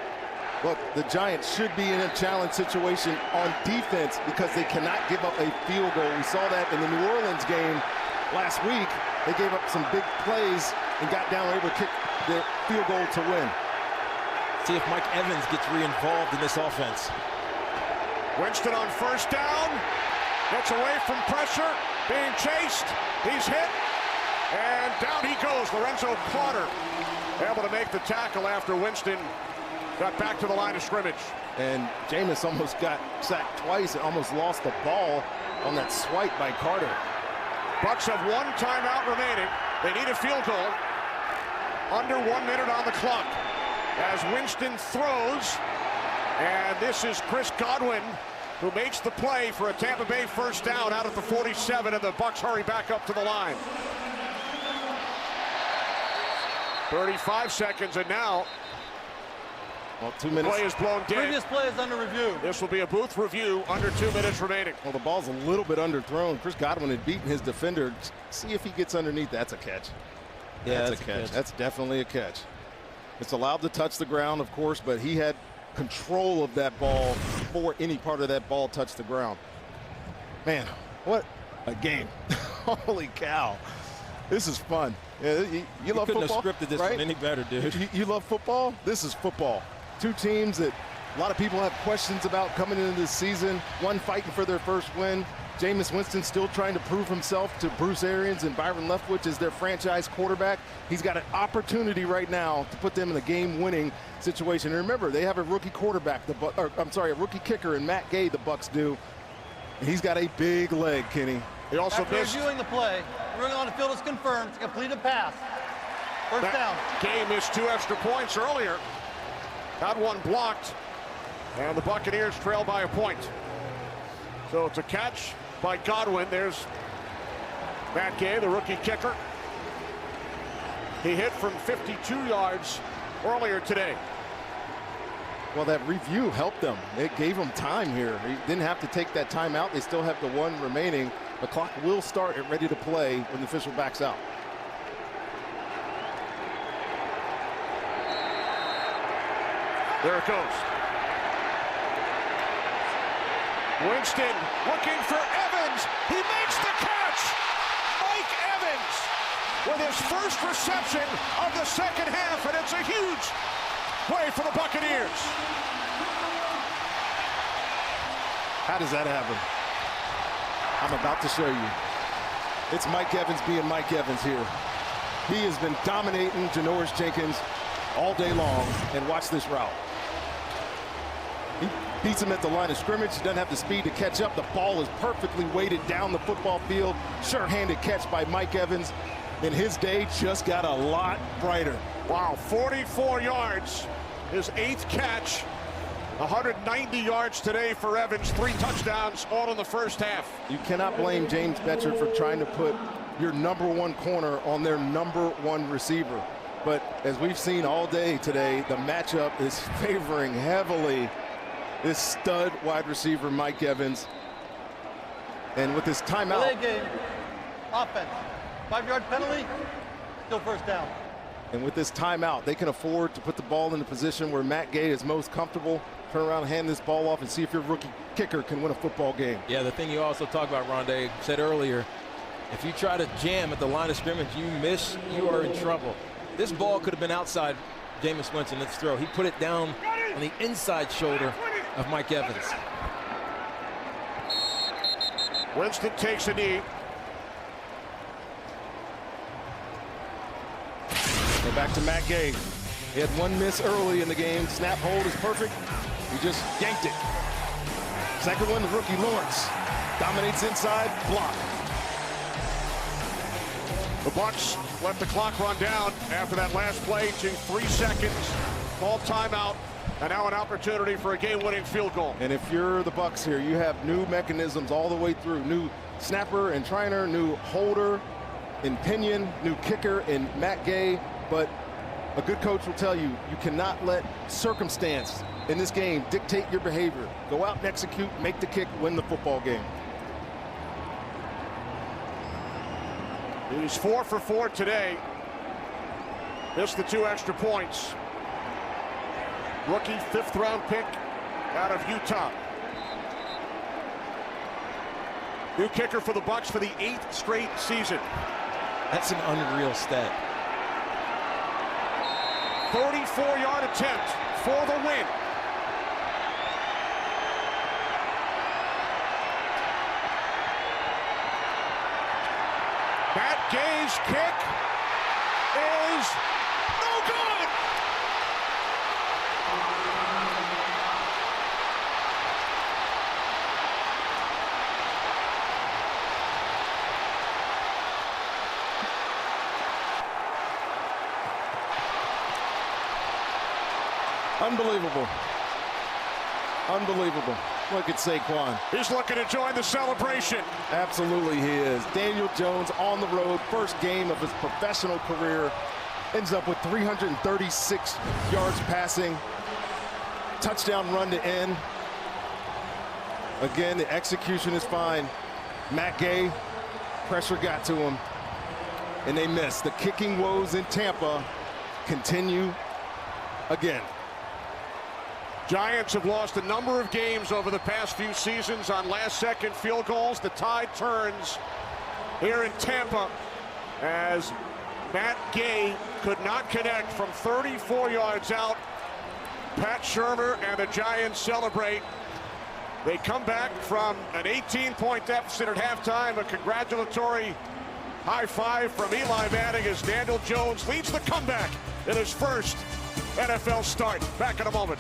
Look, the Giants should be in a challenge situation on defense because they cannot give up a field goal. We saw that in the New Orleans game last week. They gave up some big plays and got down, able to kick the field goal to win. See if Mike Evans gets re-involved in this offense. Winston on first down. Gets away from pressure. Being chased. He's hit. And down he goes. Lorenzo Carter able to make the tackle after Winston got back to the line of scrimmage. And Jameis almost got sacked twice and almost lost the ball on that swipe by Carter. Bucs have 1 timeout remaining. They need a field goal. Under 1 minute on the clock. As Winston throws, and this is Chris Godwin who makes the play for a Tampa Bay first down out at the 47, and the Bucs hurry back up to the line. 35 seconds, and now well, 2 minutes. Play is blown dead. Previous play is under review. This will be a booth review. Under 2 minutes remaining. Well, the ball's a little bit underthrown. Chris Godwin had beaten his defender. See if he gets underneath. That's a catch. Yeah, that's a catch. That's definitely a catch. It's allowed to touch the ground, of course, but he had control of that ball before any part of that ball touched the ground. Man, what a game. Holy cow. This is fun. Yeah, you love couldn't football, have scripted this right? one any better, dude. You love football? This is football. 2 teams that a lot of people have questions about coming into this season. One fighting for their first win. Jameis Winston still trying to prove himself to Bruce Arians and Byron Leftwich as their franchise quarterback. He's got an opportunity right now to put them in a game-winning situation. And remember, they have a rookie quarterback, a rookie kicker in Matt Gay, the Bucs do. And he's got a big leg, Kenny. He also After reviewing the play, running on the field is confirmed. Completed pass. First down. Gay missed 2 extra points earlier. Got 1 blocked. And the Buccaneers trail by a point. So it's a catch by Godwin. There's Matt Gay, the rookie kicker. He hit from 52 yards earlier today. Well, that review helped them. It gave them time here. He didn't have to take that time out. They still have the 1 remaining. The clock will start at ready to play when the official backs out. There it goes. Winston looking for Evans. He makes the catch. Mike Evans with his first reception of the second half, and it's a huge play for the Buccaneers. How does that happen? I'm about to show you. It's Mike Evans being Mike Evans here. He has been dominating Janoris Jenkins all day long, and watch this route. He beats him at the line of scrimmage. He doesn't have the speed to catch up. The ball is perfectly weighted down the football field. Sure-handed catch by Mike Evans. And his day just got a lot brighter. Wow, 44 yards. His 8th catch 190 yards today for Evans, 3 touchdowns, all in the first half. You cannot blame James Betcher for trying to put your #1 corner on their #1 receiver. But as we've seen all day today, the matchup is favoring heavily this stud wide receiver, Mike Evans. And with this timeout. Delay game, offense, 5-yard penalty, still first down. And with this timeout, they can afford to put the ball in the position where Matt Gay is most comfortable. Turn around, hand this ball off, and see if your rookie kicker can win a football game. Yeah, the thing you also talk about, Rondé, said earlier, if you try to jam at the line of scrimmage, you miss, you are in trouble. This ball could have been outside Jameis Winston's throw. He put it down on the inside shoulder of Mike Evans. Winston takes a knee. Go back to Matt Gay. He had 1 miss early in the game. Snap hold is perfect. He just yanked it. Second one, the rookie Lawrence dominates inside, block. The Bucs let the clock run down after that last play to 3 seconds. Ball timeout, and now an opportunity for a game-winning field goal. And if you're the Bucs here, you have new mechanisms all the way through. New snapper and trainer, new holder in Pinion, new kicker in Matt Gay. But a good coach will tell you, you cannot let circumstance in this game dictate your behavior. Go out and execute, make the kick, win the football game. He's 4 for 4 today. Missed the 2 extra points. Rookie 5th-round pick out of Utah. New kicker for the Bucs for the 8th straight season. That's an unreal stat. 34-yard attempt for the win. Matt Gay's kick is no good. Unbelievable. Unbelievable. Look at Saquon. He's looking to join the celebration. Absolutely he is. Daniel Jones on the road, first game of his professional career. Ends up with 336 yards passing. Touchdown run to end. Again, the execution is fine. Matt Gay, pressure got to him, and they missed. The kicking woes in Tampa continue again. Giants have lost a number of games over the past few seasons on last-second field goals. The tide turns here in Tampa as Matt Gay could not connect from 34 yards out. Pat Shurmur and the Giants celebrate. They come back from an 18-point deficit at halftime. A congratulatory high five from Eli Manning as Daniel Jones leads the comeback in his first NFL start. Back in a moment.